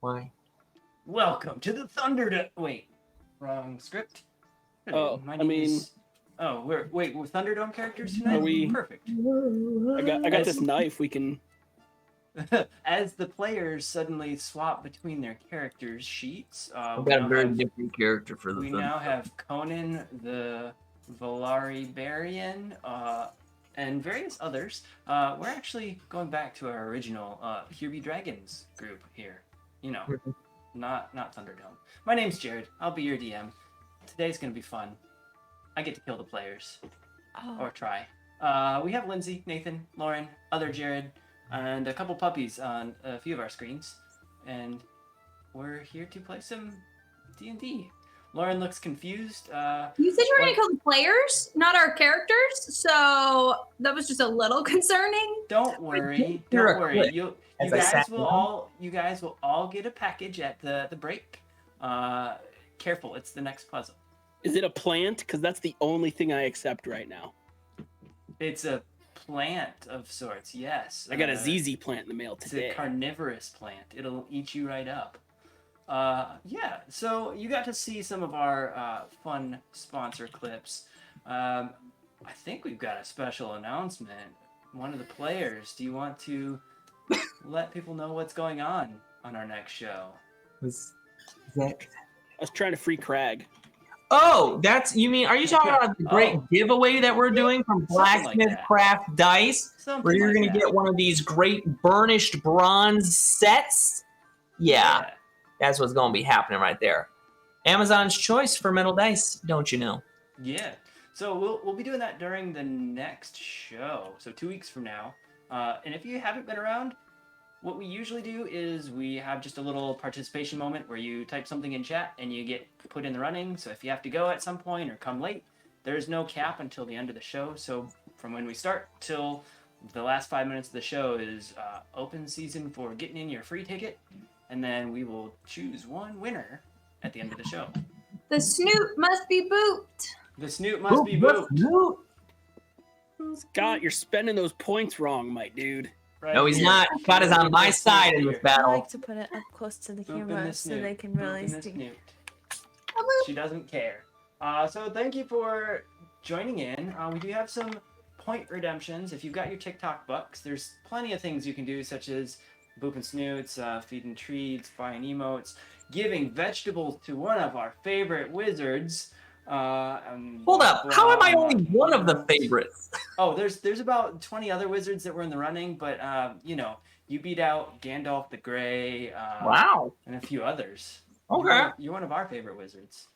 Why? Welcome to the Thunderdome. Wait, wrong script. Oh, My I name mean, is. Oh, we're Thunderdome characters tonight. Are we- Perfect? I got this knife. We can. As the players suddenly swap between their characters sheets, I've got a very different character for the we Thunder. now have Conan the Valaribarian, and various others. We're actually going back to our original Here Be Dragons group here. You know, not Thunderdome. My name's Jared. I'll be your DM. Today's gonna be fun. I get to kill the players, or try. We have Lindsay, Nathan, Lauren, other Jared, and a couple puppies on a few of our screens, and we're here to play some D&D. Lauren looks confused. You said you were going to kill the players, not our characters, so that was just a little concerning. Don't worry. Don't worry. You guys will all get a package at the break. Careful, it's the next puzzle. Is it a plant? Because that's the only thing I accept right now. It's a plant of sorts, yes. I got a ZZ plant in the mail today. It's a carnivorous plant. It'll eat you right up. Yeah, so you got to see some of our fun sponsor clips. I think we've got a special announcement. One of the players, do you want to let people know what's going on our next show? Was that? I was trying to free Crag. Oh, are you talking about the great giveaway that we're doing from Blacksmith Craft Dice? Where you're going to get one of these great burnished bronze sets? Yeah, that's what's going to be happening right there. Amazon's choice for metal dice, don't you know? Yeah. So we'll be doing that during the next show. So 2 weeks from now. And if you haven't been around, what we usually do is we have just a little participation moment where you type something in chat and you get put in the running. So if you have to go at some point or come late, there's no cap until the end of the show. So from when we start till the last 5 minutes of the show is open season for getting in your free ticket. And then we will choose one winner at the end of the show. The snoot must be booped. The snoot must be booped. Scott, you're spending those points wrong, my dude. Right no, he's here. not. Scott is on my side in this I battle. like to put it up close to the camera so they can really see. She doesn't care. So thank you for joining in. We do have some point redemptions. If you've got your TikTok bucks, there's plenty of things you can do, such as booping snoots, feeding treats, buying emotes, giving vegetables to one of our favorite wizards. Hold up. How am I only one of the favorites? Oh, there's about 20 other wizards that were in the running, but you beat out Gandalf the Grey. Wow. And a few others. Okay. You're one of our favorite wizards.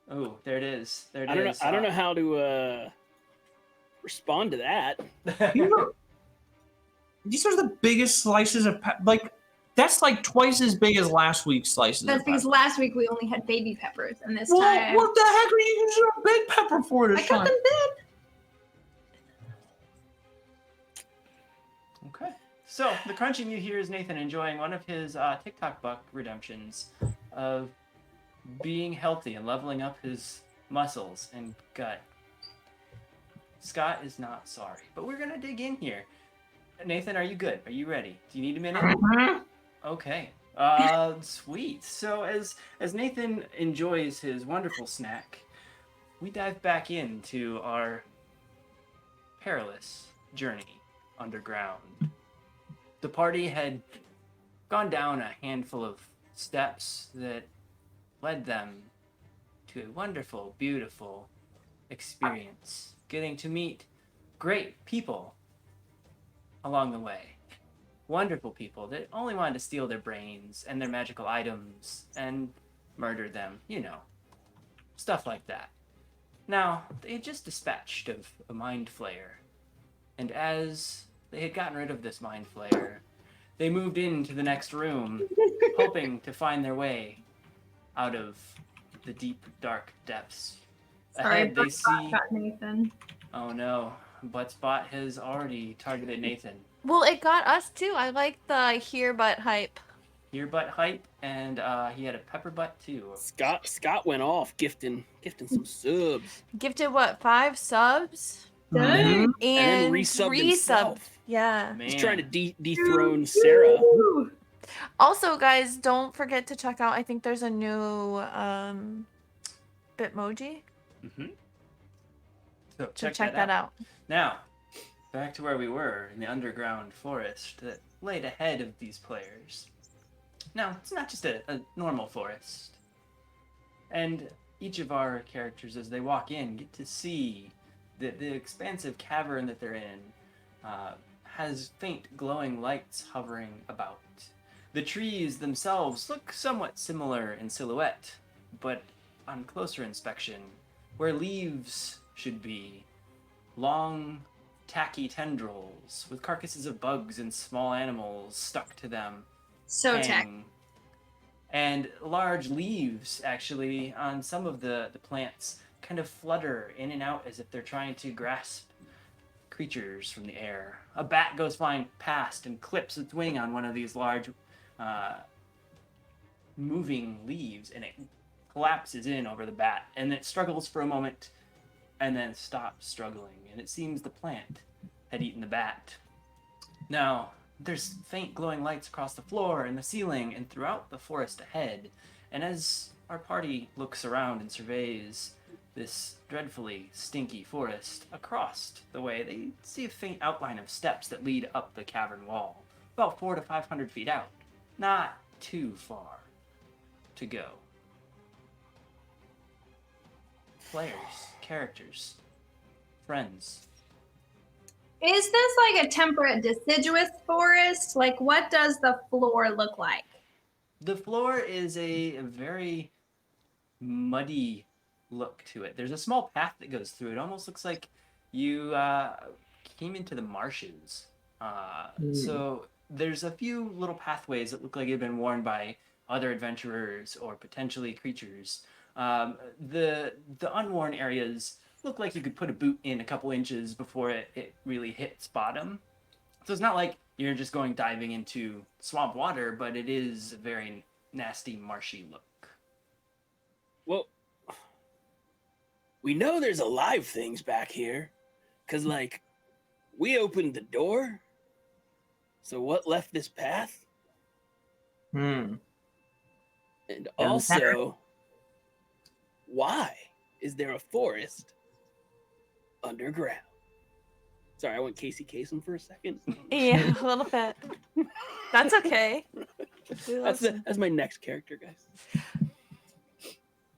Oh, there it is. There it is. I don't know how to respond to that. These are the biggest slices of that's like twice as big as last week's slices. That's because last week we only had baby peppers, and this time. What the heck are you using a big pepper for this time? I cut them thin. Okay. So the crunching you hear is Nathan enjoying one of his TikTok buck redemptions of being healthy and leveling up his muscles and gut. Scott is not sorry, but we're gonna dig in here. Nathan, are you good? Are you ready? Do you need a minute? Okay. Sweet. So as Nathan enjoys his wonderful snack, we dive back into our perilous journey underground. The party had gone down a handful of steps that led them to a wonderful, beautiful experience, getting to meet great people along the way. Wonderful people that only wanted to steal their brains and their magical items and murder them, stuff like that. Now, they had just dispatched of a mind flayer, and as they had gotten rid of this mind flayer, they moved into the next room, hoping to find their way out of the deep, dark depths. Ahead, they see... Nathan. Oh no, but Spot has already targeted Nathan. Well, it got us too. I like the here but hype. Here but hype, and he had a pepper butt too. Scott went off gifting some subs. Gifted what, 5 subs? Dang. And then resubbed himself. Yeah. Man. He's trying to dethrone Sarah. Also, guys, don't forget to check out. I think there's a new Bitmoji. Mm-hmm. So check that out. Now, back to where we were in the underground forest that laid ahead of these players. Now, it's not just a normal forest. And each of our characters, as they walk in, get to see that the expansive cavern that they're in has faint glowing lights hovering about. The trees themselves look somewhat similar in silhouette, but on closer inspection, where leaves should be, long, tacky tendrils with carcasses of bugs and small animals stuck to them. So tacky. And large leaves, actually, on some of the plants kind of flutter in and out as if they're trying to grasp creatures from the air. A bat goes flying past and clips its wing on one of these large moving leaves, and it collapses in over the bat, and it struggles for a moment and then stops struggling, and it seems the plant had eaten the bat. Now, there's faint glowing lights across the floor and the ceiling and throughout the forest ahead, and as our party looks around and surveys this dreadfully stinky forest across the way, they see a faint outline of steps that lead up the cavern wall, about 400 to 500 feet out. Not too far to go. Players, characters, friends. Is this like a temperate deciduous forest? Like, what does the floor look like? The floor is a very muddy look to it. There's a small path that goes through. It almost looks like you came into the marshes. So there's a few little pathways that look like they've been worn by other adventurers or potentially creatures. The unworn areas look like you could put a boot in a couple inches before it really hits bottom. So it's not like you're just going diving into swamp water, but it is a very nasty, marshy look. Well, we know there's alive things back here, because, like, we opened the door. So what left this path? And also, why is there a forest underground? Sorry, I went Casey Kasem for a second. Yeah, a little bit. That's okay. That's my next character, guys.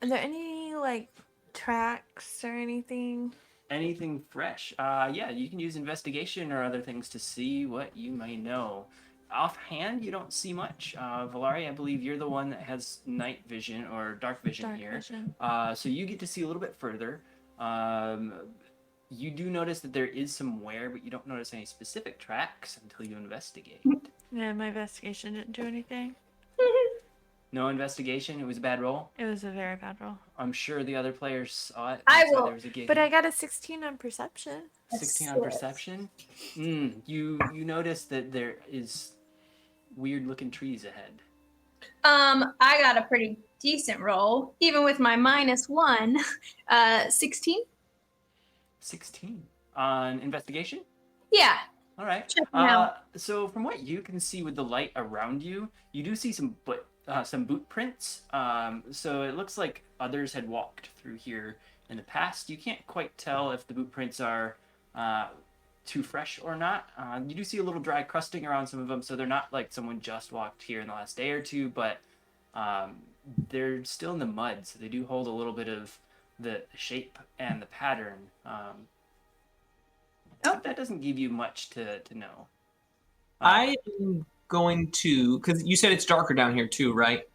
Are there any, like, tracks or anything? Anything fresh? Yeah, you can use investigation or other things to see what you may know. Offhand, you don't see much. Valari, I believe you're the one that has night vision or dark vision here. So you get to see a little bit further. You do notice that there is some wear, but you don't notice any specific tracks until you investigate. Yeah, my investigation didn't do anything. No investigation? It was a bad roll? It was a very bad roll. I'm sure the other players saw it. There was a gig. But I got a 16 on perception. 16 on perception? You notice that there is weird looking trees ahead. I got a pretty decent roll, even with my -1. 16. 16 on investigation? Yeah. All right. Check them out. So from what you can see with the light around you, you do see some boot prints. So it looks like others had walked through here in the past. You can't quite tell if the boot prints are too fresh or not. You do see a little dry crusting around some of them, so they're not like someone just walked here in the last day or two, but they're still in the mud, so they do hold a little bit of the shape and the pattern. That doesn't give you much to know. I am going to, because you said it's darker down here too, right?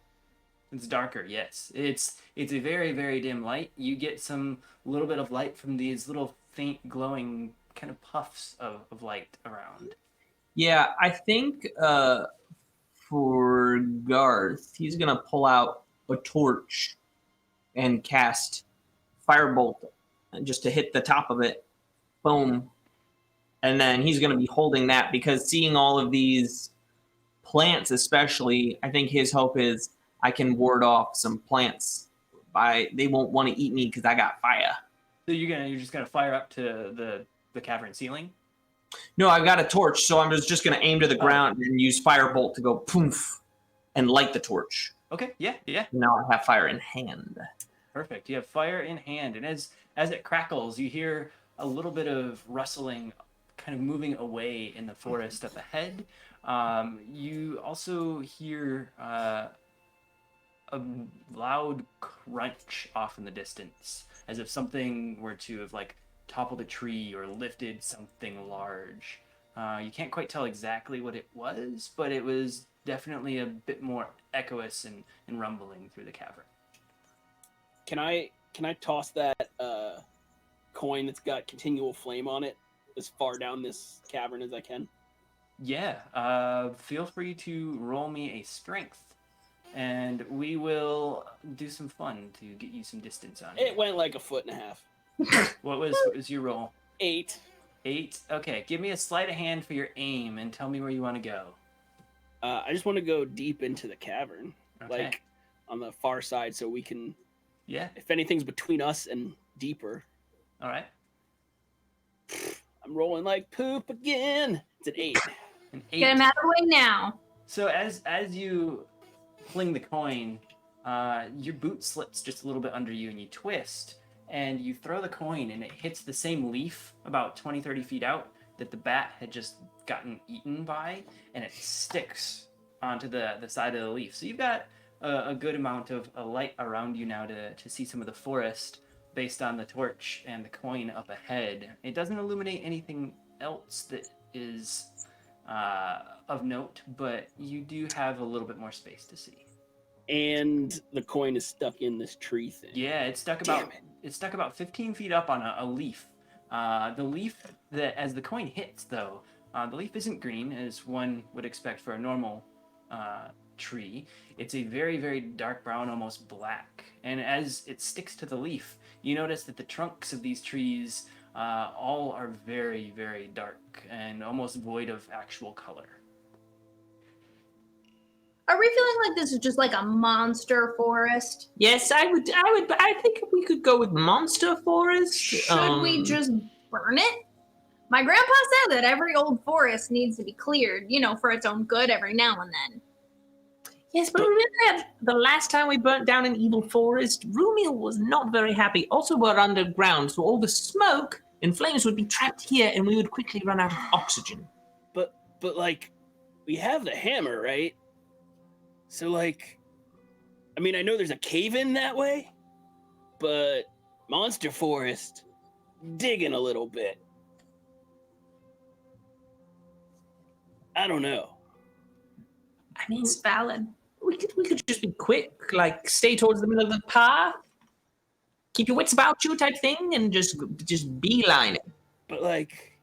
It's darker, yes. It's a very, very dim light. You get some little bit of light from these little faint glowing kind of puffs of light around. Yeah, I think for Garth, he's going to pull out a torch and cast Firebolt just to hit the top of it. Boom. And then he's going to be holding that because seeing all of these plants especially, I think his hope is I can ward off some plants. They won't want to eat me because I got fire. So you're just going to fire up to the cavern ceiling? No, I've got a torch, so I'm just going to aim to the ground and use Firebolt to go poof. and light the torch. Okay, yeah. Now I have fire in hand. Perfect. You have fire in hand, and as it crackles, you hear a little bit of rustling, kind of moving away in the forest up ahead. You also hear a loud crunch off in the distance, as if something were to have like toppled a tree or lifted something large. You can't quite tell exactly what it was, but it was definitely a bit more echoous and rumbling through the cavern. Can I toss that coin that's got continual flame on it as far down this cavern as I can? Yeah. Feel free to roll me a strength, and we will do some fun to get you some distance on it. It went like 1.5 feet. What was your roll? 8. 8? Okay, give me a sleight of hand for your aim and tell me where you want to go. I just want to go deep into the cavern. Okay. Like on the far side so we can... Yeah. If anything's between us and deeper. All right. I'm rolling like poop again. It's an 8. An 8. Get him out of the way now. So as you fling the coin, your boot slips just a little bit under you and you twist and you throw the coin and it hits the same leaf about 20-30 feet out that the bat had just gotten eaten by, and it sticks onto the side of the leaf. So you've got a good amount of light around you now to see some of the forest based on the torch and the coin up ahead. It doesn't illuminate anything else that is of note, but you do have a little bit more space to see. And the coin is stuck in this tree thing. Yeah, it's stuck about 15 feet up on a leaf. The leaf that, as the coin hits, though, the leaf isn't green as one would expect for a normal tree. It's a very, very dark brown, almost black. And as it sticks to the leaf, you notice that the trunks of these trees all are very, very dark and almost void of actual color. Are we feeling like this is just like a monster forest? Yes, I think we could go with monster forest. Should we just burn it? My grandpa said that every old forest needs to be cleared, for its own good every now and then. Yes, but remember that the last time we burnt down an evil forest, Rumiel was not very happy. Also, we're underground, so all the smoke and flames would be trapped here, and we would quickly run out of oxygen. But like, we have the hammer, right? So, like, I mean, I know there's a cave-in that way, but monster forest, digging a little bit. I don't know. I mean, It's valid. we could just be quick, like stay towards the middle of the path, keep your wits about you type thing, and just beeline it. But like,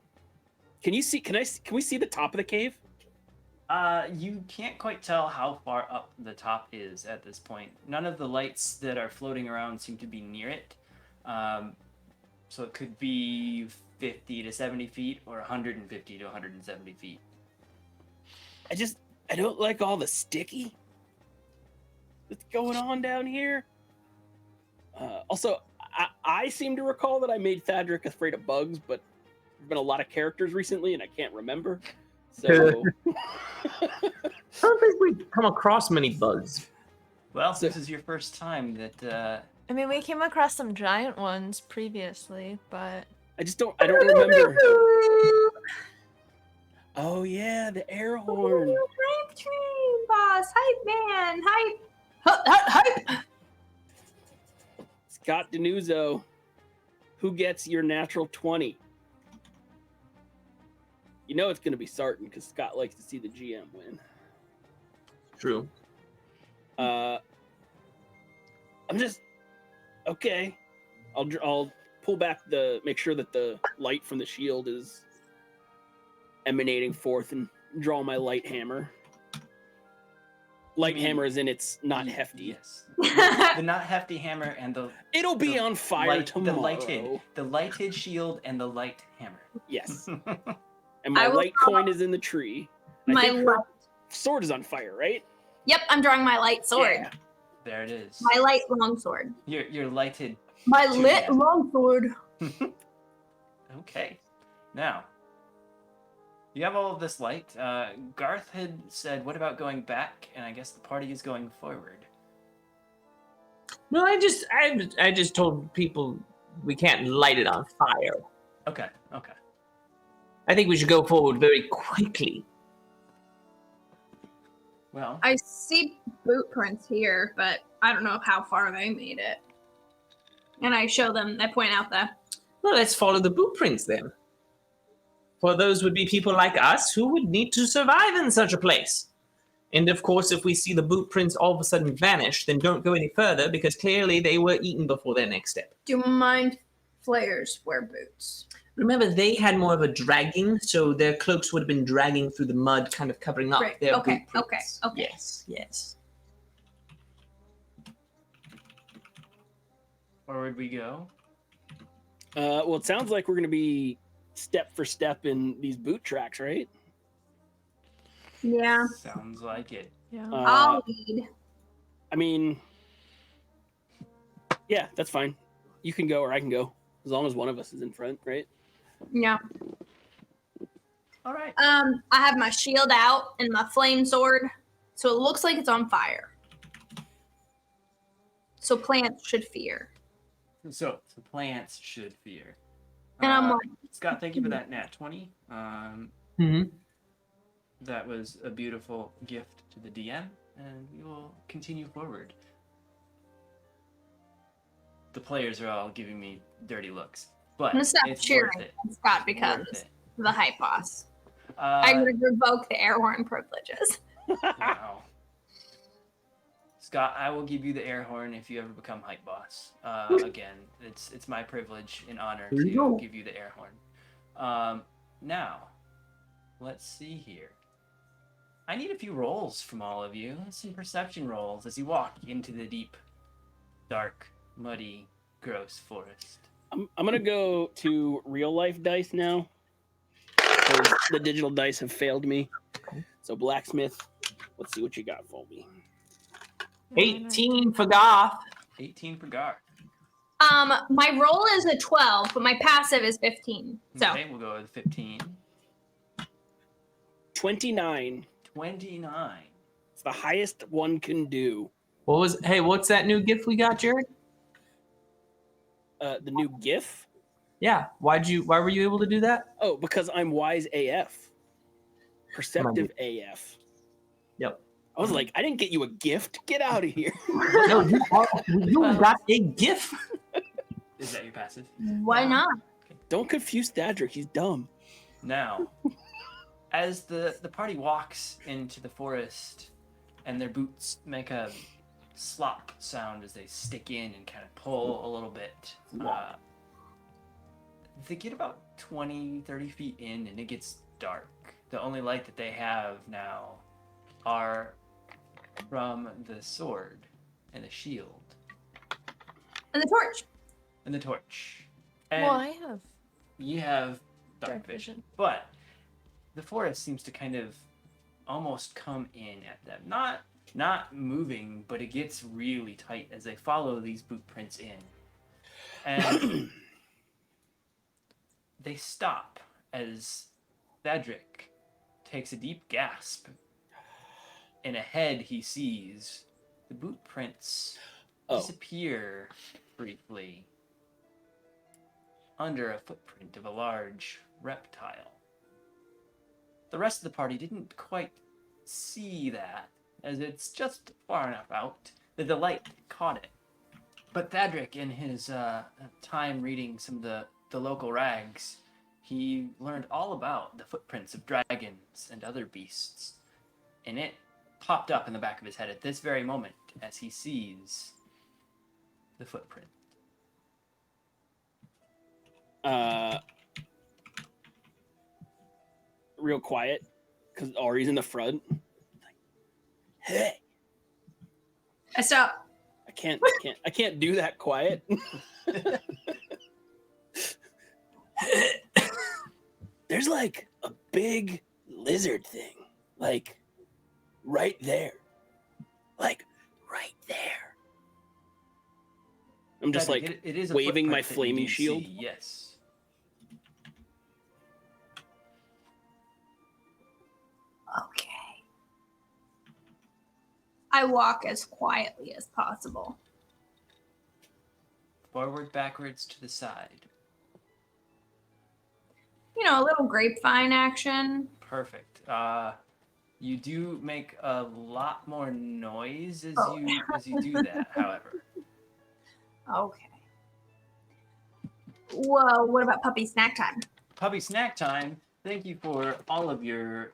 can we see the top of the cave? You can't quite tell how far up the top is at this point. None of the lights that are floating around seem to be near it. So it could be 50 to 70 feet or 150 to 170 feet. I don't like all the sticky that's going on down here. Also, I seem to recall that I made Thadric afraid of bugs, but there's been a lot of characters recently and I can't remember. So I don't think we've come across many bugs. Well, this is your first time that... I mean, we came across some giant ones previously, but... I don't remember. Oh yeah, the air horn. Hype train, boss. Hype man. Hype. Scott Denuzzo, who gets your natural 20? You know it's going to be Sarton because Scott likes to see the GM win. True. I'm just okay. I'll pull back make sure that the light from the shield is emanating forth and draw my light hammer. Light hammer is in it's not hefty. Yes. The not hefty hammer and It'll be on fire tomorrow. The lighted shield and the light hammer. Yes. And my light coin is in the tree. My her sword is on fire, right? Yep, I'm drawing my light sword. Yeah. There it is. My light long sword. Your lighted. My lit long sword. Okay. Now, You have all of this light. Garth had said, what about going back? And I guess the party is going forward. No, I just told people we can't light it on fire. Okay. I think we should go forward very quickly. Well, I see boot prints here, but I don't know how far they made it. And I point out that. Well, let's follow the boot prints then. For those would be people like us who would need to survive in such a place. And of course, if we see the boot prints all of a sudden vanish, then don't go any further because clearly they were eaten before their next step. Do you mind flayers wear boots? Remember, they had more of a dragging, so their cloaks would have been dragging through the mud, kind of covering up their boot prints. Okay. Yes. Where would we go? Well, it sounds like we're going to be step for step in these boot tracks, right? Yeah. Sounds like it. Yeah. I'll lead. I mean, yeah, that's fine. You can go or I can go, as long as one of us is in front, right? Yeah. All right. I have my shield out and my flame sword, so it looks like it's on fire. So plants should fear. So plants should fear. And I'm like, Scott, thank you for that nat 20. That was a beautiful gift to the DM, and we will continue forward. The players are all giving me dirty looks, but I'm gonna stop it's cheering worth it. when Scott becomes the hype boss. I'm gonna revoke the air horn privileges. Wow. Scott, I will give you the air horn if you ever become hype boss. Again, it's my privilege and honor to give you the air horn. Now, let's see here. I need a few rolls from all of you. Some perception rolls as you walk into the deep, dark, muddy, gross forest. I'm gonna go to real life dice now, because the digital dice have failed me. So blacksmith, let's see what you got for me. 18 for Goth. 18 for Gar. My roll is a 12, but my passive is 15. So Okay, we'll go with 15. 29. 29. It's the highest one can do. What's that new gift we got, Jared? The new GIF? Yeah. Why were you able to do that? Oh, because I'm wise AF. Perceptive AF. Yep. I was like, I didn't get you a gift. Get out of here. No, you got a gift. Is that your passive? why not? Don't confuse Thadric. He's dumb. Now, as the party walks into the forest and their boots make a slop sound as they stick in and kind of pull a little bit, they get about 20, 30 feet in and it gets dark. The only light that they have now are from the sword and the shield. And the torch. And the torch. And Well, I have you have dark vision. but the forest seems to kind of almost come in at them. Not moving, but it gets really tight as they follow these boot prints in. And they stop as Thadric takes a deep gasp. And ahead he sees the boot prints disappear briefly under a footprint of a large reptile. The rest of the party didn't quite see that, as it's just far enough out that the light caught it. But Thadric, in his time reading some of the local rags, he learned all about the footprints of dragons and other beasts. And it popped up in the back of his head at this very moment as he sees the footprint. Real quiet, because Ari's in the front. Hey, I stop. I can't do that quiet. There's like a big lizard thing, like right there. I'm just like it is a waving my footprint that you flaming do shield. see, yes. I walk as quietly as possible. Forward, backwards, to the side. A little grapevine action. Perfect. You do make a lot more noise as you do that, however. Okay. Whoa, what about puppy snack time? Puppy snack time. Thank you for all of your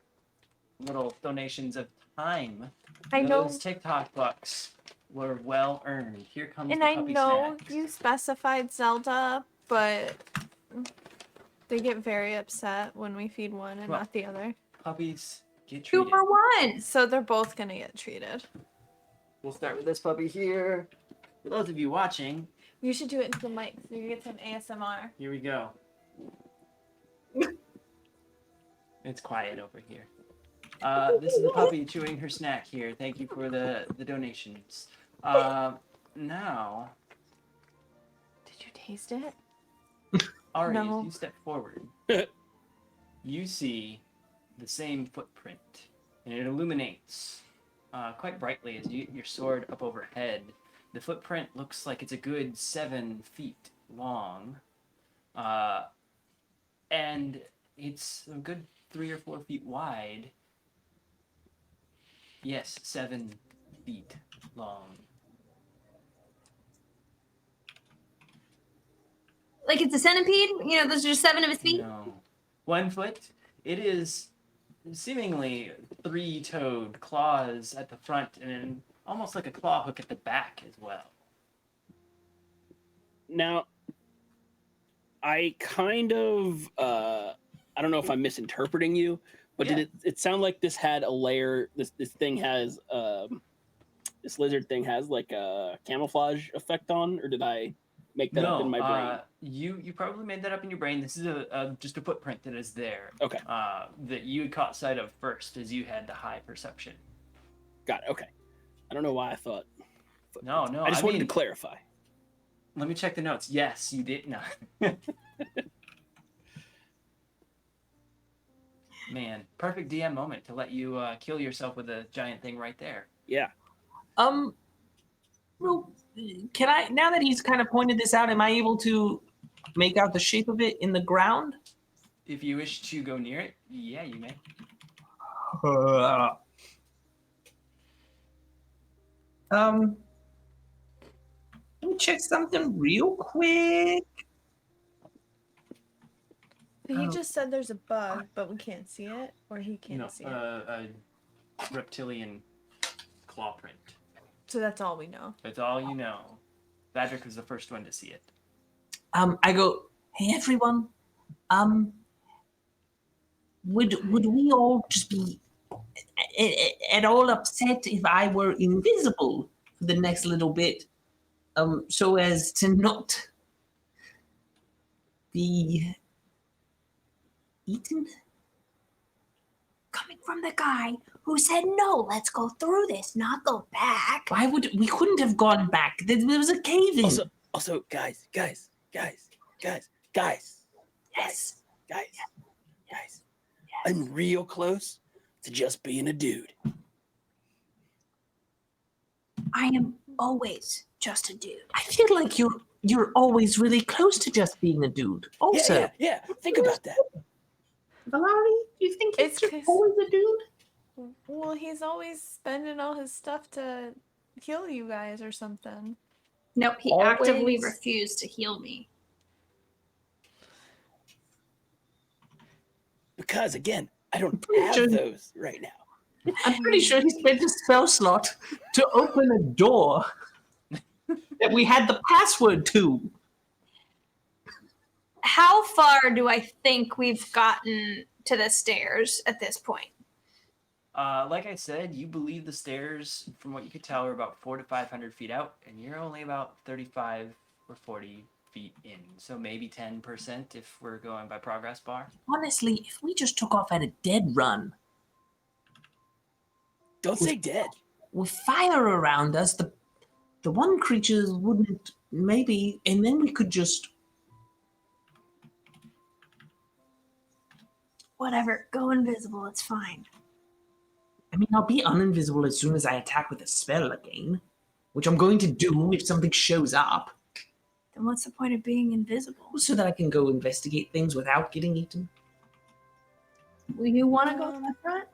little donations of time. Those TikTok bucks were well earned. Here comes the puppy snack. And I know you specified Zelda, but they get very upset when we feed one and not the other. Puppies get treated. 2 for 1. So they're both gonna get treated. We'll start with this puppy here. For those of you watching, you should do it into the mic so you get some ASMR. Here we go. It's quiet over here. This is the puppy chewing her snack here. Thank you for the donations. Now... Did you taste it? Ari, No. as you step forward, you see the same footprint, and it illuminates quite brightly as you soared up overhead. The footprint looks like it's a good 7 feet long, and it's a good 3 or 4 feet wide. Yes, 7 feet long. Like it's a centipede? Those are just 7 of his feet? No. 1 foot. It is seemingly 3-toed claws at the front and almost like a claw hook at the back as well. Now, I kind of, I don't know if I'm misinterpreting you, but did it sound like this had a layer, this thing has, this lizard thing has like a camouflage effect on, or did I make that up in my brain? You probably made that up in your brain. This is just a footprint that is there. Okay. That you had caught sight of first as you had the high perception. Got it. Okay. I don't know why I thought. No. I just wanted to clarify. Let me check the notes. Yes, you did not. Man, perfect DM moment to let you kill yourself with a giant thing right there. Yeah. Well, can I, now that he's kind of pointed this out, am I able to make out the shape of it in the ground? If you wish to go near it, yeah, you may. Let me check something real quick. He just said there's a bug, but we can't see it, or he can't see it. A reptilian claw print. So that's all we know. That's all you know. Badrick was the first one to see it. I go, hey everyone, would we all just be at all upset if I were invisible for the next little bit, so as to not be eaten? Coming from the guy who said, no, let's go through this, not go back. We couldn't have gone back. There was a cave in. Also, guys. Yes. I'm real close to just being a dude. I am always just a dude. I feel like you're always really close to just being a dude. Also, Yeah. Think about that. Valari, do you think he's just always a dude? Well, he's always spending all his stuff to heal you guys or something. Nope, he actively refused to heal me. Because, again, I don't have those right now. I'm pretty sure he spent a spell slot to open a door that we had the password to. How far do I think we've gotten to the stairs at this point? Like I said, you believe the stairs, from what you could tell, are about 400 to 500 feet out, and you're only about 35 or 40 feet in. So maybe 10% if we're going by progress bar. Honestly, if we just took off at a dead run. Don't say dead. With fire around us, the one creatures wouldn't maybe, and then we could just... Whatever, go invisible, it's fine. I mean, I'll be uninvisible as soon as I attack with a spell again, which I'm going to do if something shows up. Then what's the point of being invisible? So that I can go investigate things without getting eaten. Will you want to go to the front?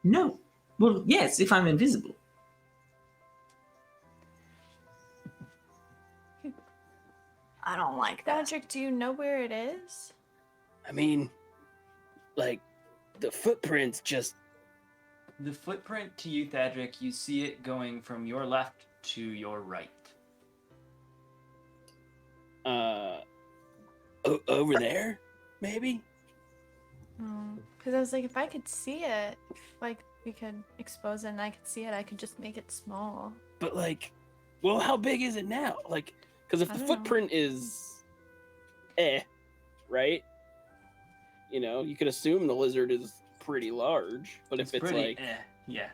No. Well, yes, if I'm invisible. I don't like that. Patrick, do you know where it is? I mean, like, the footprints just... The footprint to you, Thadric, you see it going from your left to your right. Over there, maybe? Because I was like, if I could see it, if, like, we could expose it and I could see it, I could just make it small. But, like, well, how big is it now? Like, because if I the don't footprint is right? You know, you could assume the lizard is pretty large, but if it's pretty, like, yeah.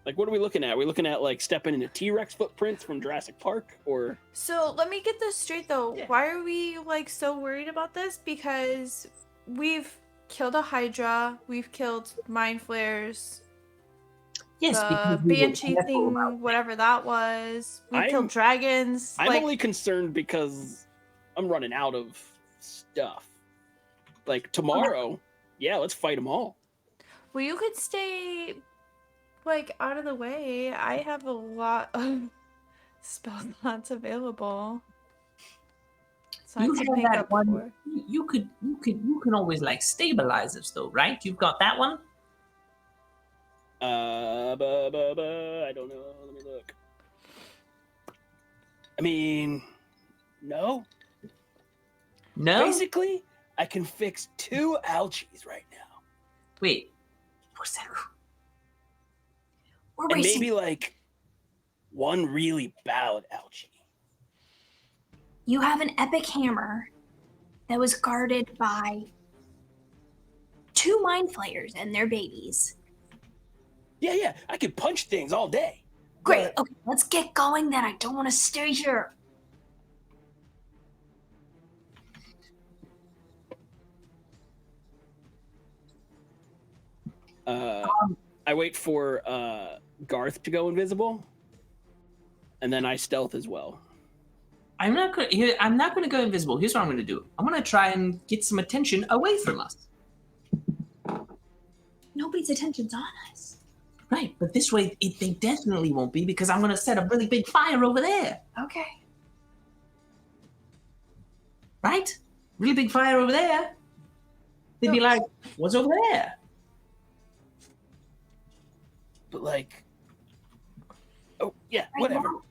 like, what are we looking at? Are we looking at, like, stepping into T-Rex footprints from Jurassic Park, or? So let me get this straight though. Yeah. Why are we like so worried about this? Because we've killed a Hydra, we've killed mind flares, Yes, the because we were Banshee careful thing, about whatever that was. We I'm- killed dragons. I'm like, only concerned because I'm running out of stuff. Like, tomorrow, yeah, let's fight them all. well, you could stay like out of the way. I have a lot of spell slots available. So You I could have make that up one. for. You can always like stabilize us though, right? You've got that one. I don't know. Let me look. I mean, no. No. Basically, I can fix 2 algaes right now. Wait. What's that? We're And wasting. maybe, like, 1 really bad algae. You have an epic hammer that was guarded by 2 mind flayers and their babies. Yeah, I could punch things all day. Great. But- Okay, let's get going then. I don't want to stay here. I wait for Garth to go invisible, and then I stealth as well. I'm not gonna go invisible. Here's what I'm gonna do. I'm gonna try and get some attention away from us. Nobody's attention's on us. Right, but this way they definitely won't be because I'm gonna set a really big fire over there. Okay. Right? Really big fire over there. They'd be like, "What's over there?" But, like, oh yeah, Right whatever. now-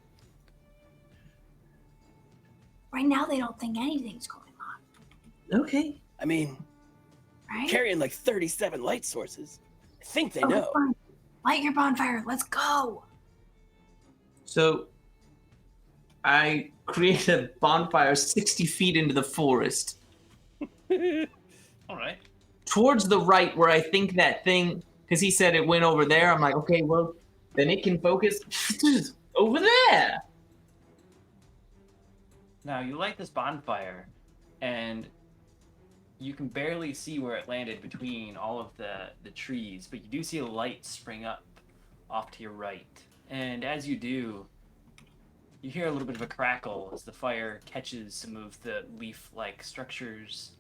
Right now, they don't think anything's going on, Okay. I mean, right? carrying like 37 light sources. I think they Okay, know. fine. Light your bonfire. Let's go. So I create a bonfire 60 feet into the forest. All right. Towards the right where I think that thing, because he said it went over there. I'm like, okay, well, then it can focus over there. Now, you light this bonfire, and you can barely see where it landed between all of the trees, but you do see a light spring up off to your right. And as you do, you hear a little bit of a crackle as the fire catches some of the leaf-like structures.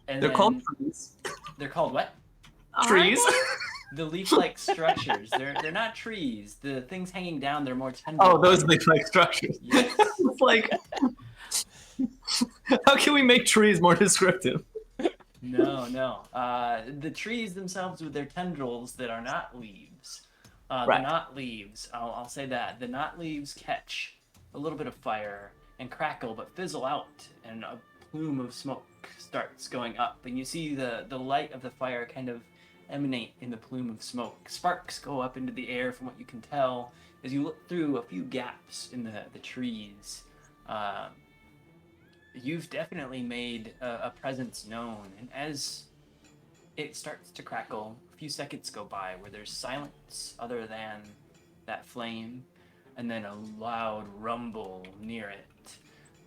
And They're then- called trees. They're called what? Trees. The leaf-like structures. They're not trees. The things hanging down, they're more tendril. Oh, those leaf-like structures. Yes. It's like, how can we make trees more descriptive? No. The trees themselves with their tendrils that are not leaves. The Right. knot leaves, I'll say that. The knot leaves catch a little bit of fire and crackle, but fizzle out, and a plume of smoke starts going up. And you see the light of the fire kind of emanate in the plume of smoke. Sparks go up into the air from what you can tell as you look through a few gaps in the trees. You've definitely made a presence known, and as it starts to crackle, a few seconds go by where there's silence other than that flame, and then a loud rumble near it.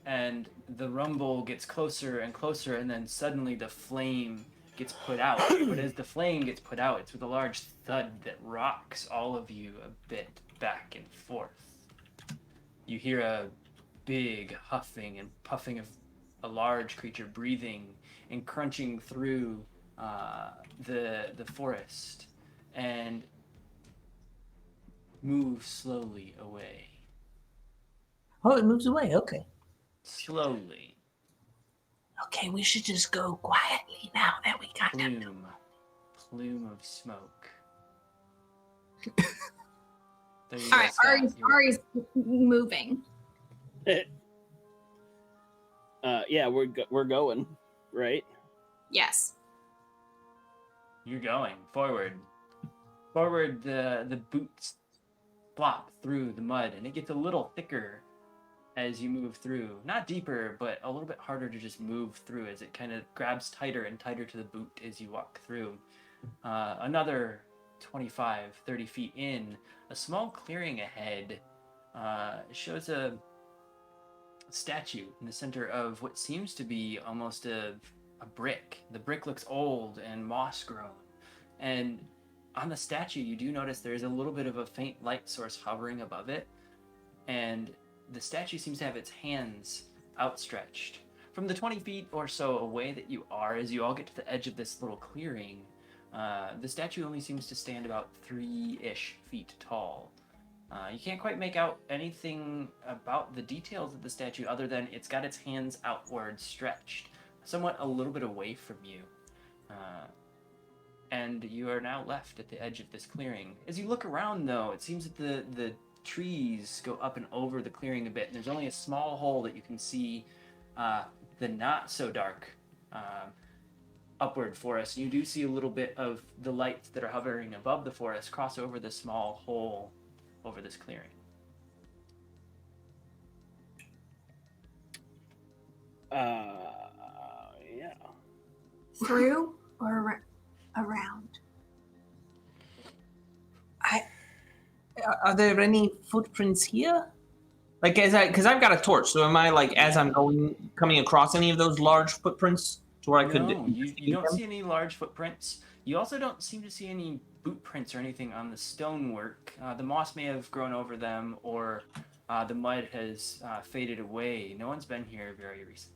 And the rumble gets closer and closer, and then suddenly the flame gets put out. But as the flame gets put out, it's with a large thud that rocks all of you a bit back and forth. You hear a big huffing and puffing of a large creature breathing and crunching through the forest, and move slowly away. Oh, it moves away. Okay. Slowly. Okay, we should just go quietly now that we got Plume of smoke. All right, Ari's moving. Yeah, we're going, right? Yes. You're going forward. Forward, the boots flop through the mud, and it gets a little thicker as you move through. Not deeper, but a little bit harder to just move through as it kind of grabs tighter and tighter to the boot as you walk through. Another 25, 30 feet in, a small clearing ahead shows a statue in the center of what seems to be almost a brick. The brick looks old and moss-grown, and on the statue you do notice there is a little bit of a faint light source hovering above it, and the statue seems to have its hands outstretched. From the 20 feet or so away that you are, as you all get to the edge of this little clearing, the statue only seems to stand about 3-ish feet tall. You can't quite make out anything about the details of the statue other than it's got its hands outward stretched, somewhat a little bit away from you. And you are now left at the edge of this clearing. As you look around, though, it seems that the trees go up and over the clearing a bit, and there's only a small hole that you can see the not so dark upward forest. You do see a little bit of the lights that are hovering above the forest cross over the small hole over this clearing. Yeah. Through or around? Are there any footprints here? Like, because I've got a torch, so am I like as I'm coming across any of those large footprints to where I could? No, you don't see any large footprints. You also don't seem to see any boot prints or anything on the stonework. The moss may have grown over them, or the mud has faded away. No one's been here very recently.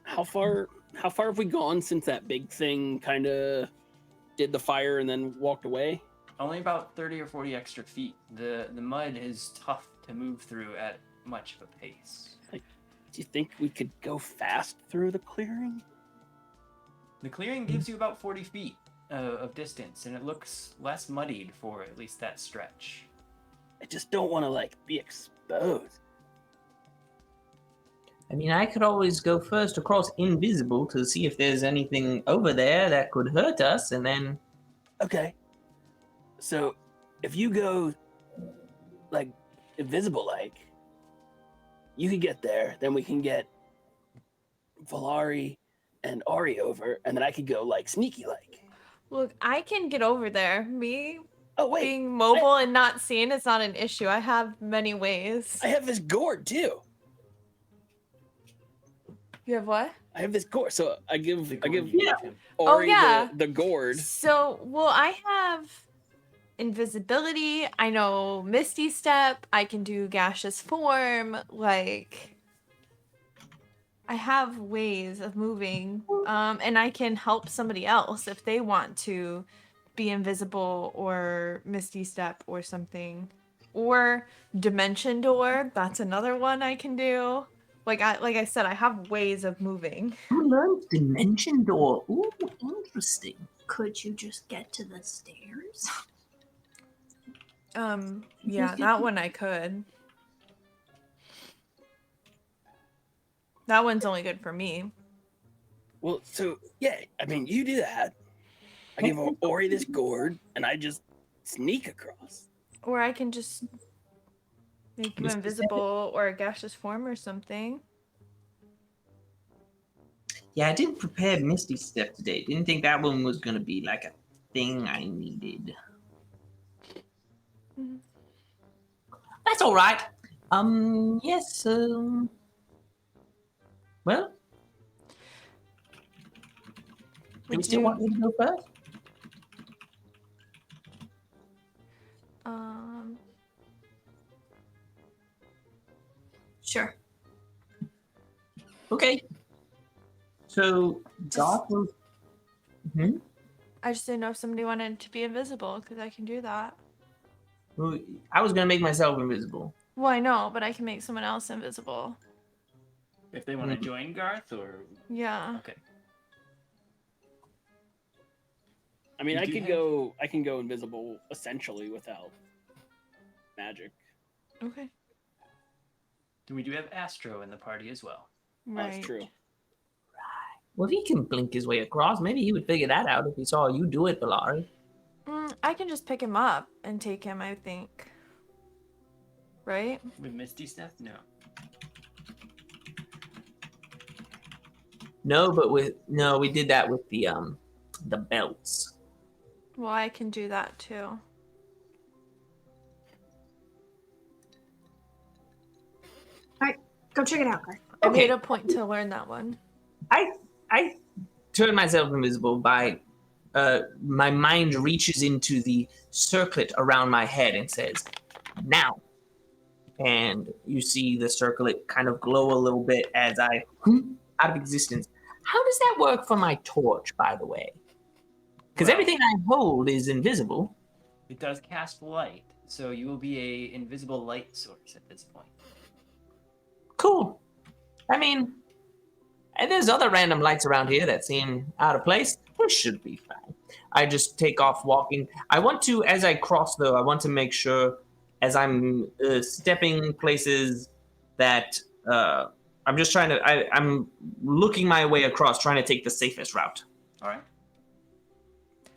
How far have we gone since that big thing kind of did the fire and then walked away? Only about 30 or 40 extra feet. The mud is tough to move through at much of a pace. Like, do you think we could go fast through the clearing? The clearing gives you about 40 feet of distance, and it looks less muddied for at least that stretch. I just don't want to, like, be exposed. I mean, I could always go first across invisible to see if there's anything over there that could hurt us, and then... Okay. So, if you go, like, invisible-like, you can get there, then we can get Valari and Ari over, and then I could go, like, sneaky-like. Look, I can get over there. Oh, wait. Being mobile and not seen is not an issue. I have many ways. I have this gourd, too. You have what? I have this gourd, so I give Yeah. Ori yeah. the gourd. So, well, I have invisibility. I know Misty Step. I can do gaseous form. Like, I have ways of moving, and I can help somebody else if they want to be invisible or Misty Step or something, or Dimension Door. That's another one I can do. Like I said, I have ways of moving. Who learned Dimension Door? Ooh, interesting. Could you just get to the stairs? Yeah, that one I could. That one's only good for me. Well, so, yeah, I mean, you do that. I give Ori this gourd, and I just sneak across. Or I can just make him invisible or a gaseous form or something. Yeah, I didn't prepare Misty Step today. Didn't think that one was going to be like a thing I needed. Mm-hmm. That's all right. Yes, well, Do you still want me to go first? Sure. Okay. So, Goth will... I just didn't know if somebody wanted to be invisible, because I can do that. Well, I was going to make myself invisible. Well, I know, but I can make someone else invisible. If they want to join Garth, or... Yeah. Okay. I mean, I can go invisible essentially without magic. Okay. We do have Astro in the party as well. Right. That's true. Well, if he can blink his way across, maybe he would figure that out if he saw you do it, Valari. I can just pick him up and take him, I think. Right? With Misty Step? No. No, but we did that with the belts. Well, I can do that too. All right, go check it out, Garth. I made a point to learn that one. I turn myself invisible by my mind reaches into the circlet around my head and says, "Now." And you see the circlet kind of glow a little bit as I out of existence. How does that work for my torch, by the way? Because everything I hold is invisible. It does cast light, so you will be a invisible light source at this point. Cool. I mean, and there's other random lights around here that seem out of place. This should be fine. I just take off walking. I want to, as I cross, though, I want to make sure as I'm stepping places that I'm just trying to, I'm looking my way across, trying to take the safest route. All right.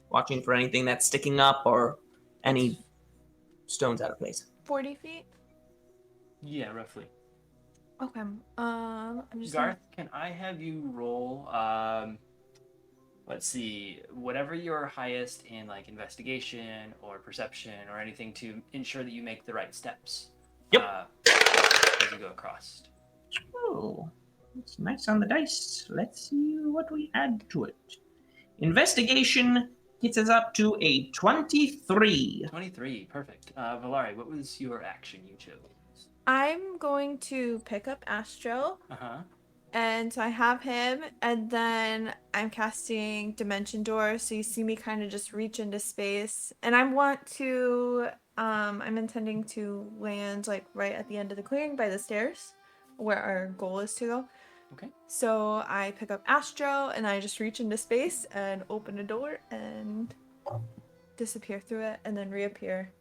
Watching for anything that's sticking up or any stones out of place. 40 feet? Yeah, roughly. Okay. I'm just Garth, can I have you roll, let's see, whatever your highest in like investigation or perception or anything to ensure that you make the right steps. Yep. As you go across. Oh, it's nice on the dice. Let's see what we add to it. Investigation gets us up to a 23. 23, perfect. Valari, what was your action you chose? I'm going to pick up Astro. Uh-huh. And so I have him, and then I'm casting Dimension Door, so you see me kind of just reach into space. And I want to, I'm intending to land like right at the end of the clearing by the stairs, where our goal is to go. Okay. So I pick up Astro, and I just reach into space and open a door and disappear through it, and then reappear.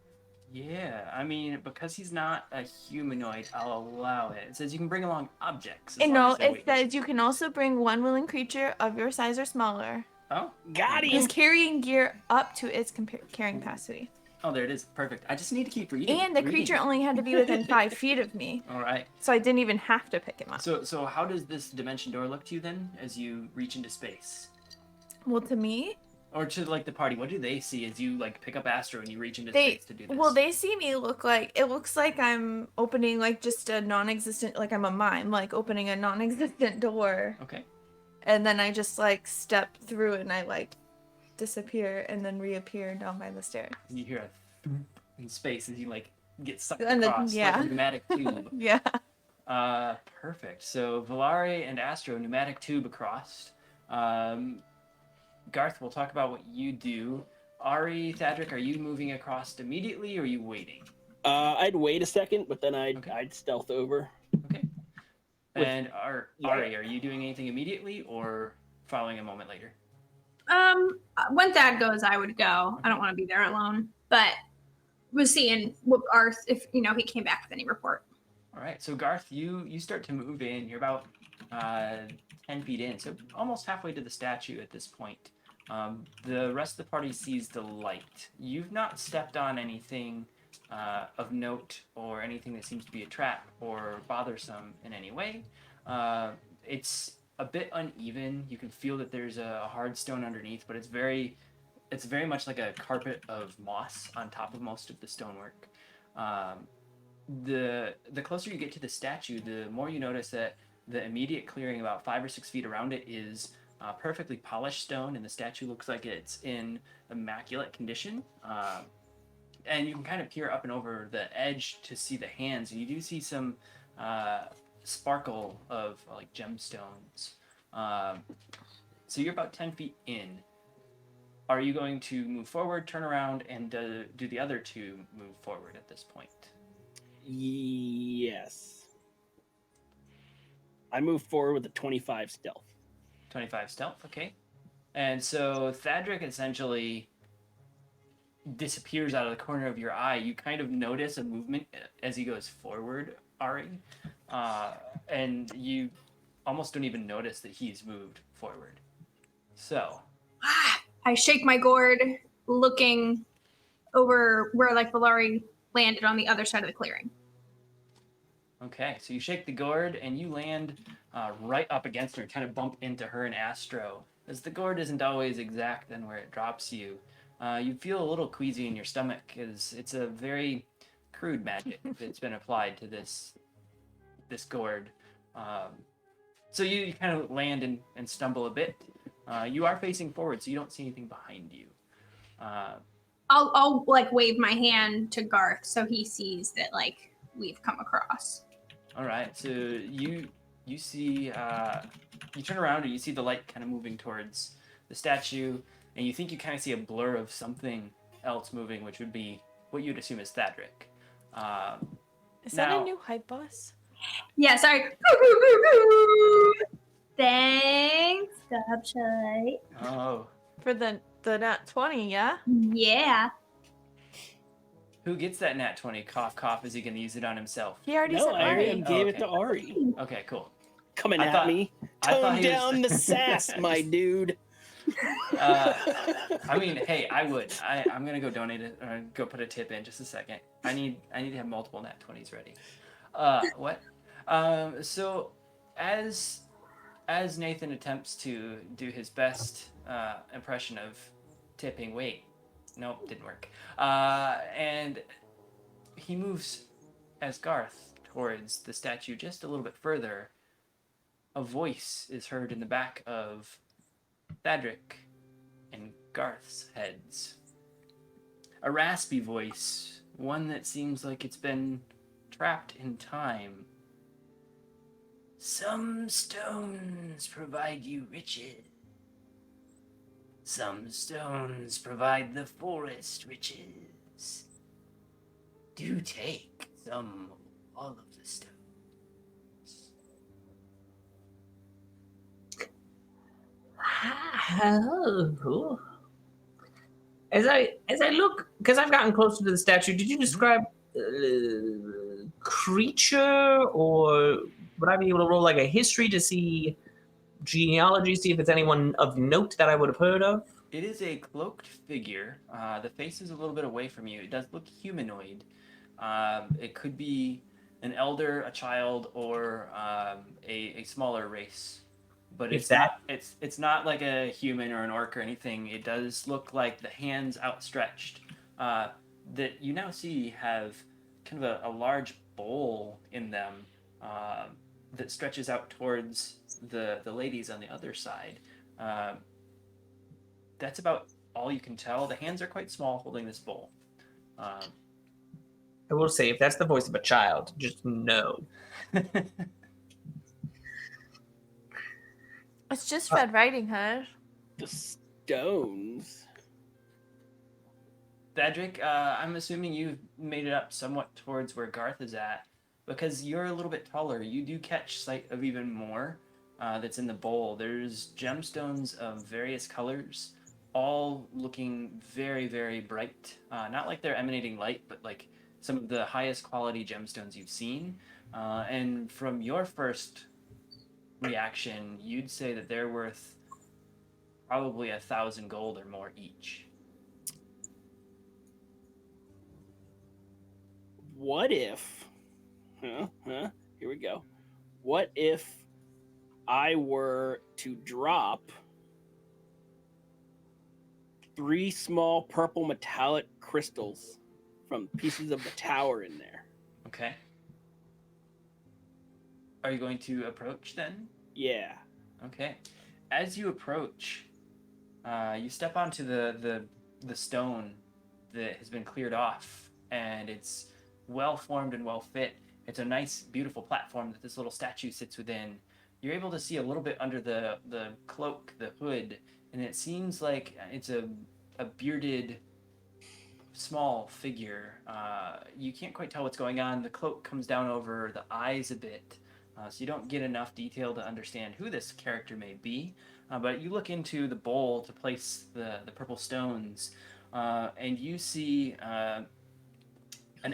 Yeah, I mean, because he's not a humanoid, I'll allow it. It says you can bring along objects. And no, it says you can also bring one willing creature of your size or smaller. Oh, got him. Who's carrying gear up to its carrying capacity. Oh, there it is. Perfect. I just need to keep reading. And the creature only had to be within 5 feet of me. All right. So I didn't even have to pick him up. So how does this dimension door look to you then, as you reach into space? Well, to me, or to like the party, what do they see as you like pick up Astro and you reach into space to do this? Well, they see me it looks like I'm opening like just a non-existent, like I'm a mime, like opening a non-existent door. Okay. And then I just like step through and I like disappear and then reappear down by the stairs. You hear a thump in space as you like get sucked And across like a pneumatic tube. Yeah. Perfect. So Valari and Astro, pneumatic tube across. Garth, we'll talk about what you do. Ari, Thadric, are you moving across immediately or are you waiting? I'd wait a second, but then I'd stealth over. Okay. And Ari, are you doing anything immediately or following a moment later? When Thad goes, I would go. I don't want to be there alone, but was seeing what Garth, if he came back with any report. All right. So Garth, you start to move in. You're about 10 feet in, so almost halfway to the statue at this point. The rest of the party sees the light. You've not stepped on anything of note or anything that seems to be a trap or bothersome in any way. It's a bit uneven. You can feel that there's a hard stone underneath, but it's very much like a carpet of moss on top of most of the stonework. The closer you get to the statue, the more you notice that the immediate clearing about 5 or 6 feet around it is perfectly polished stone, and the statue looks like it's in immaculate condition. And you can kind of peer up and over the edge to see the hands, and you do see some sparkle of like gemstones. So you're about 10 feet in. Are you going to move forward, turn around, and do the other two move forward at this point? Yes. I move forward with a 25 stealth. 25 stealth, okay. And so Thadric essentially disappears out of the corner of your eye. You kind of notice a movement as he goes forward, Ari. And you almost don't even notice that he's moved forward. So. I shake my gourd, looking over where like Valari landed on the other side of the clearing. Okay, so you shake the gourd and you land right up against her, kind of bump into her and Astro. As the gourd isn't always exact in where it drops you, you feel a little queasy in your stomach because it's a very crude magic that's been applied to this gourd. So you kind of land and stumble a bit. You are facing forward, so you don't see anything behind you. I'll like wave my hand to Garth so he sees that like we've come across. All right, so you see you turn around and you see the light kind of moving towards the statue, and you think you kind of see a blur of something else moving, which would be what you'd assume is Thadric. Is that a new hype boss? Yeah, sorry. Thanks, Gobshite. Oh. For the nat 20, yeah? Yeah. Who gets that nat 20? Cough, cough. Is he going to use it on himself? He already No, said I already Ari. gave it to Ari. Okay, cool. Coming I at thought- me. I thought Tone he was- down the sass, my dude. I mean, hey, I would. I'm gonna go donate it or go put a tip in just a second. I need to have multiple nat 20s ready. What? So as Nathan attempts to do his best impression of tipping, wait, nope, didn't work. And he moves as Garth towards the statue just a little bit further. A voice is heard in the back of Thadric and Garth's heads. A raspy voice, one that seems like it's been trapped in time. Some stones provide you riches. Some stones provide the forest riches. Do take some of all of the stones. Oh. As I look, because I've gotten closer to the statue, did you describe creature, or would I be able to roll like a history to see genealogy, see if it's anyone of note that I would have heard of? It is a cloaked figure. The face is a little bit away from you. It does look humanoid. It could be an elder, a child, or a smaller race. But it's not like a human or an orc or anything. It does look like the hands outstretched that you now see have kind of a large bowl in them that stretches out towards the ladies on the other side. That's about all you can tell. The hands are quite small holding this bowl. I will say, if that's the voice of a child, just no. It's just Red Riding Hood. The stones. Thadric, I'm assuming you've made it up somewhat towards where Garth is at. Because you're a little bit taller, you do catch sight of even more that's in the bowl. There's gemstones of various colors, all looking very, very bright. Not like they're emanating light, but like some of the highest quality gemstones you've seen. And from your first reaction, you'd say that they're worth probably 1,000 gold or more each. What if... Here we go. What if I were to drop 3 small purple metallic crystals from pieces of the tower in there? Okay. Are you going to approach then? Yeah. Okay. as you approach, you step onto the stone that has been cleared off, and it's well formed and well fit. It's a nice, beautiful platform that this little statue sits within. You're able to see a little bit under the cloak, the hood, and it seems like it's a bearded, small figure. You can't quite tell what's going on. The cloak comes down over the eyes a bit, so you don't get enough detail to understand who this character may be. But you look into the bowl to place the purple stones, and you see an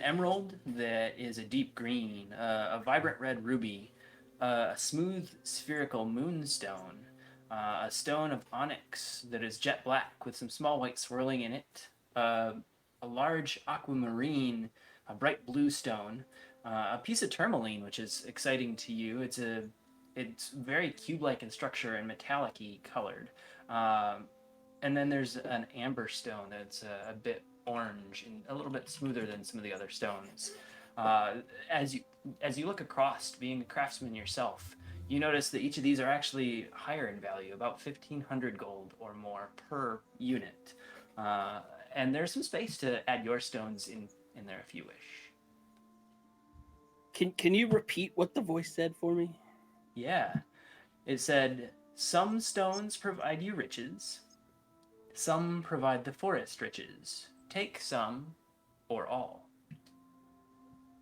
emerald that is a deep green, a vibrant red ruby, a smooth spherical moonstone, a stone of onyx that is jet black with some small white swirling in it, a large aquamarine, a bright blue stone, a piece of tourmaline, which is exciting to you. It's very cube-like in structure and metallic-y colored. And then there's an amber stone that's a bit orange and a little bit smoother than some of the other stones. As you look across, being a craftsman yourself, you notice that each of these are actually higher in value, about 1,500 gold or more per unit. And there's some space to add your stones in there if you wish. Can you repeat what the voice said for me? Yeah. It said, some stones provide you riches. Some provide the forest riches. Take some or all.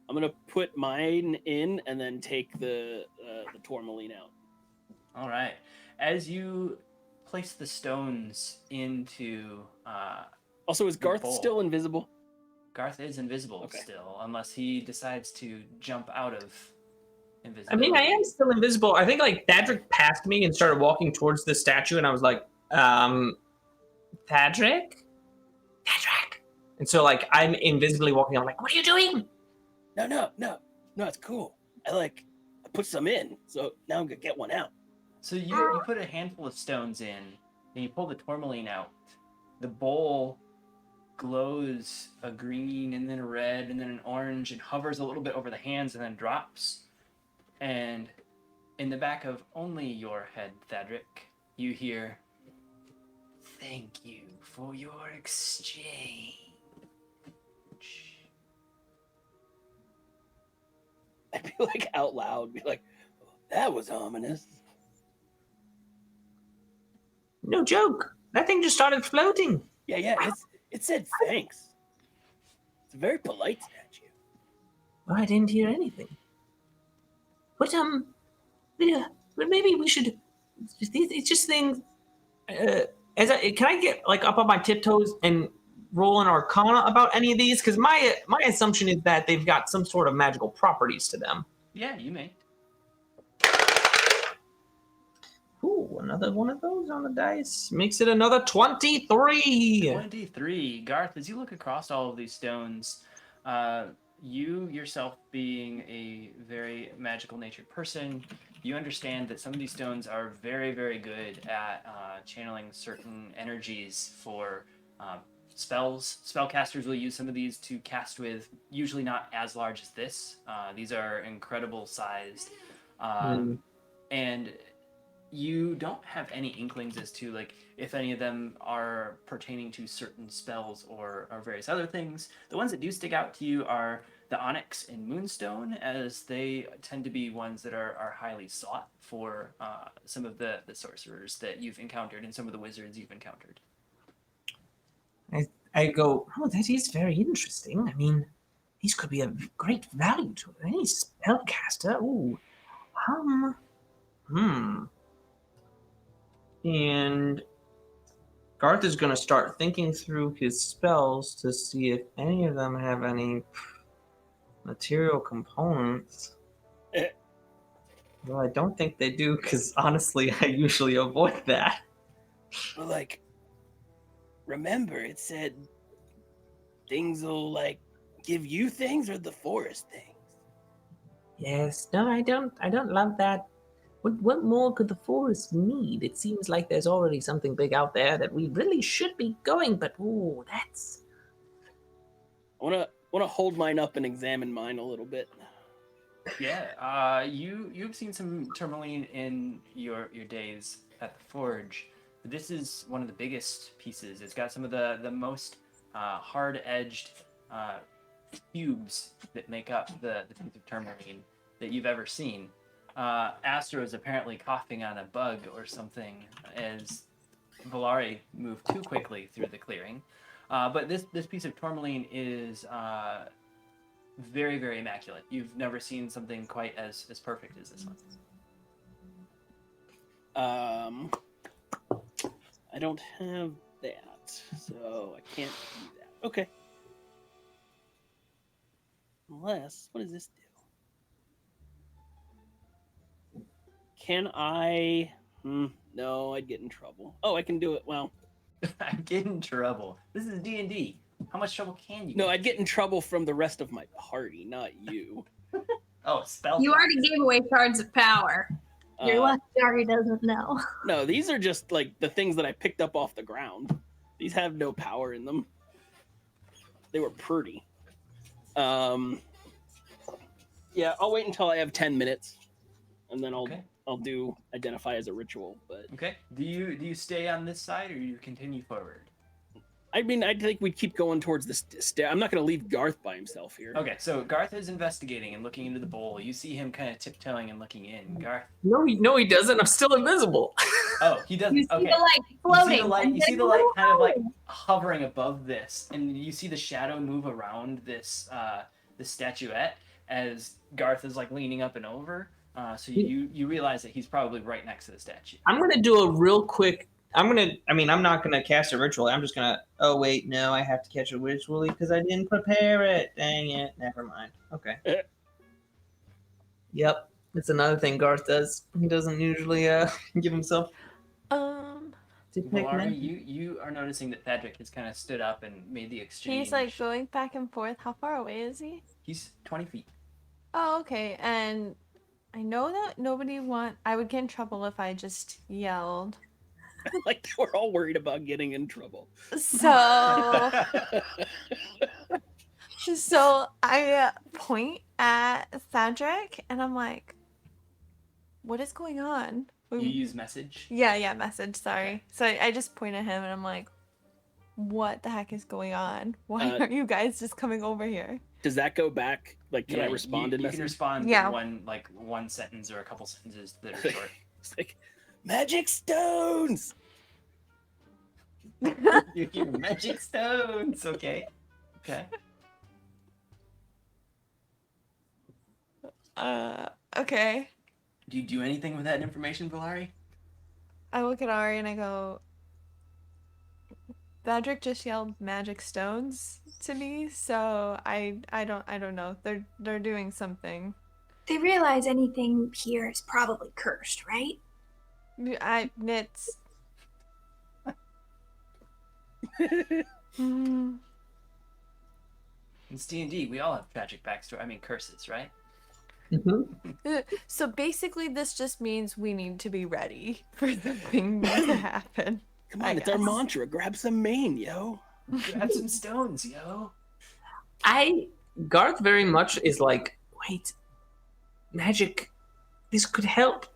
I'm gonna put mine in and then take the tourmaline out. All right. As you place the stones into Also, is Garth bowl. still invisible? Garth is invisible still, unless he decides to jump out of I invisibility. mean, I am still invisible. I think like Thadric passed me and started walking towards the statue, and I was like, Thadric? And so like I'm invisibly walking. I'm like, what are you doing? No, it's cool. I put some in, so now I'm gonna get one out. So you put a handful of stones in, and you pull the tourmaline out. The bowl glows a green, and then a red, and then an orange, and hovers a little bit over the hands, and then drops. And in the back of only your head, Thadric, you hear, "Thank you for your exchange." I'd be like out loud, be like, oh, that was ominous. No joke. That thing just started floating. Yeah, it said thanks. It's a very polite statue. Well, I didn't hear anything. But yeah, but maybe we should. It's just things. Can I get like up on my tiptoes and roll an Arcana about any of these? Because my assumption is that they've got some sort of magical properties to them. Yeah, you may. Ooh, another one of those on the dice makes it another 23. 23. Garth, as you look across all of these stones, you yourself being a very magical natured person, you understand that some of these stones are very, very good at channeling certain energies for spells. Spellcasters will use some of these to cast with, usually not as large as this. These are incredible sized. And you don't have any inklings as to like if any of them are pertaining to certain spells or various other things. The ones that do stick out to you are the onyx and moonstone, as they tend to be ones that are highly sought for some of the sorcerers that you've encountered and some of the wizards you've encountered. I go, oh, that is very interesting. I mean, these could be of great value to any spellcaster. Ooh. And Garth is going to start thinking through his spells to see if any of them have any material components. Well, I don't think they do, because honestly, I usually avoid that. But like, remember, it said things will like give you things or the forest things. Yes, no, I don't love that. What more could the forest need? It seems like there's already something big out there that we really should be going, but ooh, that's... I wanna hold mine up and examine mine a little bit. Yeah. You've seen some tourmaline in your days at the forge. This is one of the biggest pieces. It's got some of the most hard-edged cubes that make up the piece of tourmaline that you've ever seen. Astro is apparently coughing on a bug or something as Valari moved too quickly through the clearing. But this piece of tourmaline is very, very immaculate. You've never seen something quite as perfect as this one. I don't have that, so I can't do that. Okay. Unless, what does this do? Can I? No, I'd get in trouble. Oh, I can do it. Well, I get in trouble. This is D&D. How much trouble can you no, get? I'd get in trouble from the rest of my party, not you. Oh, spell. You already gave away shards of power. Your lucky already doesn't know. No, these are just like the things that I picked up off the ground. These have no power in them. They were pretty. Yeah, I'll wait until I have 10 minutes, and then I'll do identify as a ritual. But okay, do you stay on this side or do you continue forward? I mean, I think we'd keep going towards the I'm not going to leave Garth by himself here. Okay, so Garth is investigating and looking into the bowl. You see him kind of tiptoeing and looking in. Garth. No, he doesn't. I'm still invisible. Oh, he doesn't. You see Okay. the light floating. You see the light kind of like hovering above this, and you see the shadow move around this this statuette as Garth is like leaning up and over. So you realize that he's probably right next to the statue. I'm gonna do a real quick. I'm not gonna cast a ritual. I'm just gonna. Oh wait, no, I have to catch a ritually because I didn't prepare it. Dang it. Never mind. Okay. Yep, it's another thing Garth does. He doesn't usually give himself. Valari, you are noticing that Thadric has kind of stood up and made the exchange. He's like going back and forth. How far away is he? He's 20 feet. Oh, okay. And I know that I would get in trouble if I just yelled. Like we're all worried about getting in trouble. So I point at Thadric and I'm like, what is going on? You use message? Yeah, message, sorry. So I just point at him and I'm like, what the heck is going on? Why aren't you guys just coming over here? Does that go back? Like, can I respond in message? You can respond in one sentence or a couple sentences that are short. It's like, magic stones! You hear magic stones, okay. Okay. Do you do anything with that information, Valari? I look at Ari and I go, Thadric just yelled magic stones to me, so I don't know. They're doing something. They realize anything here is probably cursed, right? It's It's D&D. We all have tragic backstory. I mean, curses, right? Mm-hmm. So basically, this just means we need to be ready for the thing to happen. Come on, it's our mantra. Grab some mane, yo. Grab some stones, yo. Garth very much is like, wait, magic, this could help.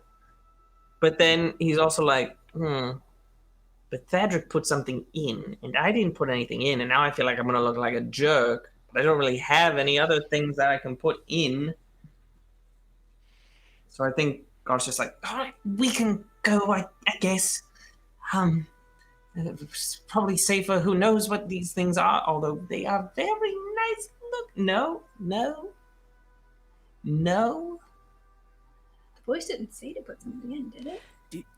But then he's also like, but Thadric put something in, and I didn't put anything in, and now I feel like I'm going to look like a jerk. But I don't really have any other things that I can put in. So I think Garth's just like, all right, we can go, I guess. It's probably safer. Who knows what these things are, although they are very nice. Look, no. The voice didn't say to put something in, did it?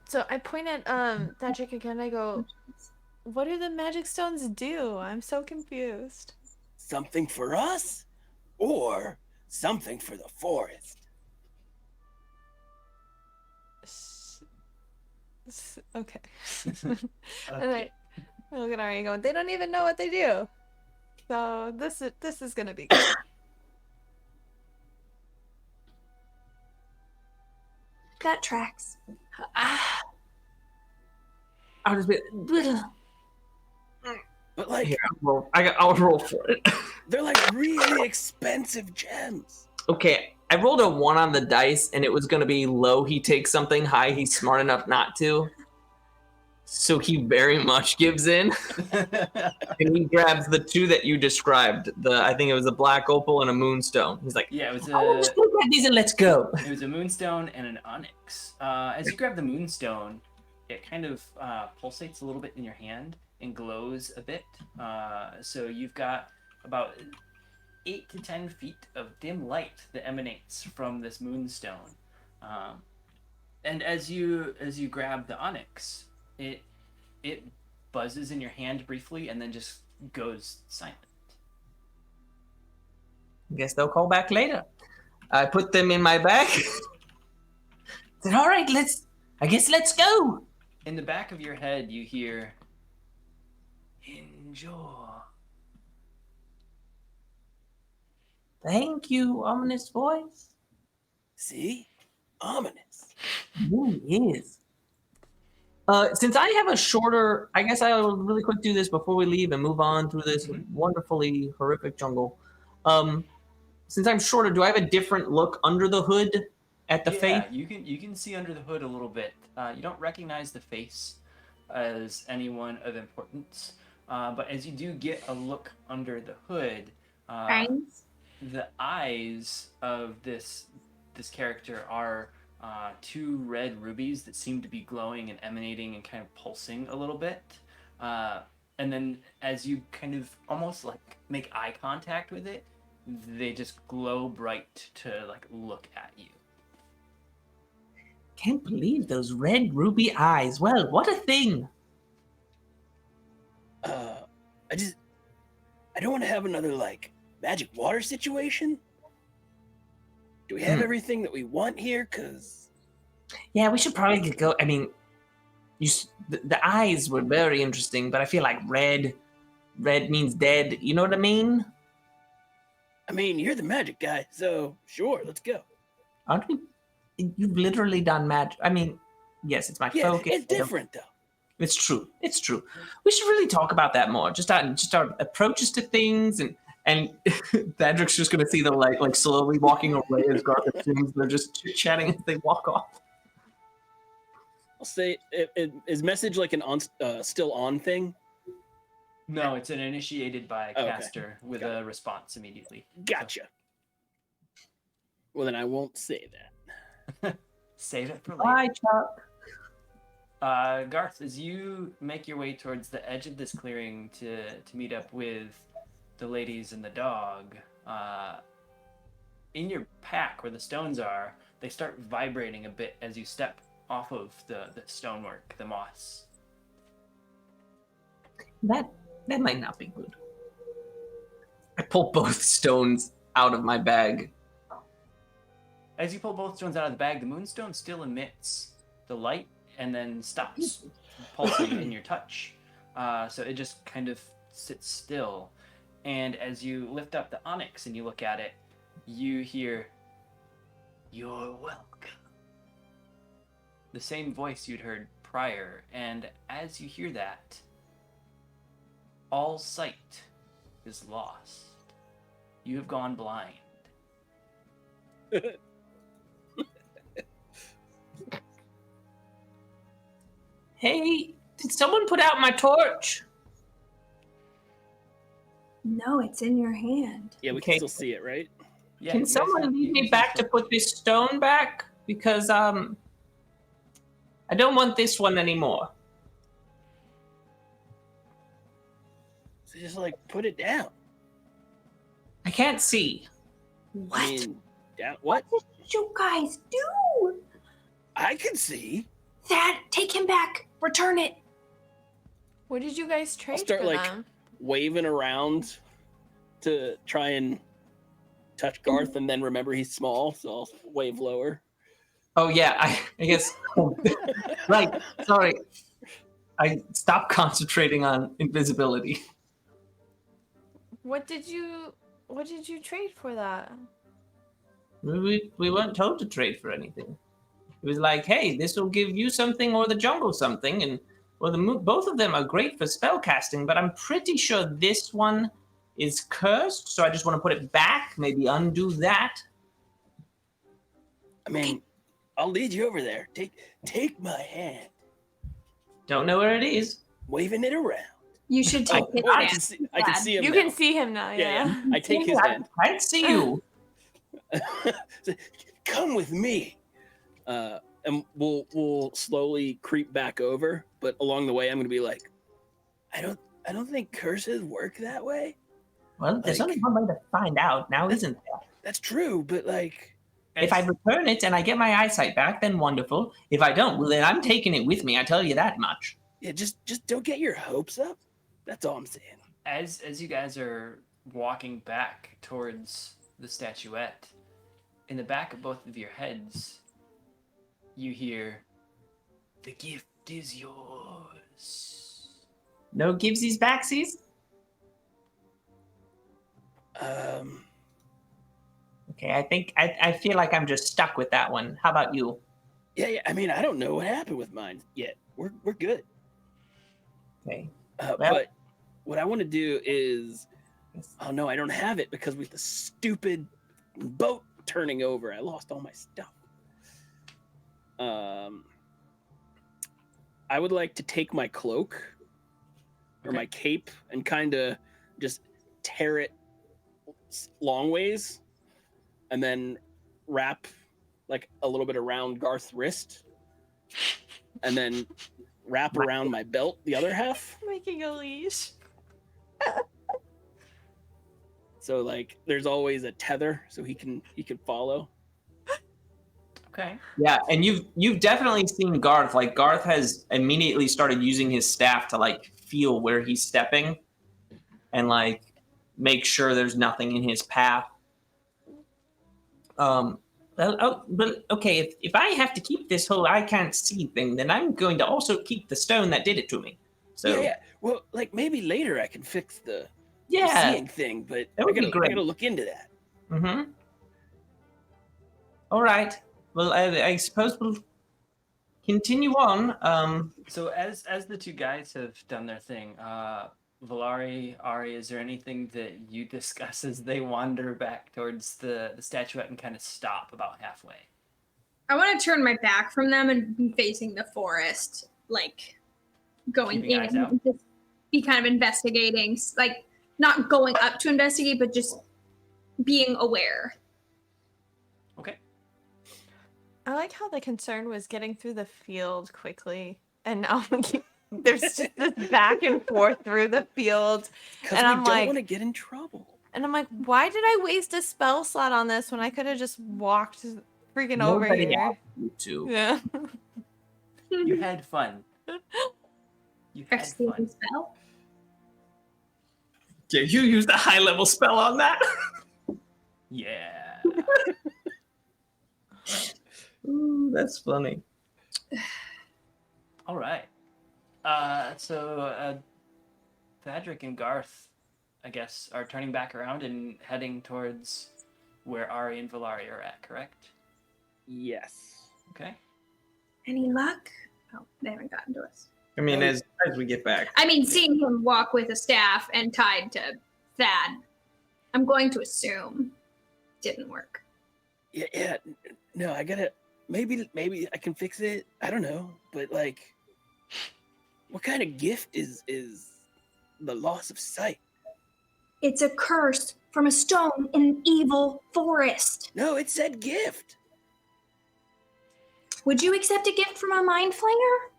So I point at Thadric again. I go, what do the magic stones do? I'm so confused. Something for us? Or something for the forest? Okay. And I look at Ari going, they don't even know what they do. So this is gonna be good. That tracks. I'll just be. But like, Here, I'll roll for it. they're like really expensive gems. Okay, I rolled a 1 on the dice, and it was going to be low. He takes something high. He's smart enough not to. So he very much gives in. And he grabs the 2 that you described. I think it was a black opal and a moonstone. He's like, Yeah, it was just go grab these and let's go. It was a moonstone and an onyx. As you grab the moonstone, it kind of pulsates a little bit in your hand and glows a bit. So you've got about 8 to 10 feet of dim light that emanates from this moonstone. And as you grab the onyx, it buzzes in your hand briefly and then just goes silent. Guess they'll call back later. I put them in my bag. Said, all right, let's go. In the back of your head, you hear, enjoy. Thank you, ominous voice. See? Ominous. It is. Since I have a shorter, I guess I'll really quick do this before we leave and move on through this wonderfully horrific jungle. Since I'm shorter, do I have a different look under the hood at the face? Yeah, you can see under the hood a little bit. You don't recognize the face as anyone of importance, but as you do get a look under the hood, the eyes of this character are 2 red rubies that seem to be glowing and emanating and kind of pulsing a little bit. And then as you kind of almost like make eye contact with it, they just glow bright to like look at you. Can't believe those red ruby eyes. Well, what a thing. I don't want to have another like magic water situation. Do we have everything that we want here? Cause yeah, we should probably go. I mean, the eyes were very interesting, but I feel like red means dead. You know what I mean? I mean, you're the magic guy, so sure, let's go. Aren't we? You've literally done magic. I mean, yes, it's my focus. It's different though. It's true. It's true. We should really talk about that more. Just our approaches to things, and Thadric's just gonna see the light like slowly walking away as Garth assumes they're just chit-chatting as they walk off. I'll say, is message like an still on thing? No, it's an initiated by a caster with a response immediately. Gotcha. Well, then I won't say that. Save it for later. Bye, Chuck. Garth, as you make your way towards the edge of this clearing to meet up with the ladies and the dog, in your pack where the stones are, they start vibrating a bit as you step off of the stonework, the moss. That might not be good. I pull both stones out of my bag. As you pull both stones out of the bag, the moonstone still emits the light and then stops pulsing in your touch. So it just kind of sits still. And as you lift up the onyx and you look at it, you hear, "You're welcome." The same voice you'd heard prior. And as you hear that, all sight is lost. You have gone blind. Hey, did someone put out my torch? No, it's in your hand. Yeah, we can still see it, right? Yeah, Can someone lead me back to put this stone back? Because I don't want this one anymore. So just like put it down. I can't see. What? I mean, down what? What did you guys do? I can see. Thad, take him back. Return it. What did you guys trade I'll start for like them? waving around to try and touch Garth, and then remember he's small, so I'll wave lower. Oh yeah, I guess. Right. Sorry. I stopped concentrating on invisibility. What did you trade for that? We weren't told to trade for anything. It was like, hey, this will give you something or the jungle something, and well, both of them are great for spell casting, but I'm pretty sure this one is cursed, so I just want to put it back, maybe undo that. I mean, I'll lead you over there. Take my hand. Don't know where it is. Waving it around. You should take his I hand. can see him You now. can see him now, yeah. I take his hand. I can't see you. Come with me. And we'll slowly creep back over, but along the way I'm gonna be like, I don't think curses work that way. Well, there's only one way to find out now, isn't there? That's true, but like, if I return it and I get my eyesight back, then wonderful. If I don't, well, then I'm taking it with me. I tell you that much. Yeah, just don't get your hopes up. That's all I'm saying. As you guys are walking back towards the statuette, in the back of both of your heads, you hear, "The gift is yours." No givesies backsies? Okay, I feel like I'm just stuck with that one. How about you? Yeah. I mean, I don't know what happened with mine yet. We're good. Okay. But what I want to do is, oh no, I don't have it because with the stupid boat turning over, I lost all my stuff. I would like to take my cloak or my cape and kind of just tear it long ways and then wrap like a little bit around Garth's wrist and then wrap around my belt the other half. Making a leash. So like there's always a tether so he can follow. Okay. Yeah, and you've definitely seen Garth. Like Garth has immediately started using his staff to like feel where he's stepping and like make sure there's nothing in his path. But okay, if I have to keep this whole I can't see thing, then I'm going to also keep the stone that did it to me. So Yeah. Well, like maybe later I can fix the seeing thing, but that would be great. I gotta look into that. Mm-hmm. All right. Well, I suppose we'll continue on. So as the two guys have done their thing, Valari, Ari, is there anything that you discuss as they wander back towards the statuette and kind of stop about halfway? I want to turn my back from them and be facing the forest, like going Keeping eyes in out. and just be kind of investigating, like not going up to investigate, but just being aware. Okay. I like how the concern was getting through the field quickly, and now there's just this back and forth through the field. Because And we I'm don't like- want to get in trouble. And I'm like, why did I waste a spell slot on this when I could have just walked freaking over Nobody here? asked you to. Yeah. You had fun. You had Rescue fun. spell. Did you use the high level spell on that? Yeah. Ooh, that's funny. All right. So Thadric and Garth, I guess, are turning back around and heading towards where Ari and Valari are at, correct? Yes. Okay. Any luck? Oh, they haven't gotten to us. I mean, as we get back. I mean, seeing him walk with a staff and tied to Thad, I'm going to assume didn't work. Yeah. No, I gotta. Maybe I can fix it. I don't know, but like, what kind of gift is the loss of sight? It's a curse from a stone in an evil forest. No, it said gift. Would you accept a gift from a mind flayer?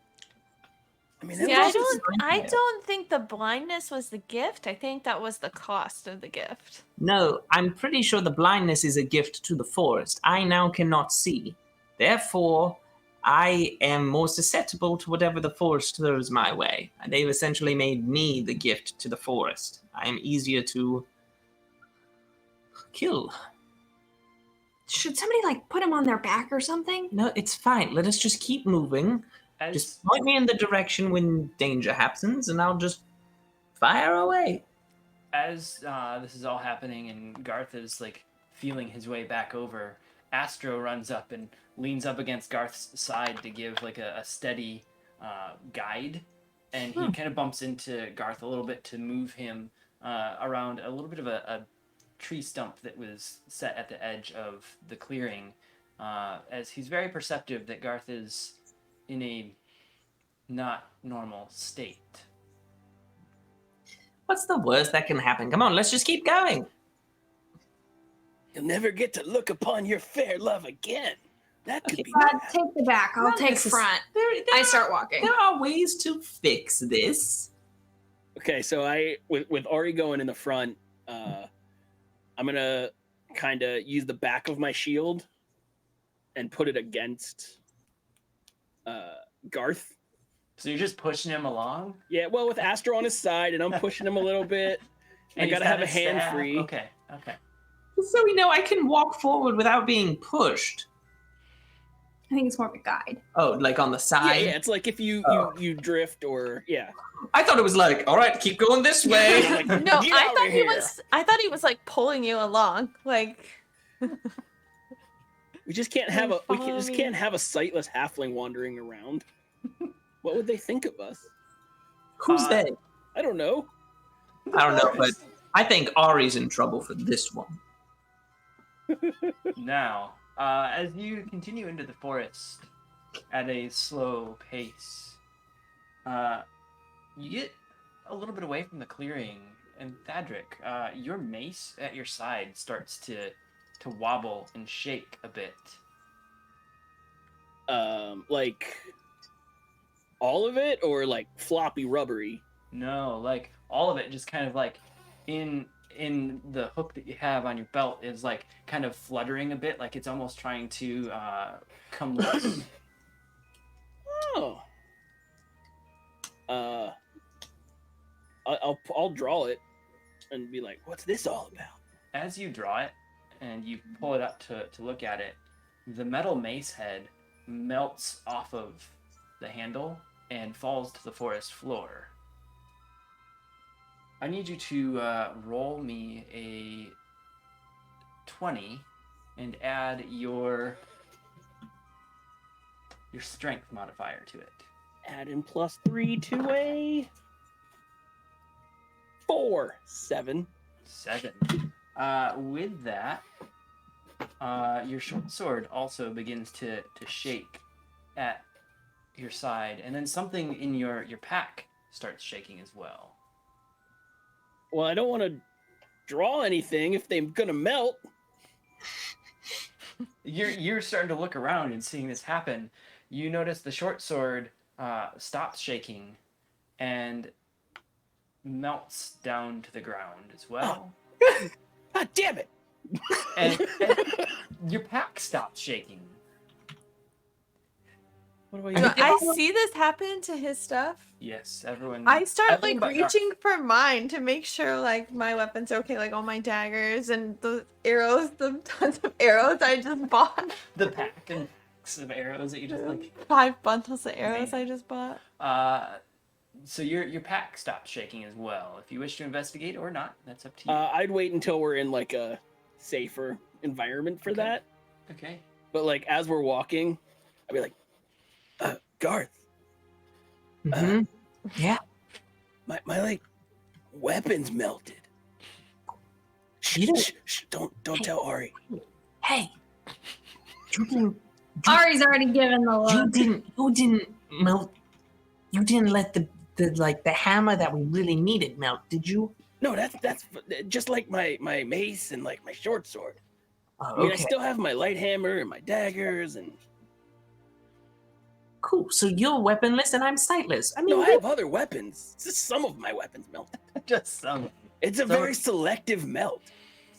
I mean, See, that was I don't think the blindness was the gift. I think that was the cost of the gift. No, I'm pretty sure the blindness is a gift to the forest. I now cannot see. Therefore, I am more susceptible to whatever the forest throws my way. They've essentially made me the gift to the forest. I am easier to kill. Should somebody like put him on their back or something? No, it's fine. Let us just keep moving. Just point me in the direction when danger happens, and I'll just fire away. As this is all happening and Garth is like feeling his way back over, Astro runs up and leans up against Garth's side to give like a steady guide, and he kind of bumps into Garth a little bit to move him around a little bit of a tree stump that was set at the edge of the clearing, as he's very perceptive that Garth is in a not normal state. What's the worst that can happen? Come on, let's just keep going. You'll never get to look upon your fair love again. That could be Take the back. I'll take front. I start walking. There are ways to fix this. Okay, so with Ari going in the front, I'm gonna kind of use the back of my shield and put it against Garth. So you're just pushing him along? Yeah, well, with Astro on his side, and I'm pushing him a little bit. And I gotta have a hand staff. free. Okay. So we know I can walk forward without being pushed. I think it's more of a guide. Oh, like on the side? Yeah, it's like if you drift or I thought it was like, all right, keep going this way. Like, No, "Get I out thought of he here." was. I thought he was like pulling you along. Like We just can't have Follow me. can't have a sightless halfling wandering around. What would they think of us? Who's they? I don't know. I don't know, but I think Ari's in trouble for this one. Now, as you continue into the forest at a slow pace, you get a little bit away from the clearing, and Thadric, your mace at your side starts to wobble and shake a bit. Like all of it, or like floppy rubbery? No, like all of it, just kind of like in the hook that you have on your belt is like kind of fluttering a bit, like it's almost trying to come loose. Oh. I'll draw it and be like, what's this all about? As you draw it and you pull it up to look at it, the metal mace head melts off of the handle and falls to the forest floor. I need you to roll me a 20 and add your strength modifier to it. Add in +3 to a 4. 7. 7. With that, your short sword also begins to shake at your side, and then something in your pack starts shaking as well. Well, I don't want to draw anything if they're gonna melt. You're starting to look around and seeing this happen. You notice the short sword stops shaking and melts down to the ground as well. God damn it! And your pack stops shaking. What do I see this happen to his stuff? Yes, everyone. I start everyone like but Garth. reaching for mine to make sure like my weapons are okay, like all my daggers and the arrows, the tons of arrows I just bought. The pack and packs of arrows that you just like. 5 bundles of arrows Man. I just bought. So your pack stops shaking as well. If you wish to investigate or not, that's up to you. I'd wait until we're in like a safer environment for that. Okay. But like as we're walking, I'd be like, Garth, Mm-hmm. Yeah. my like weapons melted. You don't- Shh, don't tell Ari. Hey. You didn't. Ari's already given the look. You didn't melt. You didn't let the hammer that we really needed melt, did you? No, that's just like my mace and like my short sword. Oh, I mean, I okay. still have my light hammer and my daggers and. Cool. So you're weaponless and I'm sightless. I mean, No, I have other weapons. Just some of my weapons melted. Just some. It's a Some- very selective melt.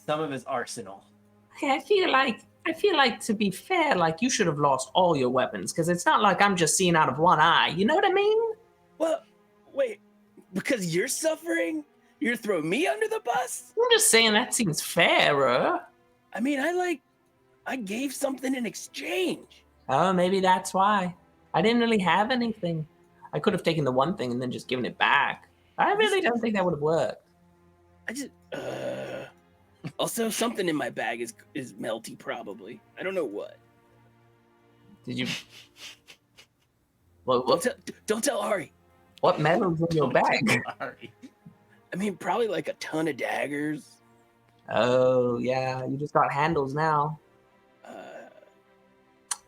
Some of his arsenal. okay, I feel like to be fair, like you should have lost all your weapons because it's not like I'm just seeing out of one eye. You know what I mean? Well, wait, because you're suffering, you're throwing me under the bus? I'm just saying that seems fairer. I mean, I gave something in exchange. Oh, maybe that's why. I didn't really have anything. I could have taken the one thing and then just given it back. I really don't think that would have worked. I just, also something in my bag is melty probably. I don't know what. Did you? Well, Don't tell Ari. what metal's in your bag? Sorry. I mean, probably like a ton of daggers. Oh, yeah. You just got handles now.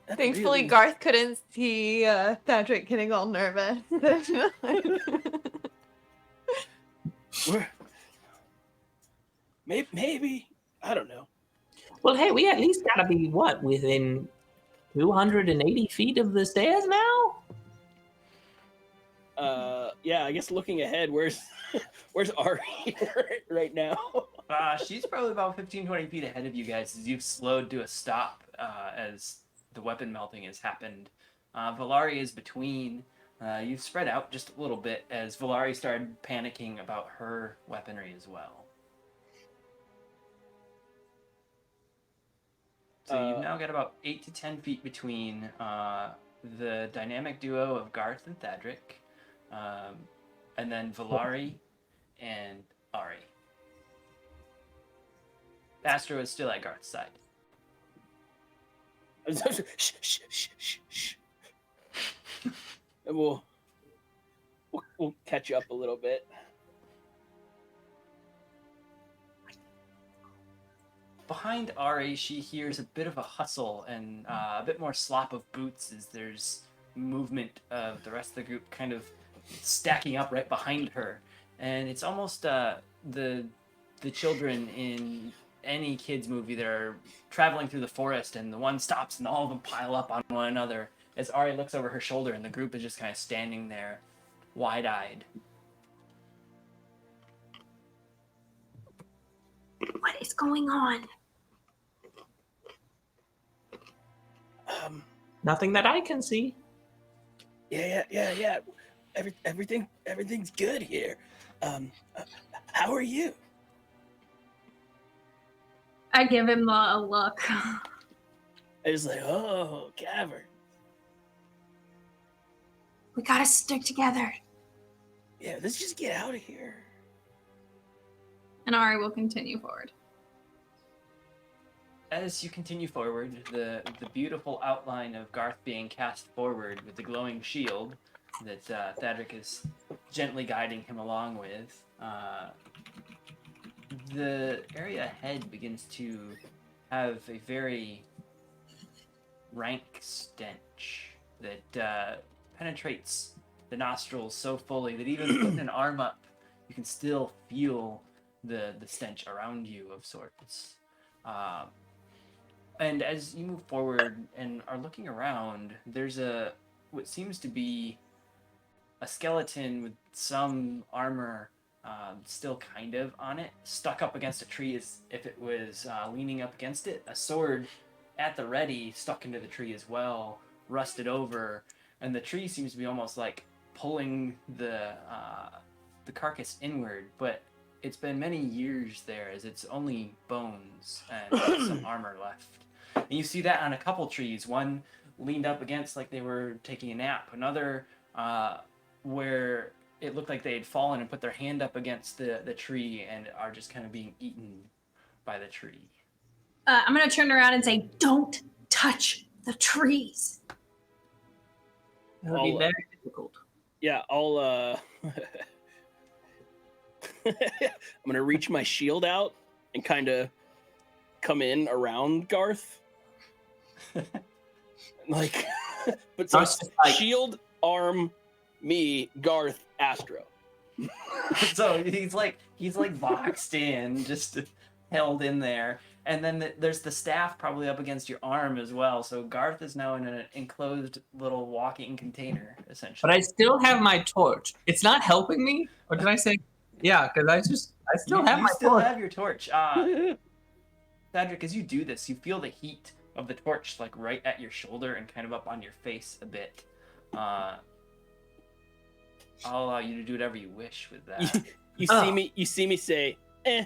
Thankfully, Garth couldn't see Thadric getting all nervous. Maybe. I don't know. Well, hey, we at least gotta be, what, within 280 feet of the stairs now? Yeah, I guess looking ahead, where's Ari right now? She's probably about 15-20 feet ahead of you guys as you've slowed to a stop as the weapon melting has happened. Valari is between. You've spread out just a little bit as Valari started panicking about her weaponry as well. So you've now got about 8 to 10 feet between the dynamic duo of Garth and Thadric, and then Valari and Ari. Astro is still at Garth's side. Shh. And we'll catch you up a little bit. Behind Ari, she hears a bit of a hustle and a bit more slop of boots as there's movement of the rest of the group kind of stacking up right behind her. And it's almost the children in any kids movie that are traveling through the forest and the one stops and all of them pile up on one another as Ari looks over her shoulder and the group is just kind of standing there wide-eyed. What is going on? Nothing that I can see. Yeah. Everything's good here. How are you? I give him a look. I was like, oh, cavern. We gotta stick together. Yeah, let's just get out of here. And Ari will continue forward. As you continue forward, the beautiful outline of Garth being cast forward with the glowing shield that Thadric is gently guiding him along with, the area ahead begins to have a very rank stench that penetrates the nostrils so fully that even putting an arm up, you can still feel the stench around you of sorts. And as you move forward and are looking around, there's what seems to be a skeleton with some armor still kind of on it, stuck up against a tree as if it was leaning up against it. A sword at the ready, stuck into the tree as well, rusted over, and the tree seems to be almost like pulling the carcass inward, but it's been many years there as it's only bones and some armor left. And you see that on a couple trees, one leaned up against like they were taking a nap, another where it looked like they had fallen and put their hand up against the tree and are just kind of being eaten by the tree. I'm gonna turn around and say, don't touch the trees. That'll be very difficult. Yeah, I'll I'm gonna reach my shield out and kind of come in around Garth. Like, but so shield, arm, me, Garth, Astro. So he's like boxed in, just held in there, and then there's the staff probably up against your arm as well. So Garth is now in an enclosed little walking container, essentially. But I still have my torch. It's not helping me, or did I say? Yeah, because I still have my torch. You still have your torch. Thadric, as you do this, you feel the heat of the torch like right at your shoulder and kind of up on your face a bit. I'll allow you to do whatever you wish with that. You see me say, eh.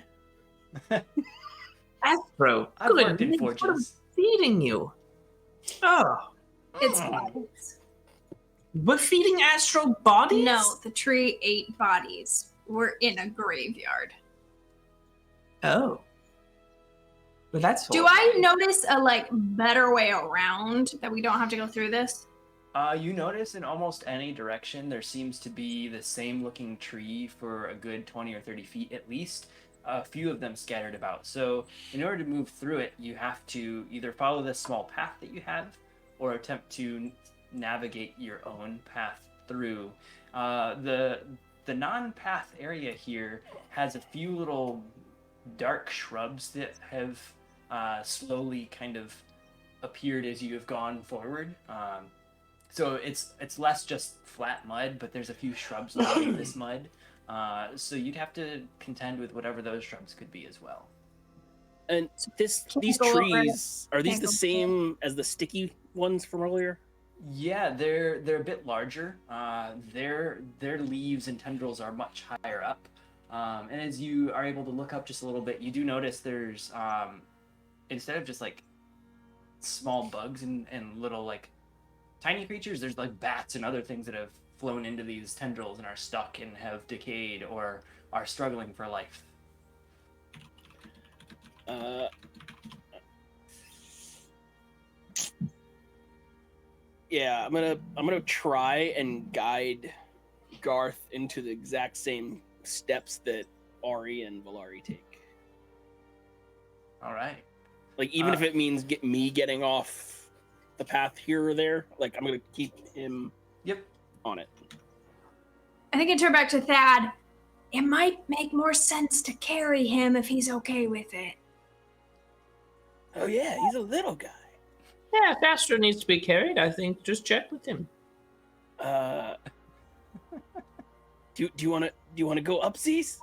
Astro, I've good. worked in forges. Feeding you. Oh. It's bodies. We're feeding Astro bodies? No, the tree ate bodies. We're in a graveyard. Oh. But that's Do I notice a better way around that we don't have to go through this? You notice in almost any direction there seems to be the same looking tree for a good 20 or 30 feet at least. A few of them scattered about. So in order to move through it, you have to either follow this small path that you have, or attempt to navigate your own path through. The non-path area here has a few little dark shrubs that have slowly kind of appeared as you have gone forward. So it's less just flat mud, but there's a few shrubs along this mud. So you'd have to contend with whatever those shrubs could be as well. And these trees, are these the same as the sticky ones from earlier? Yeah, they're a bit larger. Their leaves and tendrils are much higher up. And as you are able to look up just a little bit, you do notice there's instead of just like small bugs and little like tiny creatures, there's like bats and other things that have flown into these tendrils and are stuck and have decayed or are struggling for life. Yeah, I'm gonna try and guide Garth into the exact same steps that Ari and Valari take. All right. Like, even if it means getting off the path here or there, like, I'm gonna keep him on it. I think I turn back to Thad. It might make more sense to carry him if he's okay with it. Oh yeah, he's a little guy. Yeah, if Astro needs to be carried, I think just check with him. Do you want to go upsies?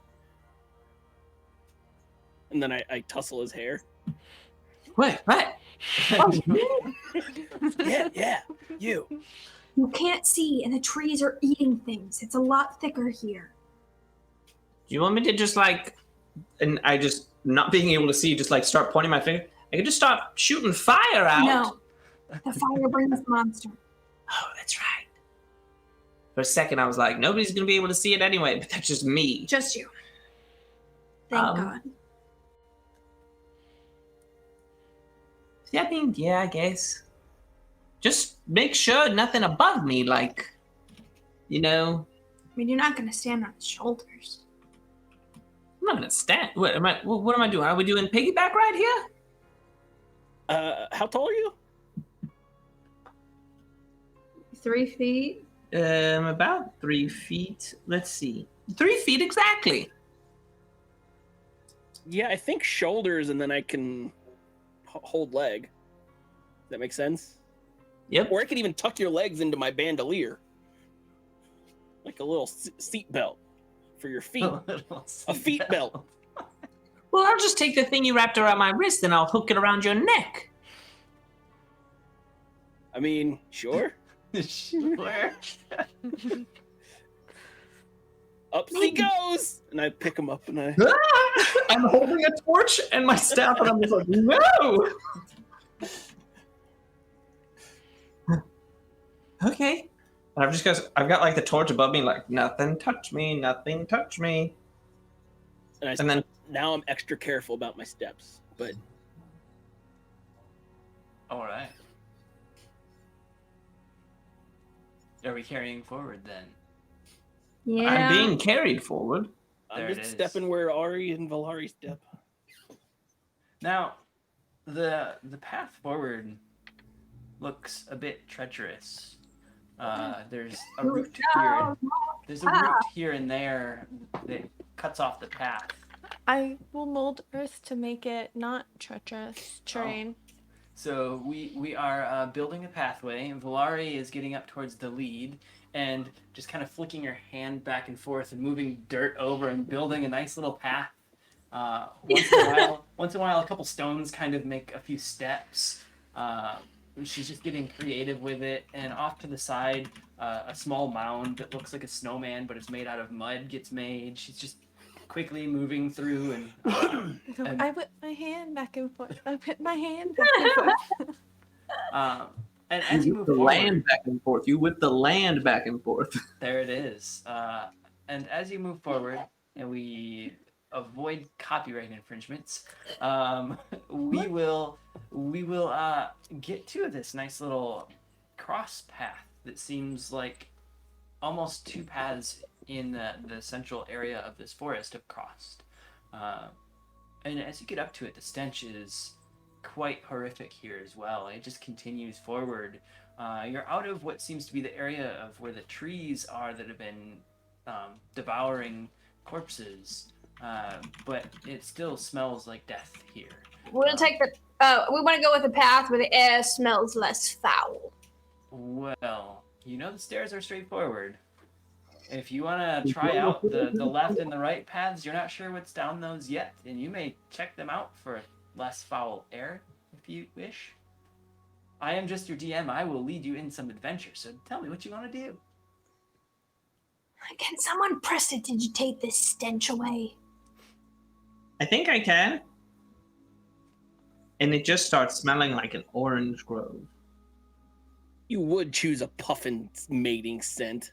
And then I tussle his hair. Wait, what? Yeah, you. You can't see, and the trees are eating things. It's a lot thicker here. Do you want me to just like, and I just not being able to see, just like start pointing my finger? I could just start shooting fire out. No, the fire brings the monster. Oh, that's right. For a second, I was like, nobody's gonna be able to see it anyway, but that's just me. Just you. Thank God. I mean, yeah, I guess. Just make sure nothing above me, like, you know. I mean, you're not going to stand on his shoulders. I'm not gonna stand. What am I doing? Are we doing piggyback ride here? How tall are you? 3 feet. About 3 feet. Let's see. 3 feet exactly. Yeah, I think shoulders, and then I can hold leg. Does that make sense? Yep. Or I could even tuck your legs into my bandolier, like a little seat belt for your feet. A feet belt. Well, I'll just take the thing you wrapped around my wrist and I'll hook it around your neck. I mean, sure. Sure. Up he goes, and I pick him up, and I'm holding a torch and my staff, and I'm just like, no. Okay. And I've got like the torch above me, like nothing touch me, nothing touch me. And then now I'm extra careful about my steps, but. All right. Are we carrying forward then? Yeah. I'm being carried forward. I'm just stepping where Ari and Valari step. Now, the path forward looks a bit treacherous. There's a route here. There's a route here and there that cuts off the path. I will mold earth to make it not treacherous terrain. Oh. So we are building a pathway, and Valari is getting up towards the lead and just kind of flicking her hand back and forth and moving dirt over and building a nice little path. Once in a while, a couple stones kind of make a few steps. She's just getting creative with it, and off to the side, a small mound that looks like a snowman, but it's made out of mud gets made. She's just quickly moving through, and I whip my hand back and forth. I whip my hand back and forth. And as you move the forward, land back and forth. You whip the land back and forth. there it is. And as you move forward, and we avoid copyright infringements, we will get to this nice little cross path that seems like almost two paths in the central area of this forest have crossed. And as you get up to it, the stench is quite horrific here as well. It just continues forward. You're out of what seems to be the area of where the trees are that have been devouring corpses, but it still smells like death here. We'll take the. We want to go with a path where the air smells less foul. Well, you know the stairs are straightforward. If you want to try out the left and the right paths, you're not sure what's down those yet, and you may check them out for less foul air if you wish. I am just your DM. I will lead you in some adventure, so tell me what you want to do. Can someone prestidigitate this stench away? I think I can. And it just starts smelling like an orange grove. You would choose a puffin's mating scent.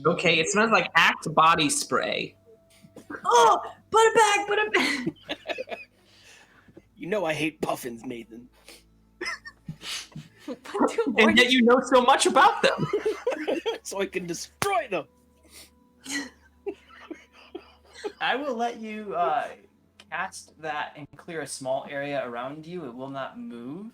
Okay, it smells like Axe body spray. Oh, put it back, put it back. You know I hate puffins, Nathan. And yet you know so much about them. So I can destroy them. I will let you cast that and clear a small area around you. It will not move.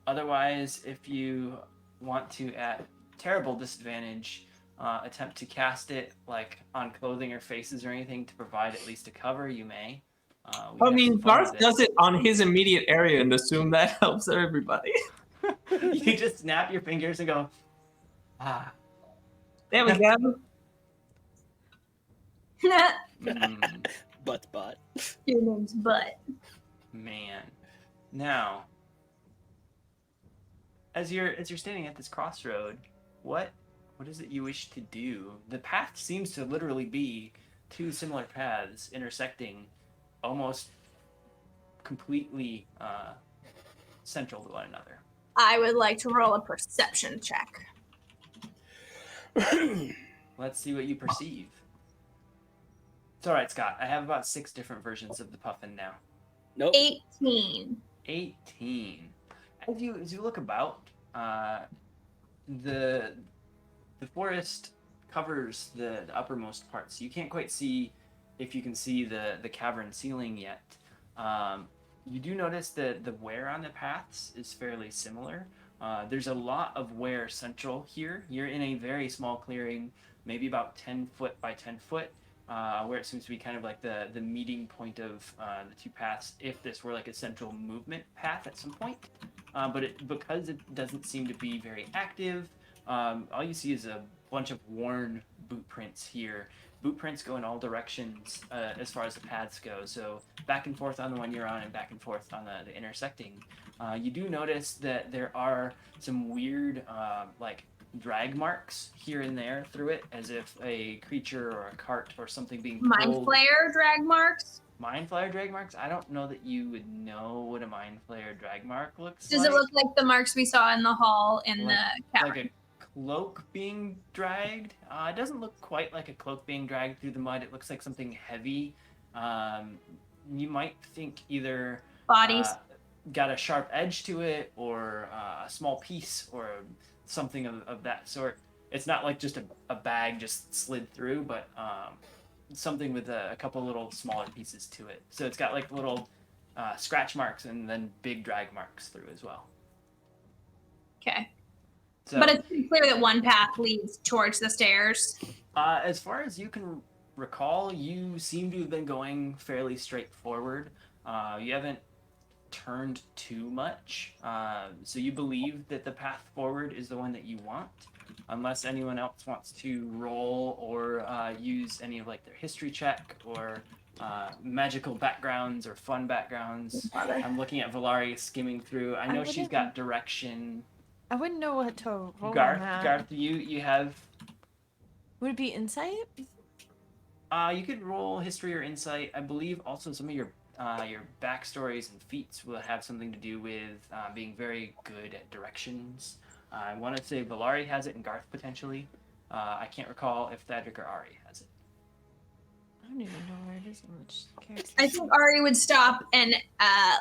Otherwise, if you want to, at terrible disadvantage, attempt to cast it like on clothing or faces or anything to provide at least a cover, you may. I mean, Garth does it on his immediate area and assume that helps everybody. You just snap your fingers and go, ah. There we go. Butt. Your name's Butt. Man. Now, as you're standing at this crossroad, what is it you wish to do? The path seems to literally be two similar paths intersecting almost completely central to one another. I would like to roll a perception check. Let's see what you perceive. It's all right, Scott. I have about 6 different versions of the puffin now. Nope. 18. 18. As you look about, the forest covers the uppermost parts. You can't quite see if you can see the cavern ceiling yet. You do notice that the wear on the paths is fairly similar. There's a lot of wear central here. You're in a very small clearing, maybe about 10 foot by 10 foot, where it seems to be kind of like the meeting point of the two paths, if this were like a central movement path at some point. But because it doesn't seem to be very active, all you see is a bunch of worn boot prints here. Boot prints go in all directions as far as the paths go, so back and forth on the one you're on and back and forth on the intersecting. You do notice that there are some weird like drag marks here and there through it, as if a creature or a cart or something being Mind pulled. Flayer drag marks? Mind Flayer drag marks? I don't know that you would know what a Mind Flayer drag mark looks Does like. it look like the marks we saw in the hall in the cavern? Like a cloak being dragged? It doesn't look quite like a cloak being dragged through the mud. It looks like something heavy. You might think either Bodies. Got a sharp edge to it, or a small piece, or something of that sort. It's not like just a bag just slid through, but something with a couple little smaller pieces to it. So it's got like little scratch marks and then big drag marks through as well. Okay. So, but it's pretty clear that one path leads towards the stairs. As far as you can recall, you seem to have been going fairly straightforward. You haven't turned too much. So you believe that the path forward is the one that you want, unless anyone else wants to roll or use any of like their history check or magical backgrounds or fun backgrounds. I'm looking at Valari skimming through. I know she's got direction. I wouldn't know what to roll on that. Garth, you have... Would it be insight? You could roll history or insight. I believe also some of your backstories and feats will have something to do with being very good at directions. I want to say Valari has it and Garth potentially. I can't recall if Thadric or Ari has it. I don't even know where it is in which character. I think Ari would stop and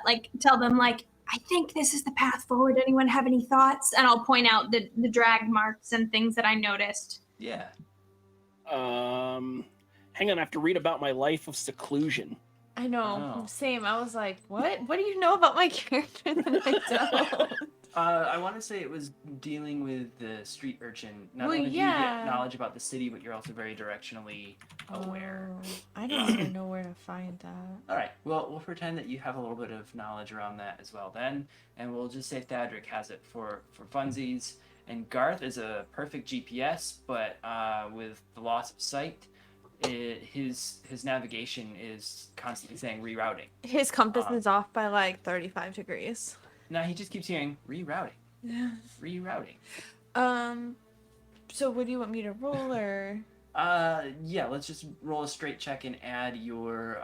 like tell them like, I think this is the path forward. Anyone have any thoughts? And I'll point out the drag marks and things that I noticed. Yeah. Hang on, I have to read about my life of seclusion. I know. Oh. Same. I was like, what? What do you know about my character that I don't? I want to say it was dealing with the street urchin. Not Well, only do you get yeah. knowledge about the city, but you're also very directionally aware. Oh, I don't even know where to find that. All right. Well, we'll pretend that you have a little bit of knowledge around that as well then, and we'll just say Thadric has it for funsies. And Garth is a perfect GPS, but with the loss of sight, his navigation is constantly saying rerouting. His compass is off by like 35 degrees. Now he just keeps hearing rerouting, Yeah. rerouting. So what do you want me to roll or? Yeah, let's just roll a straight check and add your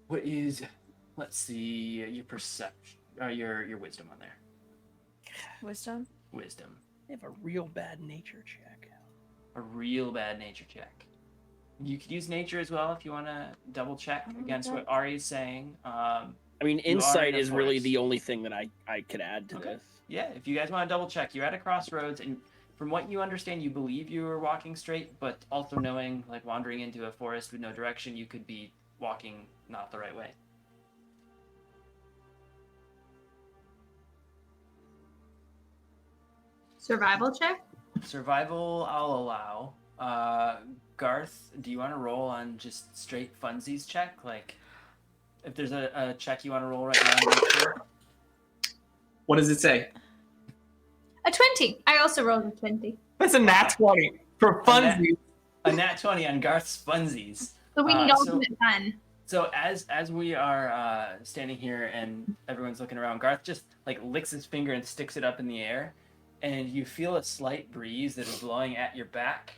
let's see, your perception, your wisdom on there. Wisdom? Wisdom. I have a real bad nature check. A real bad nature check. You could use nature as well if you want to double check against what Ari is saying. I mean, You are insight in a is really forest. the only thing that I could add to Okay. this. Yeah, if you guys want to double check, you're at a crossroads, and from what you understand, you believe you were walking straight, but also knowing, like, wandering into a forest with no direction, you could be walking not the right way. Survival check? Survival, I'll allow. Garth, do you want to roll on just straight funsies check? Like, if there's a check you want to roll right now, make sure. What does it say? A 20. I also rolled a 20. That's a nat 20 for funsies. A nat 20 on Garth's funsies. So we need so- ultimate fun. So as we are standing here and everyone's looking around, Garth just like licks his finger and sticks it up in the air, and you feel a slight breeze that is blowing at your back,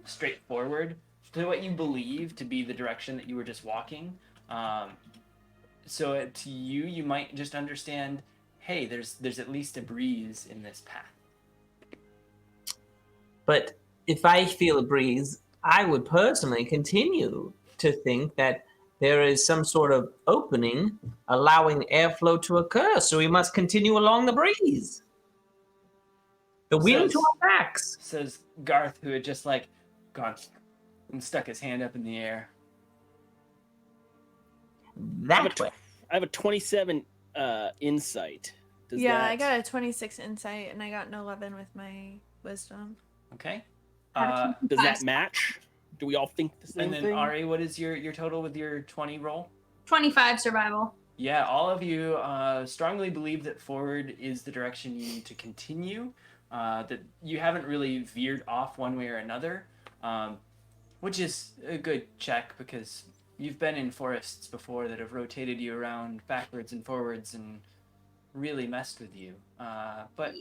straight forward to what you believe to be the direction that you were just walking. So to you, you might just understand, hey, there's at least a breeze in this path. But if I feel a breeze, I would personally continue to think that there is some sort of opening allowing airflow to occur, so we must continue along the breeze. The wind to our backs. Says Garth, who had just like gone and stuck his hand up in the air. That way. I have a 27 insight. I got a 26 insight and I got an 11 with my wisdom. Okay. Does that match? Do we all think the same And then thing? Ari, what is your total with your 20 roll? 25 survival. Yeah, all of you strongly believe that forward is the direction you need to continue. That you haven't really veered off one way or another, which is a good check because you've been in forests before that have rotated you around backwards and forwards and really messed with you. But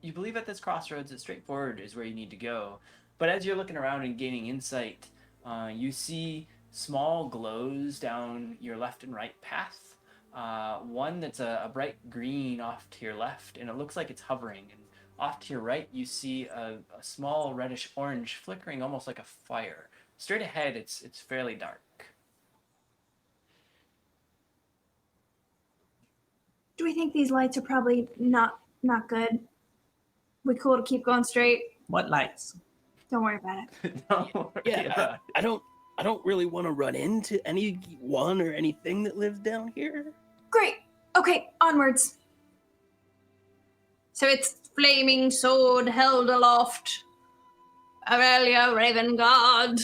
you believe at this crossroads that straight forward is where you need to go. But as you're looking around and gaining insight, you see small glows down your left and right path. One that's a bright green off to your left, and it looks like it's hovering. And off to your right, you see a small reddish orange flickering almost like a fire. Straight ahead, it's fairly dark. Do we think these lights are probably not good? We cool to keep going straight? What lights? Don't worry about it. Don't worry about it. I don't really want to run into anyone or anything that lives down here. Great. Okay, onwards. So it's flaming sword held aloft. Aurelia, Raven God.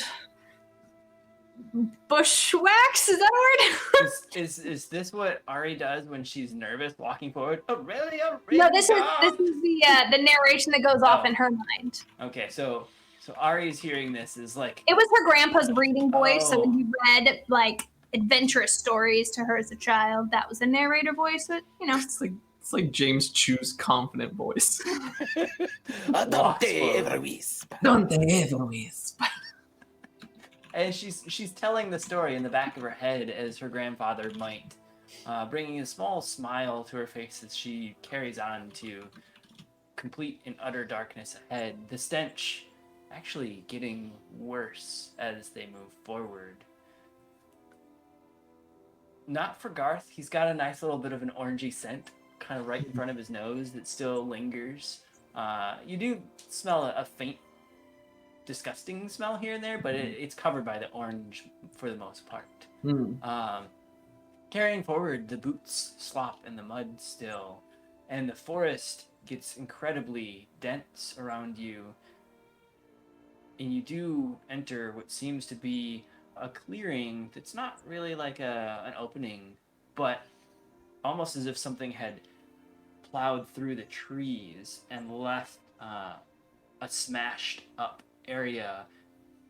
Bushwhacks? Is that a word? Is this what Ari does when she's nervous walking forward? Aurelia, No, this is God! the narration that goes off in her mind. Okay, so Ari's hearing this is like It was her grandpa's reading voice, so when Oh. he read like adventurous stories to her as a child, that was the narrator voice. So, It's like James Chu's confident voice. Walks forward. Don't they ever whisper? And she's telling the story in the back of her head as her grandfather might, bringing a small smile to her face as she carries on to complete and utter darkness ahead. The stench actually getting worse as they move forward. Not for Garth. He's got a nice little bit of an orangey scent kind of right in front of his nose that still lingers. You do smell a faint disgusting smell here and there, but it's covered by the orange for the most part. Carrying forward, the boots slop in the mud still, and the forest gets incredibly dense around you. And you do enter what seems to be a clearing that's not really like an opening, but almost as if something had plowed through the trees and left a smashed up area.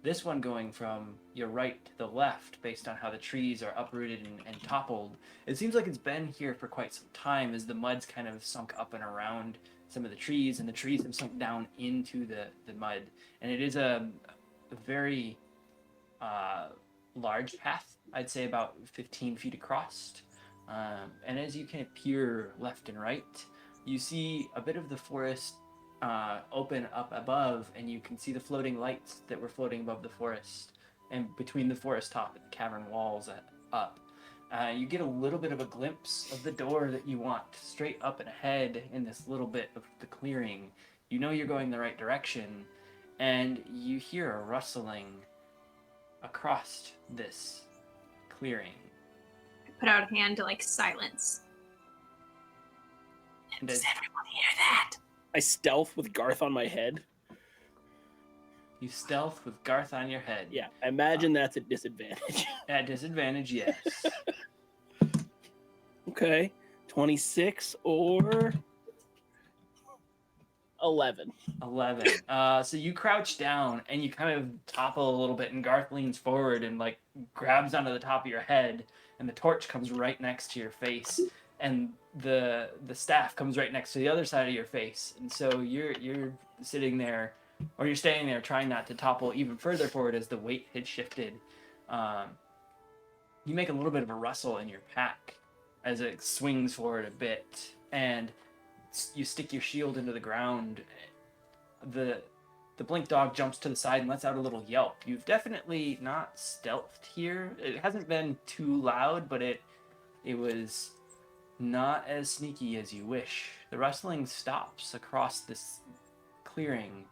This one going from your right to the left based on how the trees are uprooted and toppled. It seems like it's been here for quite some time as the mud's kind of sunk up and around some of the trees, and the trees have sunk down into the mud. And it is a very large path, I'd say about 15 feet across. And as you kind of peer left and right, you see a bit of the forest open up above, and you can see the floating lights that were floating above the forest and between the forest top and the cavern walls up. You get a little bit of a glimpse of the door that you want straight up and ahead in this little bit of the clearing. You know you're going the right direction, and you hear a rustling across this clearing. I put out a hand to like silence. Does everyone hear that? I stealth with Garth on my head. You stealth with Garth on your head. Yeah, I imagine that's at disadvantage. At disadvantage, yes. Okay, 26 or 11. 11. So you crouch down and you kind of topple a little bit, and Garth leans forward and like grabs onto the top of your head, and the torch comes right next to your face, and the staff comes right next to the other side of your face, and so you're sitting there, or you're standing there trying not to topple even further forward as the weight had shifted. You make a little bit of a rustle in your pack as it swings forward a bit, and you stick your shield into the ground. The blink dog jumps to the side and lets out a little yelp. You've definitely not stealthed here. It hasn't been too loud, but it was not as sneaky as you wish. The rustling stops across this clearing,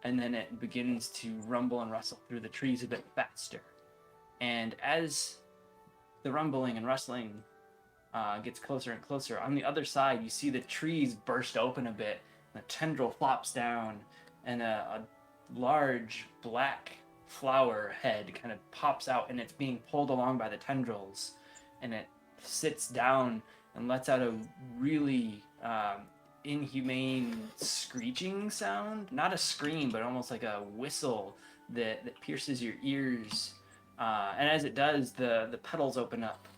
and then it begins to rumble and rustle through the trees a bit faster. And as the rumbling and rustling gets closer and closer, on the other side you see the trees burst open a bit, and a tendril flops down, and a large black flower head kind of pops out, and it's being pulled along by the tendrils, and it sits down and lets out a really inhumane screeching sound. Not a scream, but almost like a whistle that pierces your ears. And as it does, the petals open up.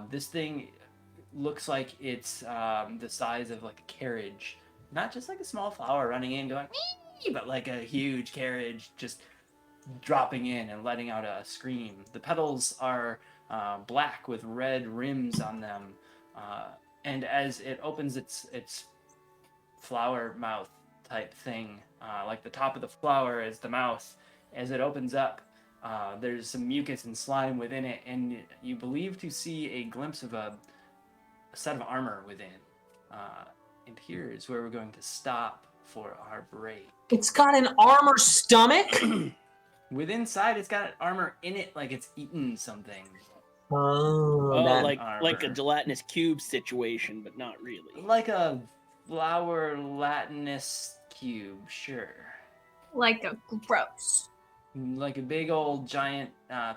This thing looks like it's the size of like a carriage. Not just like a small flower running in going, "Wee!" but like a huge carriage just dropping in and letting out a scream. The petals are black with red rims on them, and as it opens its flower mouth type thing, like the top of the flower is the mouth. As it opens up, there's some mucus and slime within it, and you believe to see a glimpse of a set of armor within. And here is where we're going to stop for our break. It's got an armor stomach? With inside, it's got armor in it, like it's eaten something. Oh, like a gelatinous cube situation, but not really. Like a flower latinous cube, sure. Like a gross. Like a big old giant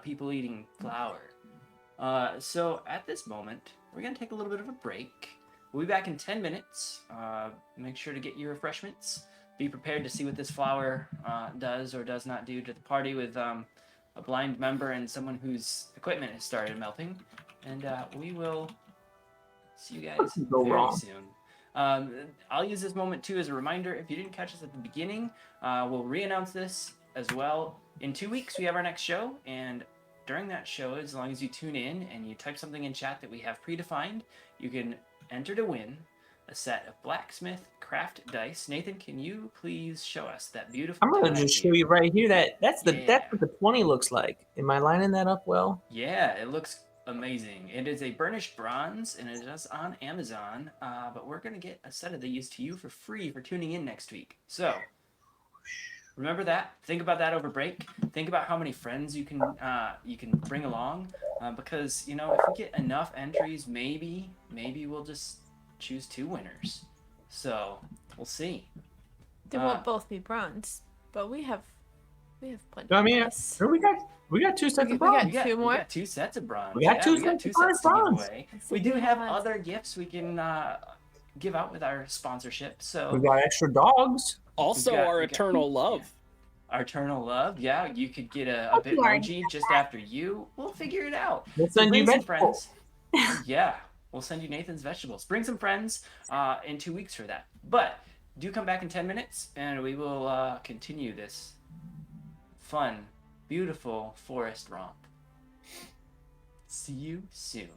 people-eating flower. So at this moment, we're going to take a little bit of a break. We'll be back in 10 minutes. Make sure to get your refreshments. Be prepared to see what this flower does or does not do to the party with a blind member and someone whose equipment has started melting. And we will see you guys very soon. I'll use this moment too as a reminder. If you didn't catch us at the beginning, we'll re-announce this as well. In 2 weeks, we have our next show, and during that show, as long as you tune in and you type something in chat that we have predefined, you can enter to win a set of blacksmith craft dice. Nathan, can you please show us that beautiful? I'm going to just show you right here. That's what the 20 looks like. Am I lining that up well? Yeah, it looks amazing. It is a burnished bronze, and it is on Amazon. But we're going to get a set of these to you for free for tuning in next week. So Remember that. Think about that over break. Think about how many friends you can bring along, because if we get enough entries, maybe we'll just choose 2 winners. So we'll see. They won't both be bronze, but we have plenty. I mean, of dice. we got 2 sets We of got bronze. We got 2 more? We got 2 sets of bronze. We got two we got sets 2 of sets to give bronze. away. So We do have bronze. other gifts we can give out with our sponsorship. So We got extra dogs. Also, our eternal love. Our eternal love, yeah. You could get a Bitmoji just after you. We'll figure it out. We'll send bring you some vegetables. friends. Yeah, we'll send you Nathan's vegetables. Bring some friends in 2 weeks for that. But do come back in 10 minutes, and we will continue this fun, beautiful forest romp. See you soon.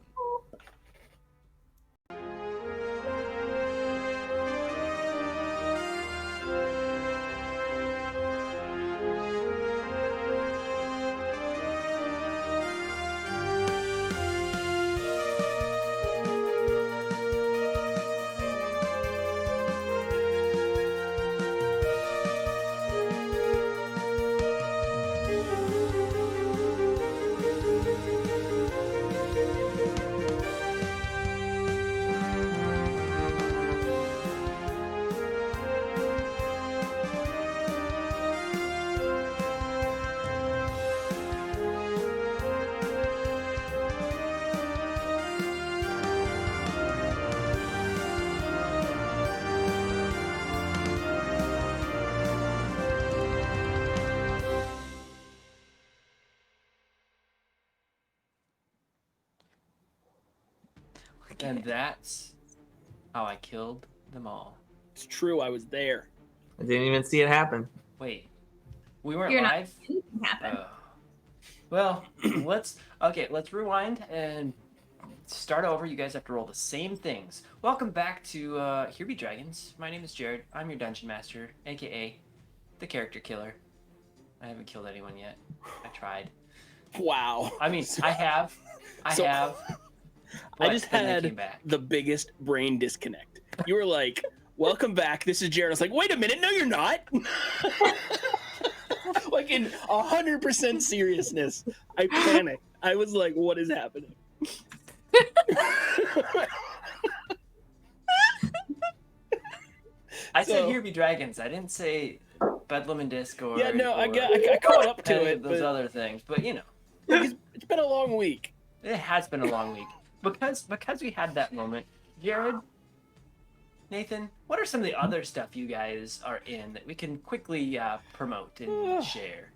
And that's how I killed them all. It's true, I was there. I didn't even see it happen. Wait, we weren't You're not live? seeing anything happen. Well, let's rewind and start over. You guys have to roll the same things. Welcome back to Here Be Dragons. My name is Jared. I'm your dungeon master, aka the character killer. I haven't killed anyone yet. I tried. Wow. I mean, I have. I just But then they had came back. the biggest brain disconnect. You were like, welcome back, this is Jared. I was like, wait a minute, no you're not. Like in 100% seriousness. I panicked. I was like, what is happening? I said Here Be Dragons. I didn't say Bedlam and Discord. Yeah, no, I caught up to it. Those but other things, but it's been a long week. it has been a long week because we had that moment. Jared, Nathan, what are some of the other stuff you guys are in that we can quickly promote and share?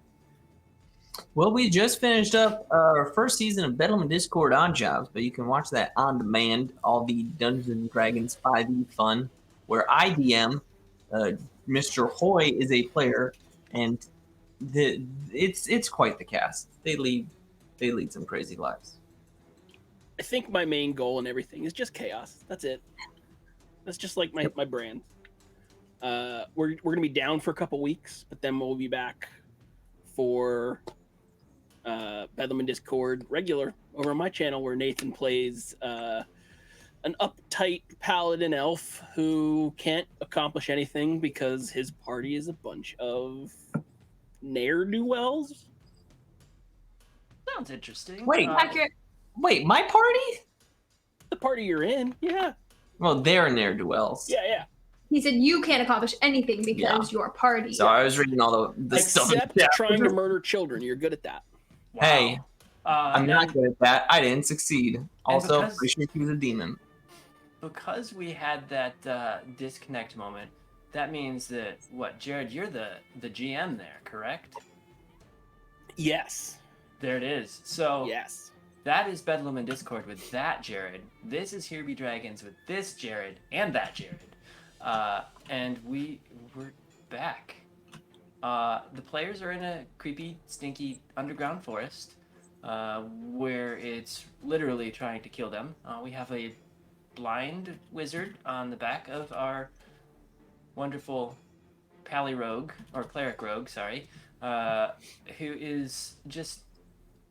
Well, we just finished up our first season of Bedlam and Discord on jobs, but you can watch that on demand. All the Dungeons and Dragons 5e fun, where I DM. Mr. Hoy is a player, and it's quite the cast. They lead some crazy lives. I think my main goal and everything is just chaos. That's it. That's just like my brand. We're gonna be down for a couple weeks, but then we'll be back for Bedlam and Discord regular over on my channel, where Nathan plays an uptight paladin elf who can't accomplish anything because his party is a bunch of ne'er-do-wells. Sounds interesting. Wait, my party? The party you're in, yeah. Well, they're ne'er-do-wells. Yeah. He said you can't accomplish anything because you're party. So I was reading all the stuff. Except trying to murder children. You're good at that. Wow. Hey, I'm not good at that. I didn't succead. Also, because- pretty sure he was a demon. Because we had that disconnect moment, that means that Jared, you're the GM there, correct? Yes. There it is. So Yes. that is Bedlam and Discord with that Jared. This is Here Be Dragons with this Jared and that Jared. And we're back. The players are in a creepy, stinky underground forest where it's literally trying to kill them. We have a blind wizard on the back of our wonderful pally rogue, or cleric rogue, sorry, who is just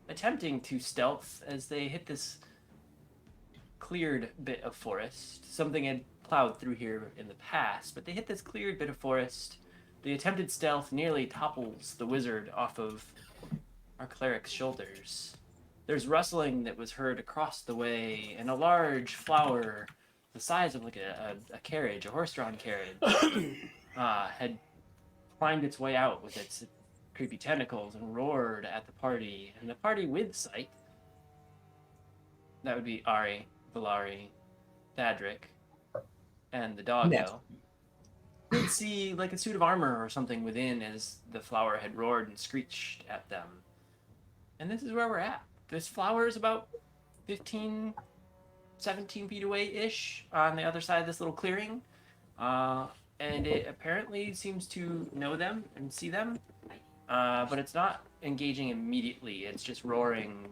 attempting to stealth as they hit this cleared bit of forest. Something had plowed through here in the past, but they hit this cleared bit of forest The attempted stealth nearly topples the wizard off of our cleric's shoulders. There's rustling that was heard across the way, and a large flower, the size of like a carriage, a horse-drawn carriage, had climbed its way out with its creepy tentacles and roared at the party. And the party with sight, that would be Ari, Valari, Thadric, and the doggo. Yes. Could see like a suit of armor or something within as the flower had roared and screeched at them. And this is where we're at. This flower is about 15, 17 feet away-ish on the other side of this little clearing. And it apparently seems to know them and see them. But it's not engaging immediately. It's just roaring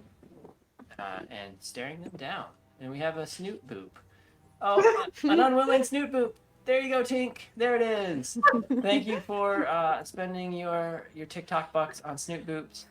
and staring them down. And we have a snoot boop. Oh, an unwilling snoot boop. There you go, Tink. There it is. Thank you for spending your TikTok bucks on snoot boops.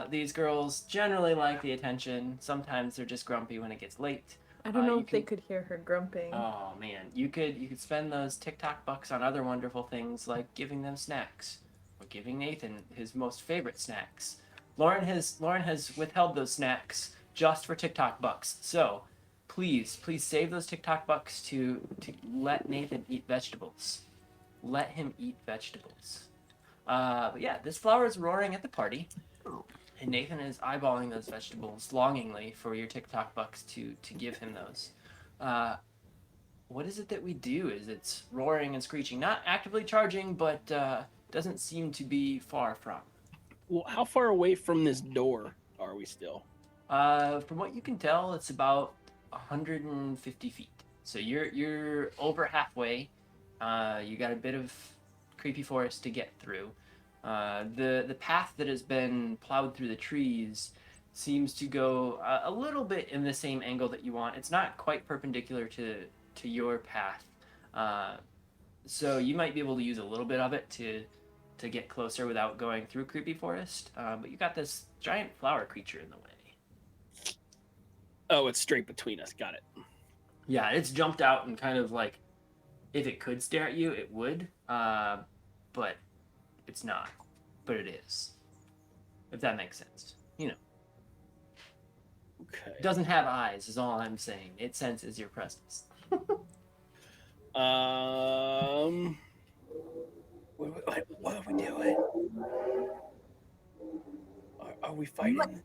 These girls generally like the attention. Sometimes they're just grumpy when it gets late. I don't know if they could hear her grumping. Oh man, you could spend those TikTok bucks on other wonderful things like giving them snacks, or giving Nathan his most favorite snacks. Lauren has withheld those snacks just for TikTok bucks. So, please save those TikTok bucks to let Nathan eat vegetables. Let him eat vegetables. But yeah, this flower is roaring at the party. And Nathan is eyeballing those vegetables longingly for your TikTok bucks to give him those. What is it that we do? Is it's roaring and screeching, not actively charging, but doesn't seem to be far from. Well, how far away from this door are we still? From what you can tell, it's about 150 feet. So you're over halfway. You got a bit of creepy forest to get through. The path that has been plowed through the trees seems to go a little bit in the same angle that you want. It's not quite perpendicular to your path, so you might be able to use a little bit of it to get closer without going through creepy forest. But you got this giant flower creature in the way. Oh, it's straight between us. Got it. Yeah, it's jumped out and kind of like, if it could stare at you, it would, but it's not, but it is. If that makes sense. You know. Okay. It doesn't have eyes, is all I'm saying. It senses your presence. What are we doing? Are we fighting?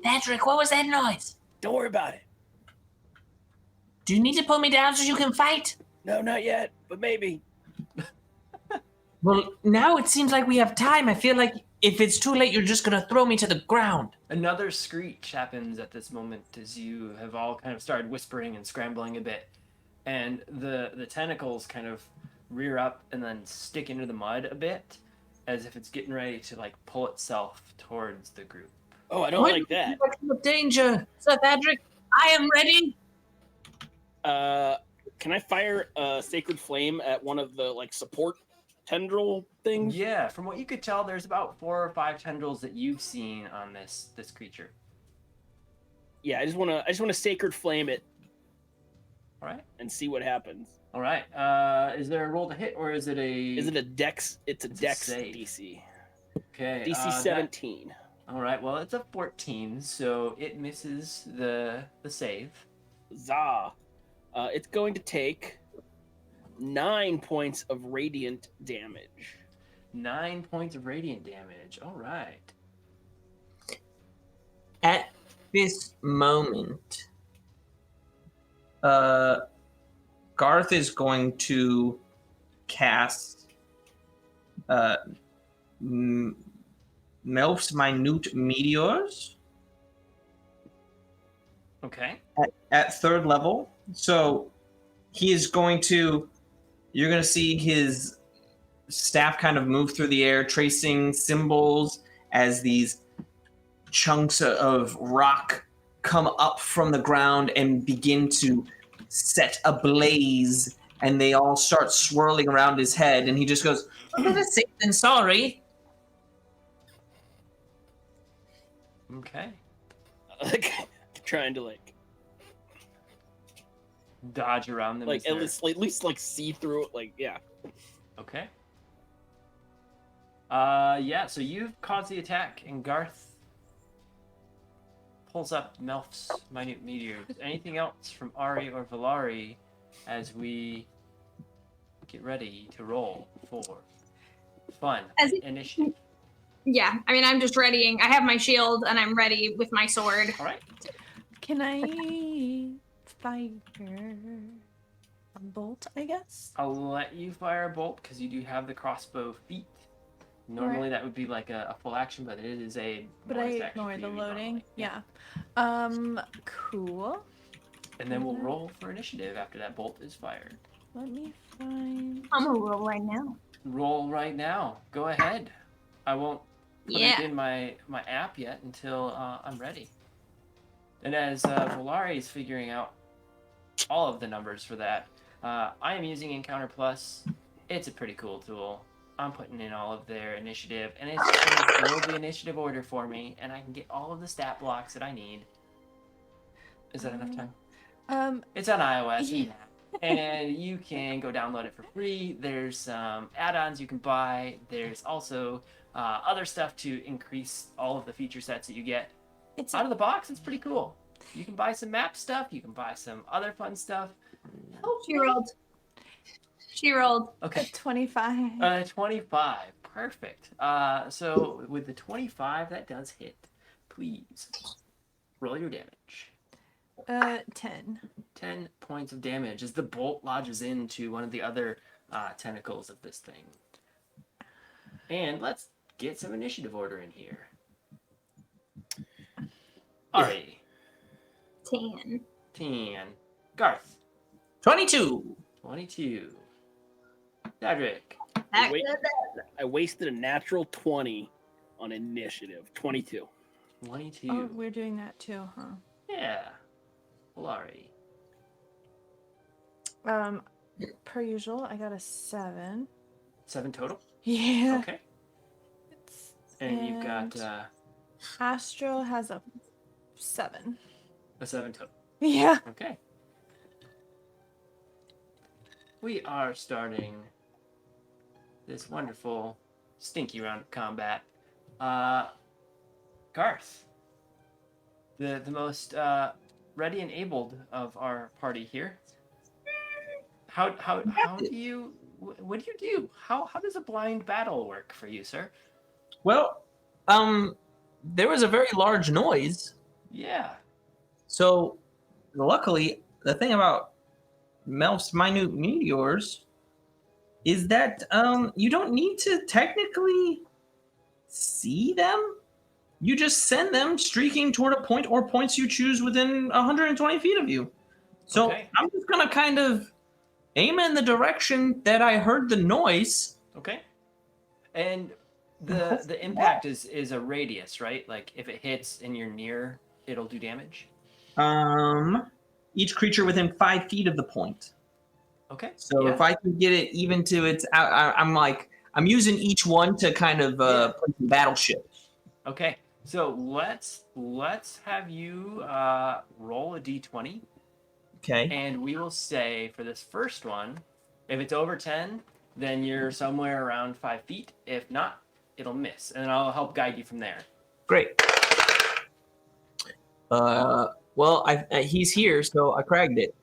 Patrick, what was that noise? Don't worry about it. Do you need to pull me down so you can fight? No, not yet, but maybe. Well, now it seems like we have time. I feel like if it's too late, you're just going to throw me to the ground. Another screech happens at this moment as you have all kind of started whispering and scrambling a bit. And the tentacles kind of rear up and then stick into the mud a bit, as if it's getting ready to like pull itself towards the group. Oh, I don't like that. Danger. Sir Thadric, I am ready. Can I fire a sacred flame at one of the like support tendril things? Yeah, from what you could tell, there's about 4 or 5 tendrils that you've seen on this creature. Yeah, I just wanna sacred flame it. All right. And see what happens. All right. Is there a roll to hit, or is it a? Is it a dex? It's a dex save. DC. Okay. DC 17. All right. Well, it's a 14, so it misses the save. Zah. It's going to take 9 points of radiant damage. 9 points of radiant damage. All right. At this moment, Garth is going to cast Melf's Minute Meteors. Okay. At 3rd level. So he is going to, you're going to see his staff kind of move through the air, tracing symbols as these chunks of rock come up from the ground and begin to set ablaze, and they all start swirling around his head, and he just goes, "I'm better safe than sorry." Okay. Like trying to dodge around them. Like at least like see through it. Like yeah. Okay. Yeah, so you've caused the attack, and Garth pulls up Melf's minute meteors. Anything else from Ari or Valari as we get ready to roll for fun initiative? Yeah, I mean, I'm just readying. I have my shield, and I'm ready with my sword. All right. Can I fire a bolt, I guess? I'll let you fire a bolt because you do have the crossbow feat. Normally that would be like a full action, but it is a But I bonus action ignore for the you loading. normally. Yeah. Cool. And then we'll roll for initiative after that bolt is fired. Let me find. I'm gonna roll right now. Roll right now. Go ahead. I won't put it in my app yet until I'm ready. And as Volari is figuring out all of the numbers for that, I am using Encounter Plus. It's a pretty cool tool. I'm putting in all of their initiative, and it's going to build the initiative order for me, and I can get all of the stat blocks that I need. Is that enough time? It's on iOS and Mac, and you can go download it for free. There's some add-ons you can buy. There's also other stuff to increase all of the feature sets that you get. Out of the box, it's pretty cool. You can buy some map stuff. You can buy some other fun stuff. She rolled. Okay. 25. 25. Perfect. So with the 25, that does hit. Please roll your damage. 10. 10 points of damage as the bolt lodges into one of the other tentacles of this thing. And let's get some initiative order in here. Ari. 10. Garth. 22. 22. Cedric. I wasted a natural 20 on initiative. 22. 22. Oh, we're doing that too, huh? Yeah. Valari. Per usual, I got a 7. 7 total? Yeah. Okay. And you've got Astro has a 7. a 7 total. Yeah. Okay. We are starting this wonderful stinky round of combat. Garth, the most ready and abled of our party here. How do you what do you do? How does a blind battle work for you, sir? Well, there was a very large noise. Yeah. So, luckily, the thing about Melf's minute meteors is that you don't need to technically see them. You just send them streaking toward a point or points you choose within 120 feet of you. So I'm just gonna kind of aim in the direction that I heard the noise. Okay. And the impact is a radius, right? Like if it hits and you're near, it'll do damage. Each creature within 5 feet of the point. Okay. So if I can get it even to its, I'm using each one to kind of play some battleship. Okay. So let's have you roll a d20. Okay. And we will say for this first one, if it's over 10, then you're somewhere around 5 feet. If not, it'll miss, and I'll help guide you from there. Great. Well, he's here, so I cragged it.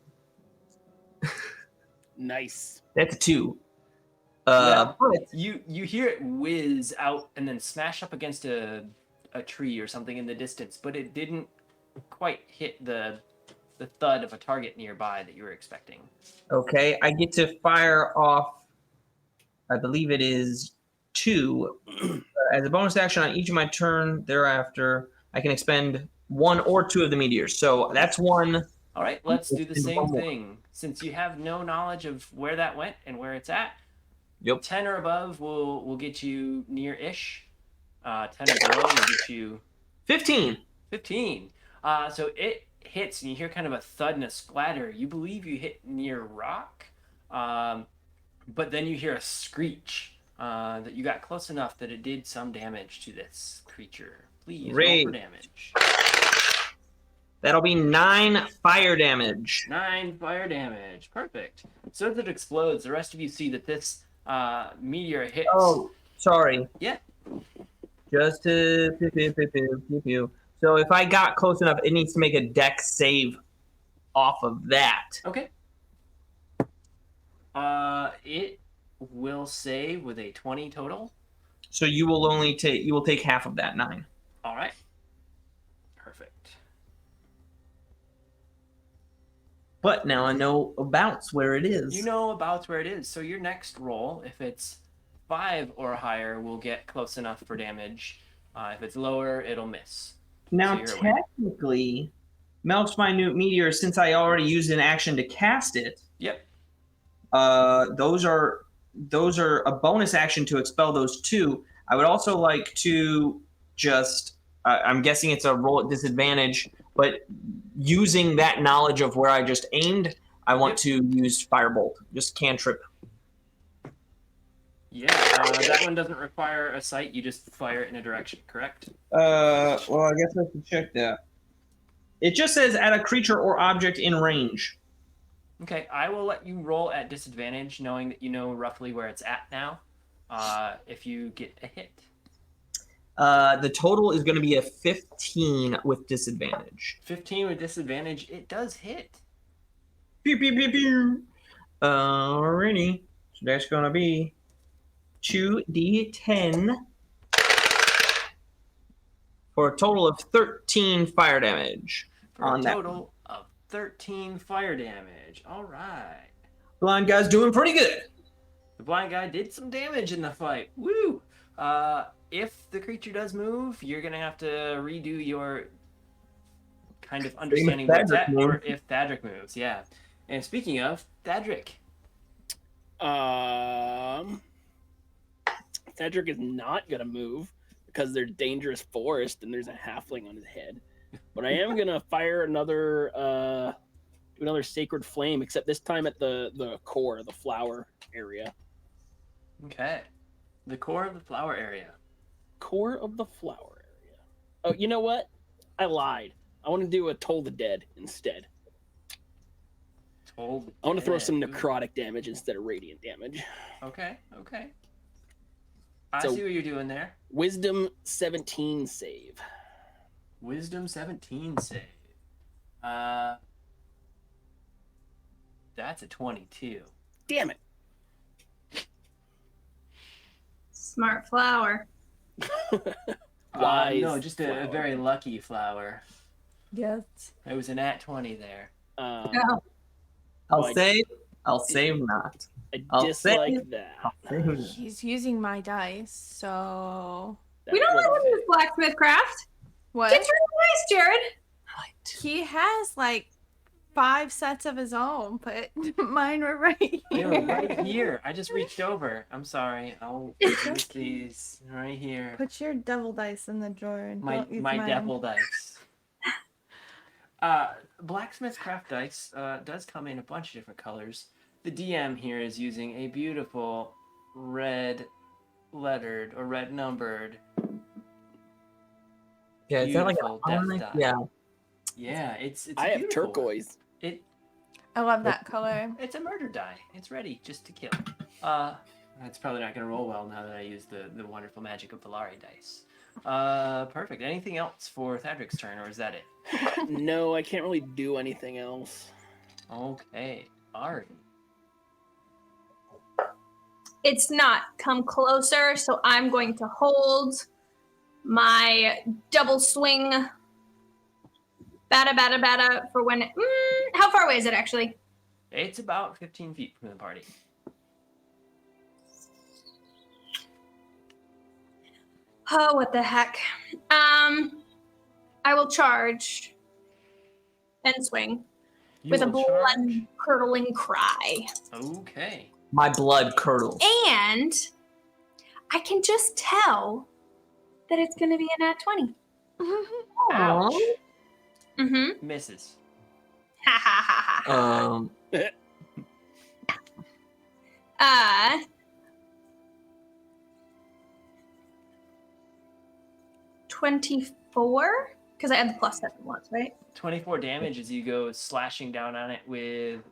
Nice. That's a 2. But you hear it whiz out and then smash up against a tree or something in the distance, but it didn't quite hit the thud of a target nearby that you were expecting. Okay, I get to fire off, I believe it is 2. As a bonus action on each of my turn thereafter, I can expend 1 or 2 of the meteors. So that's 1. All right, let's do the same thing. Since you have no knowledge of where that went and where it's at, 10 or above will get you near-ish. 10 or below will get you... 15. 15. So it hits, and you hear kind of a thud and a splatter. You believe you hit near rock, but then you hear a screech that you got close enough that it did some damage to this creature. Please roll for damage. That'll be 9 fire damage. 9 fire damage. Perfect. So as it explodes, the rest of you see that this meteor hits Sorry. Yeah. Just to pew, pew, pew, pew, pew, pew. So if I got close enough, it needs to make a dex save off of that. Okay. It will save with a 20 total. So you will take half of that 9. All right. Perfect. But now I know about where it is. You know about where it is. So your next roll, if it's 5 or higher, will get close enough for damage. If it's lower, it'll miss. Now, So you're aware. technically, Melt's Minute Meteor, since I already used an action to cast it, Yep. those are a bonus action to expel those 2. I would also like to just, I'm guessing it's a roll at disadvantage, but using that knowledge of where I just aimed, I want to use Firebolt, just cantrip. Yeah, that one doesn't require a sight. You just fire it in a direction, correct? Well, I guess I should check that. It just says at a creature or object in range. Okay, I will let you roll at disadvantage, knowing that you know roughly where it's at now. If you get a hit. The total is going to be a 15 with disadvantage. 15 with disadvantage, it does hit. Pew, pew, pew, pew. Alrighty. So that's going to be 2d10 for a total of 13 fire damage. For on a that total of 13 fire damage. All right. Blind guy's doing pretty good. The blind guy did some damage in the fight. Woo! If the creature does move, you're going to have to redo your kind of understanding what's at, or if Thadric moves, yeah. And speaking of, Thadric. Thadric is not going to move because there's dangerous forest and there's a halfling on his head. But I am going to fire another sacred flame, except this time at the core, the flower area. Okay. The core of the flower area. Core of the flower area. Oh, you know what? I lied. I want to do a Toll the Dead instead. I want to throw some necrotic damage instead of radiant damage. Okay. I see what you're doing there. Wisdom 17 save. Wisdom 17 save. That's a 22. Damn it. Smart flower. No, just a very lucky flower. Yes. It was a nat 20 there. No. I'll save not. I dislike that. He's using my dice, so... We don't know what this blacksmith craft. What? Get your dice, Jared. He has, like, 5 sets of his own, but mine were right here. They were right here. I just reached over. I'm sorry. I'll use these right here. Put your devil dice in the drawer and don't use My mine. devil dice. Blacksmith craft dice does come in a bunch of different colors. The DM here is using a beautiful red lettered or red numbered. Yeah, is that like beautiful a death die. Yeah. Yeah, it's I have beautiful. turquoise. I love that color. It's a murder die. It's ready just to kill. That's probably not going to roll well now that I use the wonderful magic of Valari dice. Perfect. Anything else for Thadric's turn, or is that it? No, I can't really do anything else. Okay. Ari. It's not come closer, so I'm going to hold my double swing bada for when how far away is it actually? It's about 15 feet from the party. Oh, what the heck. I will charge and swing with a blood-curdling cry. Okay. My blood curdles. And I can just tell that it's going to be a nat 20. Ouch. Mm-hmm. Misses. Ha ha ha ha. 24? Because I had the plus 7 once, right? 24 damage as you go slashing down on it with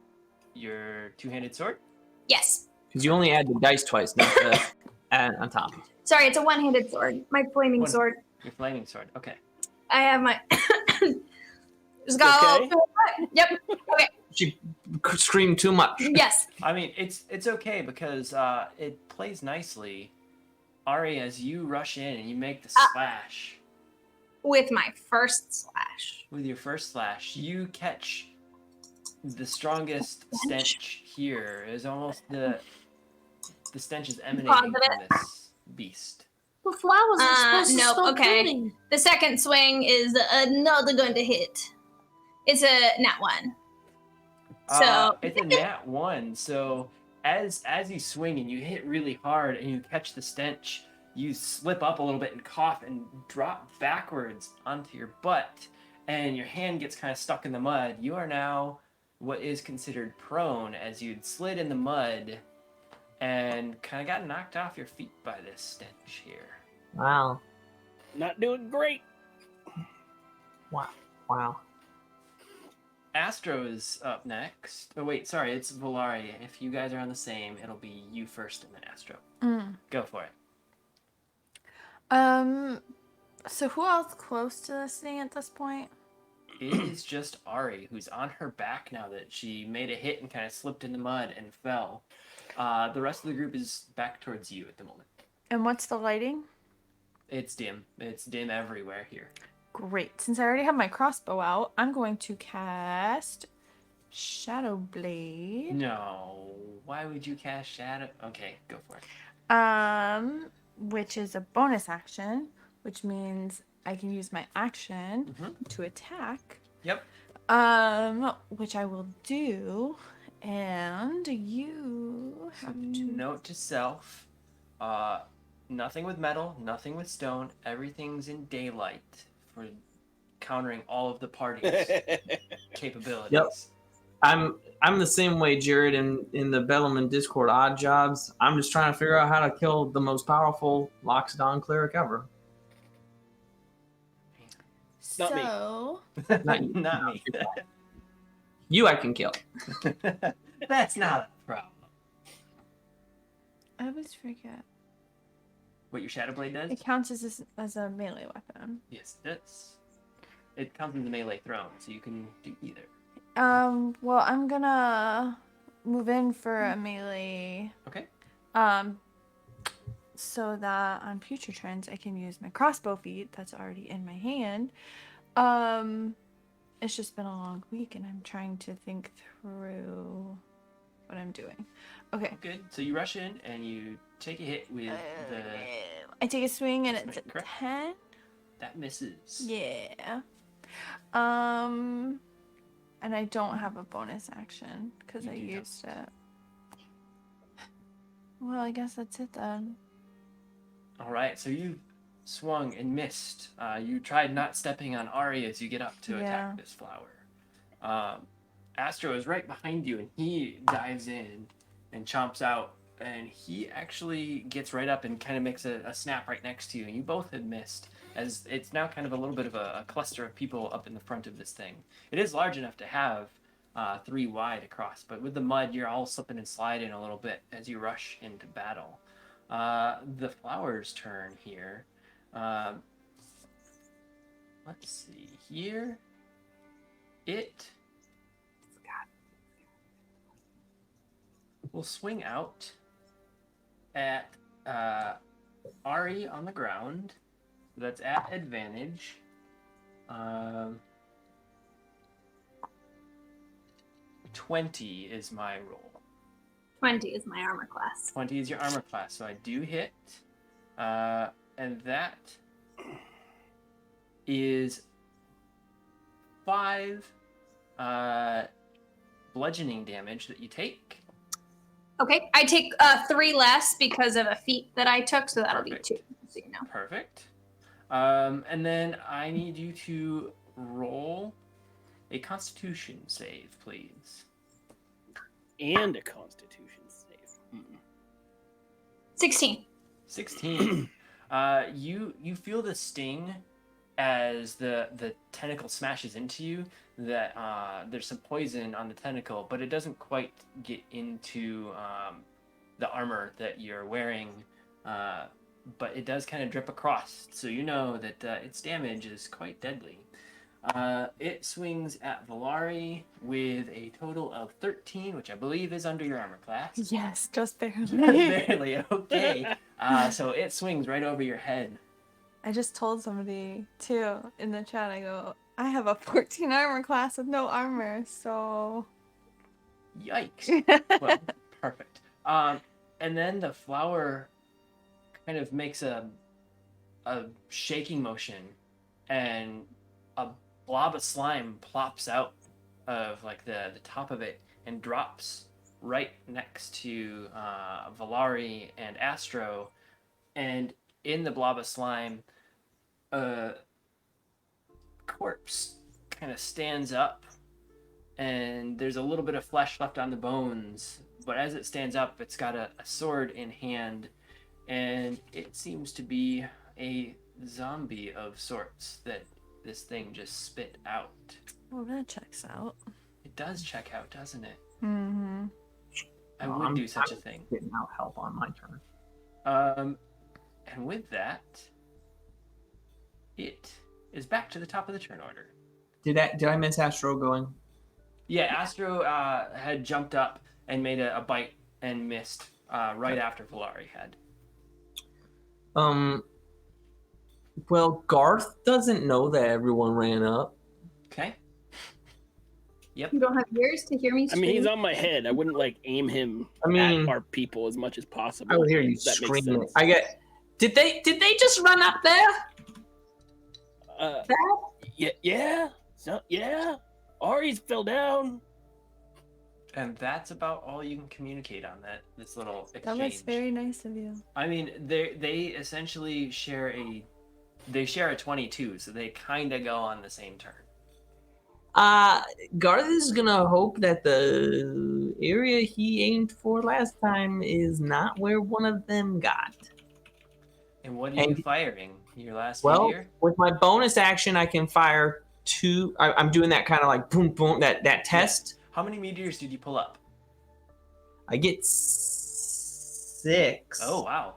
your two-handed sword. Yes. Because you only add the dice twice, not the on top. Sorry, it's a one-handed sword. My flaming sword. Your flaming sword. Okay. I have my. Just Okay. Yep. Okay. She screamed too much. Yes. I mean, it's okay because it plays nicely. Ari, as you rush in and you make the slash. With my first slash. With your first slash, you catch the strongest stench here. Is almost the stench is emanating from this beast. The flowers are supposed to nope, smell okay. pretty. The second swing is not going to hit. It's a nat 1. So it's a nat 1. So as you swing and you hit really hard and you catch the stench, you slip up a little bit and cough and drop backwards onto your butt, and your hand gets kind of stuck in the mud. You are now what is considered prone, as you'd slid in the mud and kind of got knocked off your feet by this stench here. Wow. Not doing great. Wow. Astro is up next. Oh wait, sorry, it's Volari. If you guys are on the same, it'll be you first and then Astro. Go for it. So who else close to this thing at this point? It is just Ari, who's on her back now that she made a hit and kind of slipped in the mud and fell. The rest of the group is back towards you at the moment. And what's the lighting? It's dim. It's dim everywhere here. Great. Since I already have my crossbow out, I'm going to cast Shadow Blade. No. Why would you cast Shadow? Okay, go for it. Which is a bonus action, which means I can use my action to attack. Yep. Which I will do, and you have to Note to self, nothing with metal, nothing with stone, everything's in daylight for countering all of the party's capabilities. Yep. I'm the same way, Jared, in the Bellman Discord odd jobs. I'm just trying to figure out how to kill the most powerful Loxodon cleric ever. Not me. so. Not me. You I can kill. That's not a problem. I always forget. What your Shadow Blade does? It counts as a melee weapon. Yes, it does. It comes in the melee throne, so you can do either. Well, I'm gonna move in for a melee. Okay. So that on future turns I can use my crossbow feat that's already in my hand. It's just been a long week and I'm trying to think through what I'm doing. Okay. Good. So you rush in and you take a hit with the... I take a swing and it's a Correct. 10. That misses. Yeah. And I don't have a bonus action because You I do not. used it. Well, I guess that's it then. All right. So you swung and missed. You tried not stepping on Ari as you get up to Yeah. attack this flower. Astro is right behind you and he dives in and chomps out. And he actually gets right up and kind of makes a snap right next to you. And you both had missed, as it's now kind of a little bit of a cluster of people up in the front of this thing. It is large enough to have 3 wide across, but with the mud, you're all slipping and sliding a little bit as you rush into battle. The flower's turn here. Let's see here. It will swing out at Ari on the ground. That's at advantage. 20 is my roll. 20 is my armor class. 20 is your armor class, so I do hit. And that is 5 bludgeoning damage that you take. Okay, I take 3 less because of a feat that I took, so that'll Perfect. be 2. So you know. Perfect. And then I need you to roll a Constitution save, please. And a Constitution save. 16. 16. You feel the sting as the tentacle smashes into you. That there's some poison on the tentacle, but it doesn't quite get into the armor that you're wearing but it does kind of drip across, so you know that its damage is quite deadly. It swings at Valari with a total of 13, which I believe is under your armor class. Yes, just barely. Just barely, okay. So it swings right over your head. I just told somebody, too, in the chat, I go, I have a 14 armor class with no armor, so... Yikes. Well, perfect. And then the flower kind of makes a shaking motion, and a blob of slime plops out of like the top of it and drops right next to Valari and Astro. And in the blob of slime, a corpse kind of stands up, and there's a little bit of flesh left on the bones, but as it stands up, it's got a sword in hand, and it seems to be a zombie of sorts that this thing just spit out. Well, that checks out. It does check out, doesn't it? Mm-hmm. I would do such a thing. Getting out help on my turn. And with that, it is back to the top of the turn order. Did I miss Astro going? Yeah, Astro had jumped up and made a bite and missed right after Valari had. Well, Garth doesn't know that everyone ran up. Okay. Yep. You don't have ears to hear me I scream? mean, he's on my head. I wouldn't like aim him at our people as much as possible. I would hear you if that makes screaming. sense. Did they just run up there? Yeah. So, yeah. Ari's fell down. And that's about all you can communicate on this little exchange. That was very nice of you. I mean, they essentially share a 22, so they kind of go on the same turn. Garth is gonna hope that the area he aimed for last time is not where one of them got. And what are you firing? Your last Well, meteor? with my bonus action, I can fire 2. I'm doing that kind of like boom, boom, that test. How many meteors did you pull up? I get 6. Oh, wow.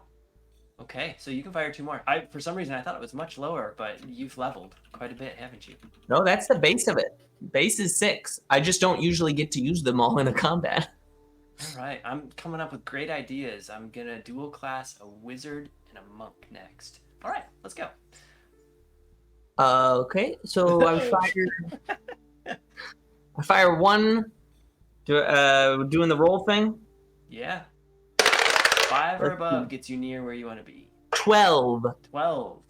Okay, so you can fire 2 more. For some reason, I thought it was much lower, but you've leveled quite a bit, haven't you? No, that's the base of it. Base is 6. I just don't usually get to use them all in a combat. All right, I'm coming up with great ideas. I'm going to dual class a wizard and a monk next. All right, let's go. Okay, so I fire 1, doing the roll thing. Yeah. 5 or above gets you near where you want to be. 12. 12.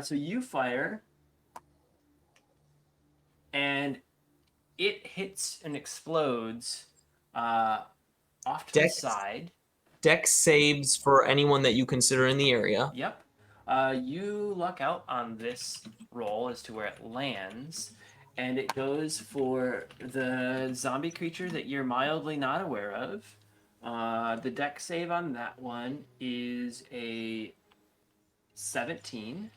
So you fire, and it hits and explodes off to the side. Dex saves for anyone that you consider in the area. Yep. You luck out on this roll as to where it lands, and it goes for the zombie creature that you're mildly not aware of. The dex save on that one is a 17.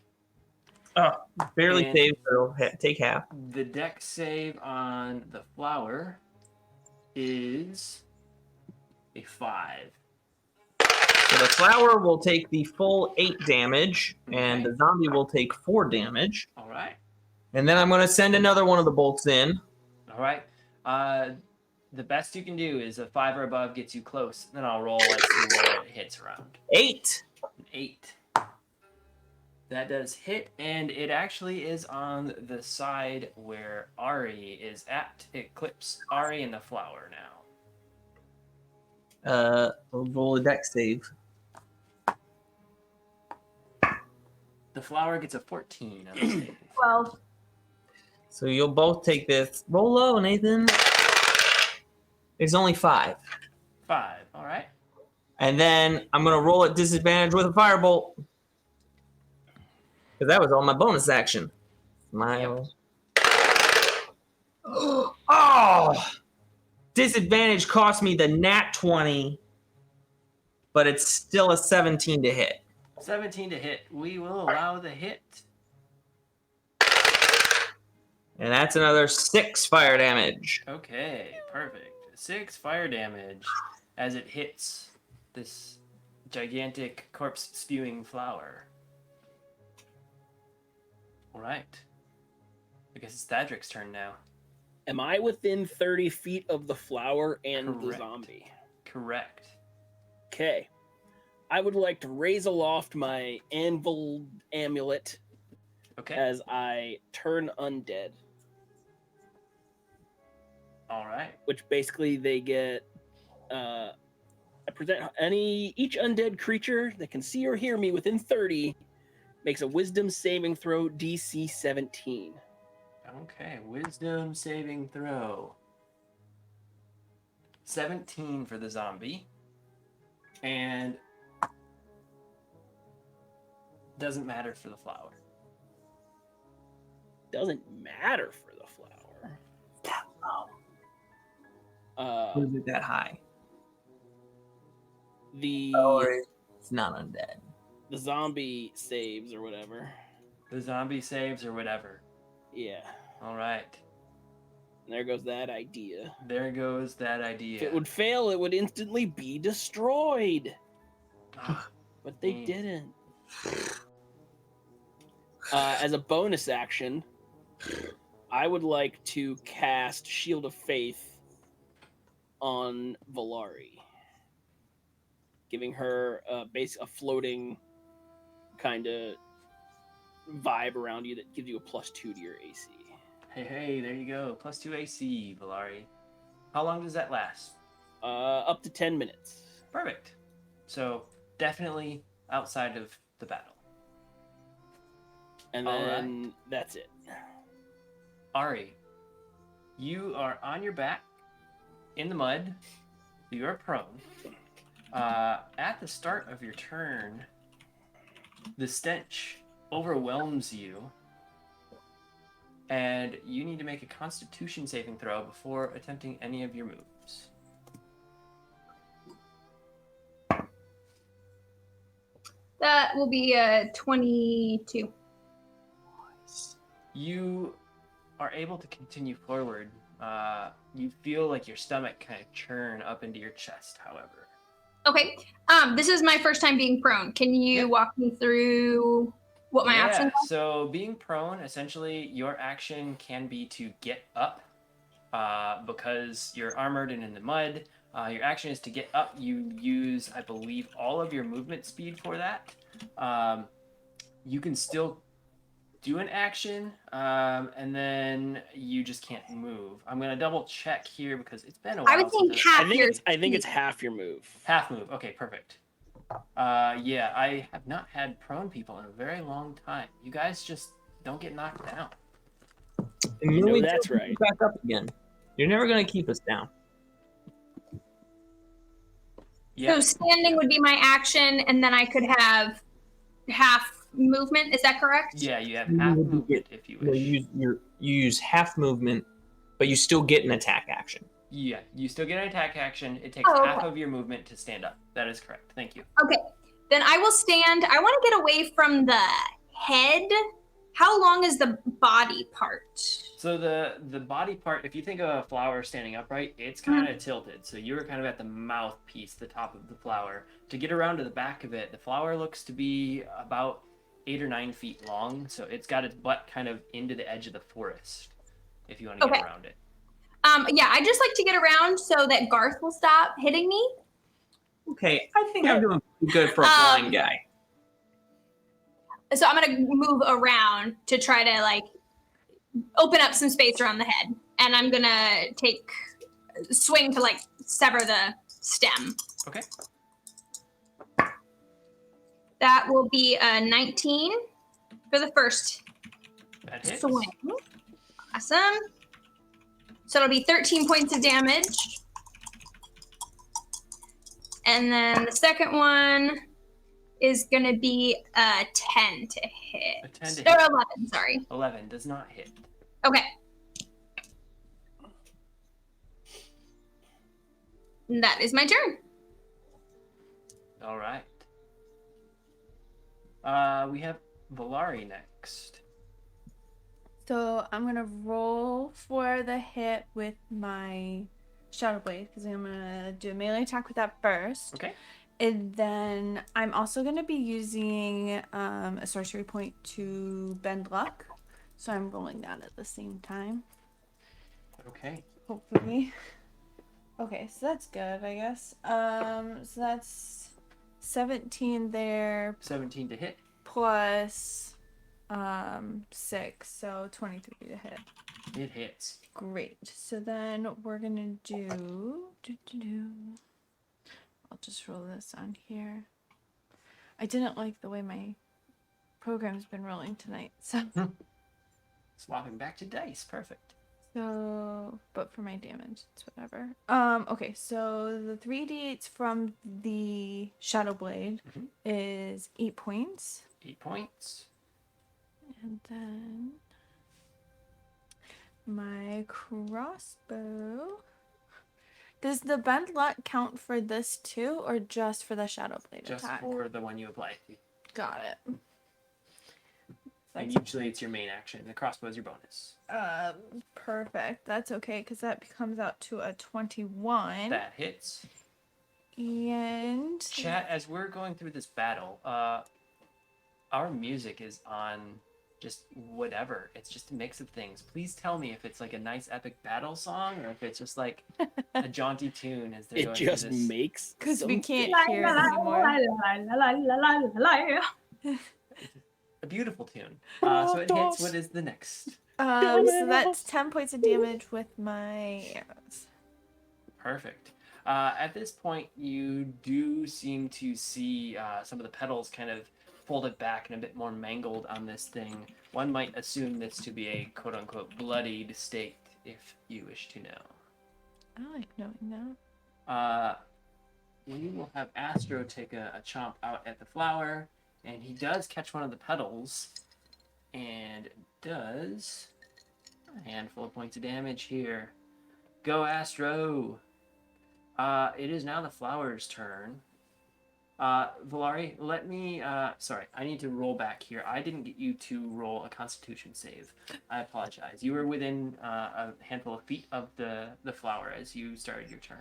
Barely And saved, but it'll take half. The dex save on the flower is a 5. So the flower will take the full 8 damage, and the zombie will take 4 damage. All right. And then I'm going to send another one of the bolts in. All right. The best you can do is a 5 or above gets you close. Then I'll roll and see where it hits around. 8. 8. That does hit, and it actually is on the side where Ari is at. It clips Ari in the flower now. We'll roll a dex save. The flower gets a 14 on the save. 12. So you'll both take this. Roll low, Nathan. It's only 5. 5. All right. And then I'm going to roll at disadvantage with a firebolt. Because that was all my bonus action. Smile. Oh! Disadvantage cost me the nat 20, but it's still a 17 to hit. 17 to hit. We will allow the hit. And that's another 6 fire damage. Okay, perfect. 6 fire damage as it hits this gigantic corpse spewing flower. All right. I guess it's Thadric's turn now. Am I within 30 feet of the flower and the Correct. zombie? Correct. Okay. I would like to raise aloft my anvil amulet Okay. as I turn undead. All right. Which basically they get I present each undead creature that can see or hear me within 30 makes a wisdom saving throw DC 17. Okay, wisdom saving throw. 17 for the zombie. And doesn't matter for the flower. Doesn't matter for the flower. That low. Uh, Was it that high? the Or it's not undead. the zombie saves or whatever. The zombie saves or whatever. Yeah. All right. And there goes that idea. There goes that idea. If it would fail, it would instantly be destroyed. Ah, But they Mm. didn't. As a bonus action, I would like to cast Shield of Faith on Valari, giving her a floating kind of vibe around you that gives you a +2 to your AC. hey, there you go. +2 AC, Valari. How long does that last? Up to 10 minutes. Perfect. So definitely outside of the battle. And All then that's it. Ari, you are on your back in the mud. You are prone. At the start of your turn, the stench overwhelms you, and you need to make a Constitution saving throw before attempting any of your moves. That will be 22. You are able to continue forward. You feel like your stomach kind of churn up into your chest, however. Okay. This is my first time being prone. Can you Yep. walk me through what my options are? So being prone, essentially, your action can be to get up because you're armored and in the mud. Your action is to get up. You use, I believe, all of your movement speed for that. You can still do an action, and then you just can't move. I'm gonna double check here because it's been a while. I would think since half your I think it's speed. half your move. half move. Okay, perfect. Yeah, I have not had prone people in a very long time. You guys just don't get knocked down. And You know we that's just right. Back up again. You're never gonna keep us down. Yeah, So standing would be my action, and then I could have half movement. Is that correct? yeah, you have You half would movement if you wish. You use half movement, but you still get an attack action. Yeah, you still get an attack action. It takes Oh, half okay. of your movement to stand up. That is correct. Thank you. Okay. Then I will stand. I want to get away from the head. How long is the body part? So the body part, if you think of a flower standing upright, it's kind of tilted. So you're kind of at the mouthpiece, the top of the flower. To get around to the back of it, the flower looks to be about 8 or 9 feet long. So it's got its butt kind of into the edge of the forest, if you want to get Okay. around it. Yeah, I just like to get around so that Garth will stop hitting me. Okay, I think I'm doing pretty good for a blind guy. So I'm gonna move around to try to like open up some space around the head, and I'm gonna swing to like sever the stem. Okay. That will be a 19 for the first That hits. swing. Awesome. So it'll be 13 points of damage. And then the second one is going to be a 10 to hit. A 10 to Or hit. 11, sorry. 11 does not hit. Okay. And that is my turn. All right. We have Valari next. So I'm gonna roll for the hit with my Shadow Blade because I'm gonna do a melee attack with that first. Okay. And then I'm also going to be using a sorcery point to bend luck. So I'm rolling that at the same time. Okay. Hopefully. Okay, so that's good, I guess. So that's 17 there 17 to hit. plus 6, so 23 to hit. It hits. Great. So then we're gonna do. I'll just roll this on here. I didn't like the way my program's been rolling tonight, so. Swapping back to dice. Perfect. So, but for my damage, it's whatever. Okay, so the 3d8s from the Shadow Blade is 8 points. 8 points. And then my crossbow. Does the bend luck count for this too, or just for the Shadow Blade Just attack? for the one you apply. Got it. And usually it's your main action. The crossbow is your bonus. Perfect. That's okay, because that comes out to a 21. That hits. And Chat, as we're going through this battle, our music is on just whatever. It's just a mix of things. Please tell me if it's like a nice epic battle song or if it's just like a jaunty tune as they're It going just through this. makes because we can't something. hear it anymore. A beautiful tune. So it hits. What is the next? So that's 10 points of damage with my arrows. Perfect. At this point, you do seem to see some of the petals kind of folded back and a bit more mangled on this thing. One might assume this to be a quote-unquote bloodied state, if you wish to know. I like knowing that. We will have Astro take a chomp out at the flower, and he does catch one of the petals, and does a handful of points of damage here. Go, Astro! It is now the flower's turn. Valari, let me, sorry, I need to roll back here. I didn't get you to roll a constitution save. I apologize. You were within a handful of feet of the flower as you started your turn.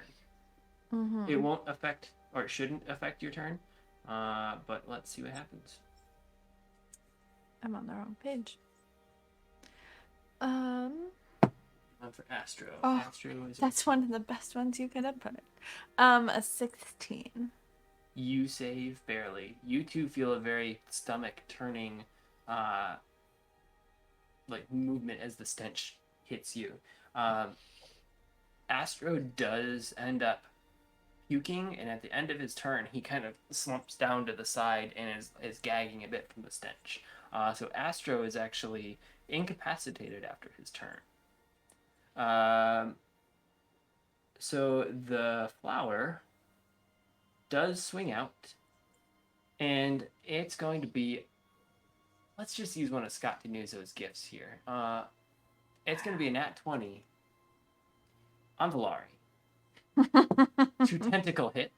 Mm-hmm. It won't affect, or it shouldn't affect your turn, but let's see what happens. I'm on the wrong page. For Astro. Oh, Astro is that's one of the best ones you could have put. A 16. You save barely. You two feel a very stomach turning like movement as the stench hits you. Astro does end up puking, and at the end of his turn he kind of slumps down to the side and is gagging a bit from the stench. So Astro is actually incapacitated after his turn. So the flower does swing out, and it's going to be, let's just use one of Scott DeNuzzo's gifts here. It's going to be a nat 20 on Valari. 2 tentacle hit.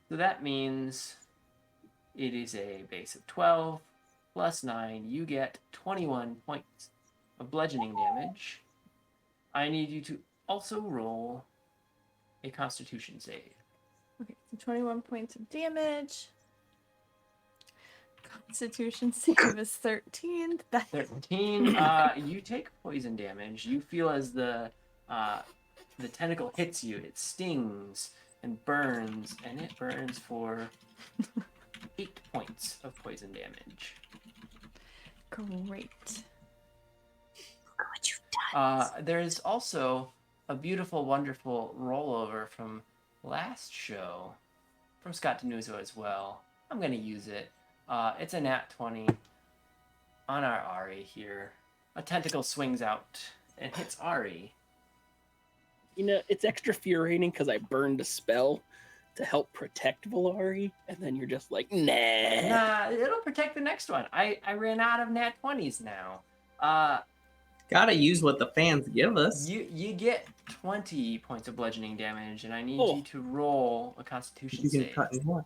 So that means it is a base of 12 plus 9. You get 21 points of bludgeoning damage. I need you to also roll a constitution save. Okay, so 21 points of damage. Constitution save is 13. That's 13. You take poison damage. You feel as the tentacle hits you, it stings and burns, and it burns for 8 points of poison damage. great. Look what you've done. There's also a beautiful, wonderful rollover from last show from Scott DeNuzzo as well. I'm going to use it. It's a nat 20 on our Ari here. A tentacle swings out and hits Ari. You know, it's extra infuriating because I burned a spell to help protect Valari, and then you're just like, nah. Nah, it'll protect the next one. I ran out of nat 20s now. Gotta use what the fans give us. You get 20 points of bludgeoning damage, and I need Oh. you to roll a Constitution You can save. cut in half.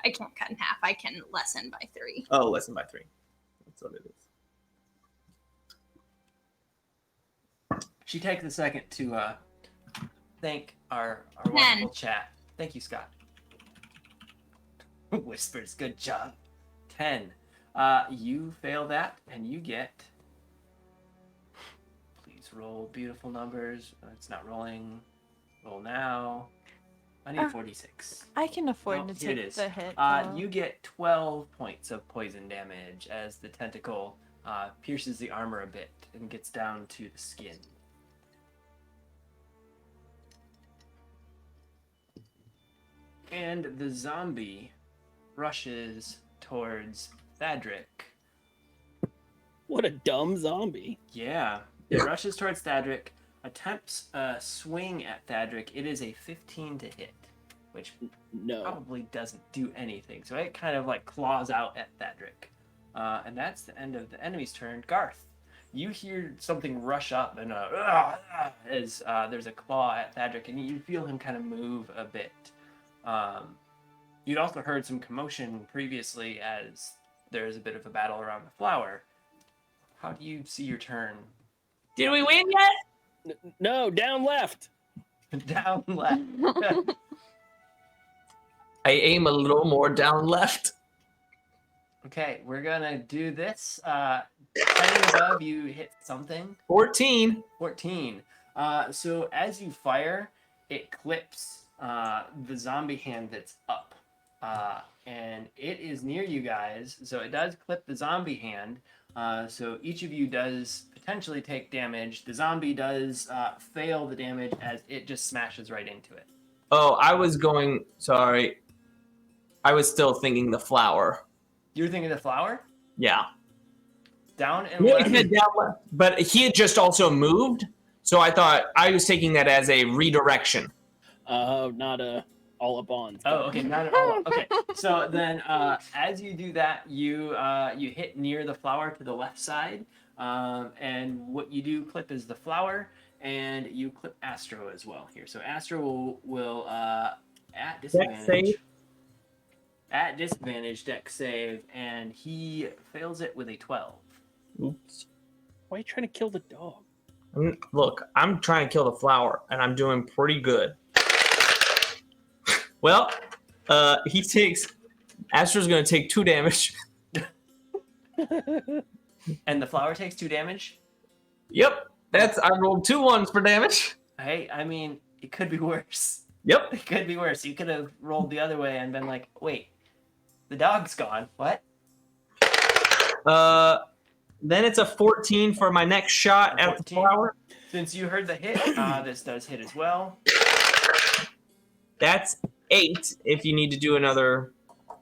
I can't cut in half. I can lessen by 3. Oh, less than by 3. That's what it is. She takes a second to thank our wonderful chat. Thank you, Scott. Whispers, good job. 10. You fail that, and you get... Please roll beautiful numbers. It's not rolling. Roll now. I need 46. I can afford to here it take is. the hit. You get 12 points of poison damage as the tentacle pierces the armor a bit and gets down to the skin. And the zombie rushes towards Thadric. What a dumb zombie. Yeah. It rushes towards Thadric, attempts a swing at Thadric. It is a 15 to hit, which probably doesn't do anything. So it kind of like claws out at Thadric. And that's the end of the enemy's turn. Garth, you hear something rush up and as there's a claw at Thadric, and you feel him kind of move a bit. You'd also heard some commotion previously as there's a bit of a battle around the flower. How do you see your turn? Did we win yet? No, down left. Down left. I aim a little more down left. Okay, we're gonna do this. 10 above, you hit something. 14. 14. So as you fire, it clips the zombie hand that's up. And it is near you guys, so it does clip the zombie hand. So each of you does potentially take damage. The zombie does fail the damage as it just smashes right into it. Oh, sorry. I was still thinking the flower. You were thinking the flower? Yeah. Down and Yeah, left. he said down left. But he had just also moved, so I thought I was taking that as a redirection. Not a all up on. Oh, okay, not at all. Okay, so then as you do that, you hit near the flower to the left side, and what you do clip is the flower, and you clip Astro as well here. So Astro will at disadvantage. At disadvantage, dex save, and he fails it with a 12. Oops. Why are you trying to kill the dog? Look, I'm trying to kill the flower, and I'm doing pretty good. Well, Astro's going to take 2 damage. And the flower takes 2 damage? Yep, I rolled 2 ones for damage. Hey, I mean, it could be worse. Yep. It could be worse. You could have rolled the other way and been like, wait, the dog's gone. What? Then it's a 14 for my next shot at the flower. Since you heard the hit, this does hit as well. That's 8 if you need to do another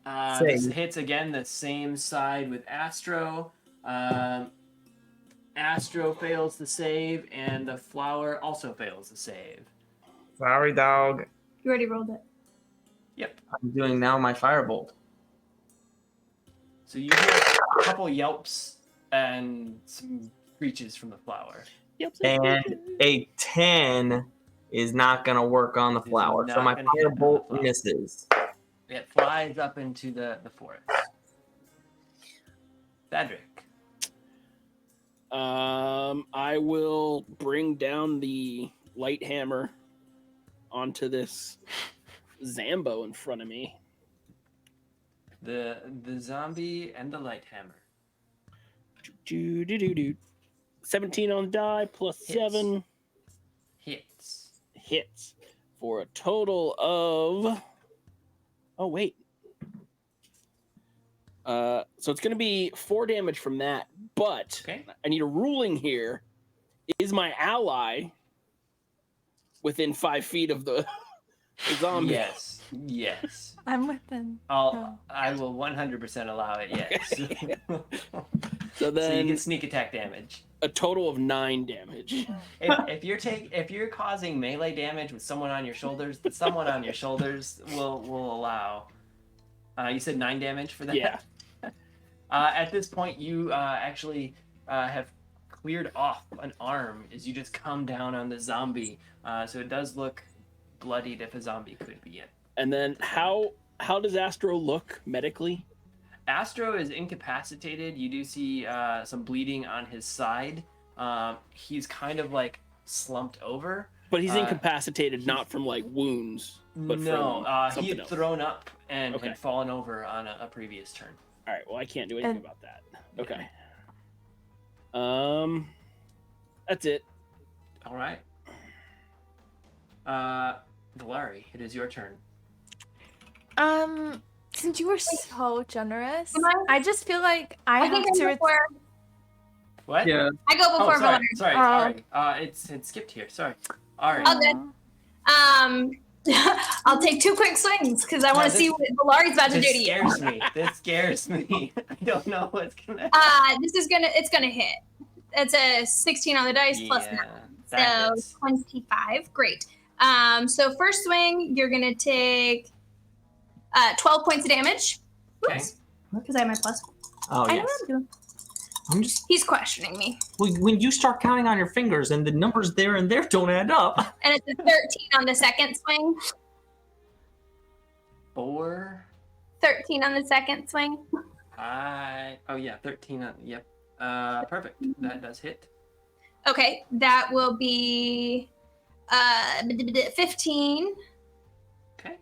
save. This hits again the same side with Astro. Astro fails the save, and the flower also fails the save. Sorry, dog. You already rolled it. Yep. I'm doing now my firebolt. So you hear a couple yelps and some screeches from the flower. And a 10 is not going to work on the flower. So my firebolt misses. It flies up into the forest. Thadric. I will bring down the light hammer onto this Zambo in front of me. The zombie and the light hammer. 17 on die plus Hits. 7 hits for a total of. Oh wait. So it's going to be 4 damage from that, but I need a ruling here. Is my ally within 5 feet of the zombie? Yes. I'm within. I will 100% allow it. Yes. So then you get sneak attack damage. A total of 9 damage. If you're causing melee damage with someone on your shoulders, someone on your shoulders will allow. You said 9 damage for that. Yeah. At this point, you actually have cleared off an arm as you just come down on the zombie. So it does look bloodied if a zombie could be it. And then how does Astro look medically? Astro is incapacitated. You do see some bleeding on his side. He's kind of like slumped over. But he's incapacitated not from like wounds, but no, from he had else. thrown up and Okay. had fallen over on a previous turn. All right. Well, I can't do anything And- about that. Okay. That's it. All right. Valari, it is your turn. Since you were so generous, Am I- I just feel like I have think to. I'm before. What? Yeah. I go Oh, before sorry. Valari. Sorry. It skipped here. Sorry. All right. All good. I'll take 2 quick swings because I want to Now see what Valari's about to do This to you. scares me. This scares me. I don't know what's gonna. It's gonna hit. It's a 16 on the dice plus 9. that So hits. 25. Great. So first swing, you're gonna take 12 points of damage. Okay. Oops. Because I have my plus. Oh, I know yes. what I'm doing. I'm just He's questioning me. when you start counting on your fingers and the numbers there and there don't add up. And it's a 13 on the second swing. 4. 13 on the second swing. 13 on. Yep. Perfect. That does hit. Okay, that will be 15 Okay.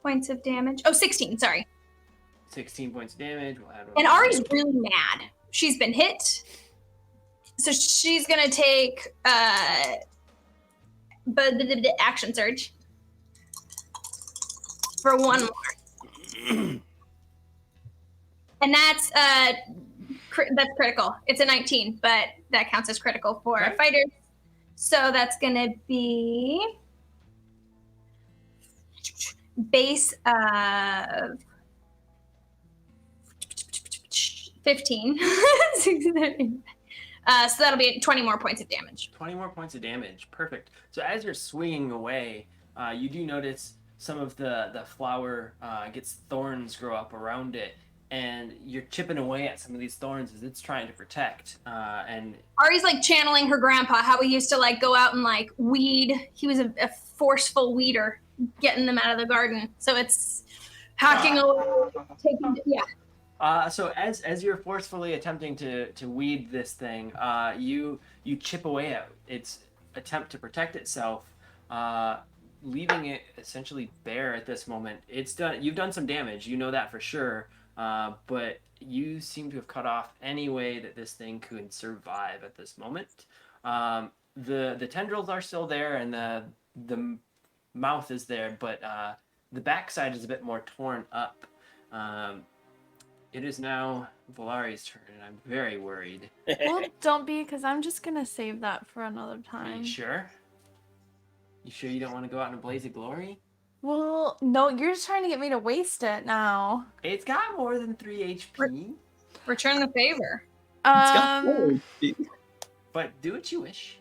points of damage. Oh, 16, sorry. 16 points of damage. We'll add one. And Ari's really mad. She's been hit. So she's going to take action surge for 1 more. And that's critical. It's a 19, but that counts as critical for Okay. fighters. So that's going to be base of 15. So that'll be 20 more points of damage. 20 more points of damage. Perfect. So as you're swinging away, you do notice some of the flower gets thorns grow up around it, and you're chipping away at some of these thorns as it's trying to protect. And Ari's like channeling her grandpa, how he used to like go out and like weed. He was a forceful weeder, getting them out of the garden. So it's hacking away, taking, yeah. So as you're forcefully attempting to weed this thing, you chip away at its attempt to protect itself, leaving it essentially bare at this moment. You've done some damage, you know that for sure, but you seem to have cut off any way that this thing could survive at this moment. The tendrils are still there, and the mouth is there, but the backside is a bit more torn up. It is now Valari's turn, and I'm very worried. Well, don't be, because I'm just gonna save that for another Are time. you sure? You sure you don't want to go out in a blaze of glory? Well, no, you're just trying to get me to waste it now. It's got more than 3 HP, Return the favor. but do what you wish.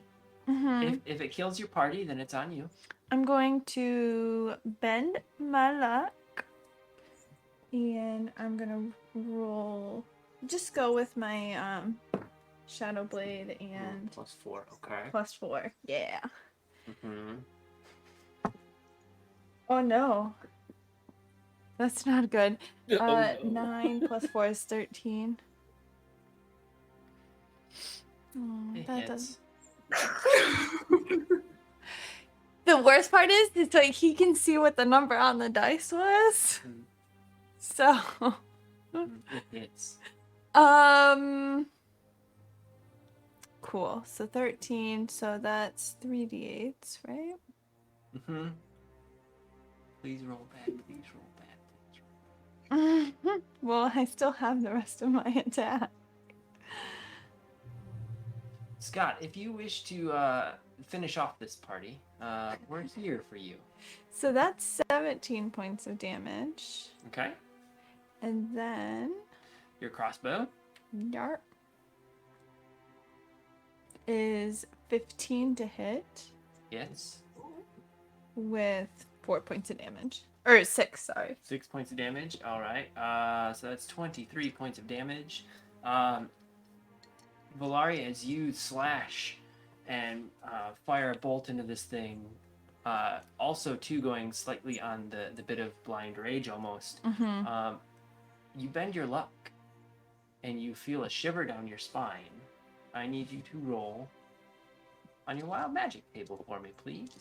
Mhm. If it kills your party, then it's on you. I'm going to bend my luck, and I'm gonna roll. Just go with my shadow blade and +4, okay. +4. Yeah. Mm-hmm. Oh no, that's not good. Oh, no. 9 + 4 is 13. Oh, It that hits. The worst part is, it's like he can see what the number on the dice was. Mm. So, It hits. cool. So 13. So that's 3d8s, right? Mm-hmm. Please roll back. Please roll back. Please roll back. Well, I still have the rest of my attack. Scott, if you wish to finish off this party, we're here for you. So that's 17 points of damage. Okay? And then, Your crossbow. yarp, is 15 to hit Yes. with 4 points of damage. Or 6, sorry. 6 points of damage. All right. So that's 23 points of damage. Valaria, as you slash and fire a bolt into this thing, also too going slightly on the bit of blind rage almost, Mm-hmm. you bend your luck and you feel a shiver down your spine. I need you to roll on your wild magic table for me, please.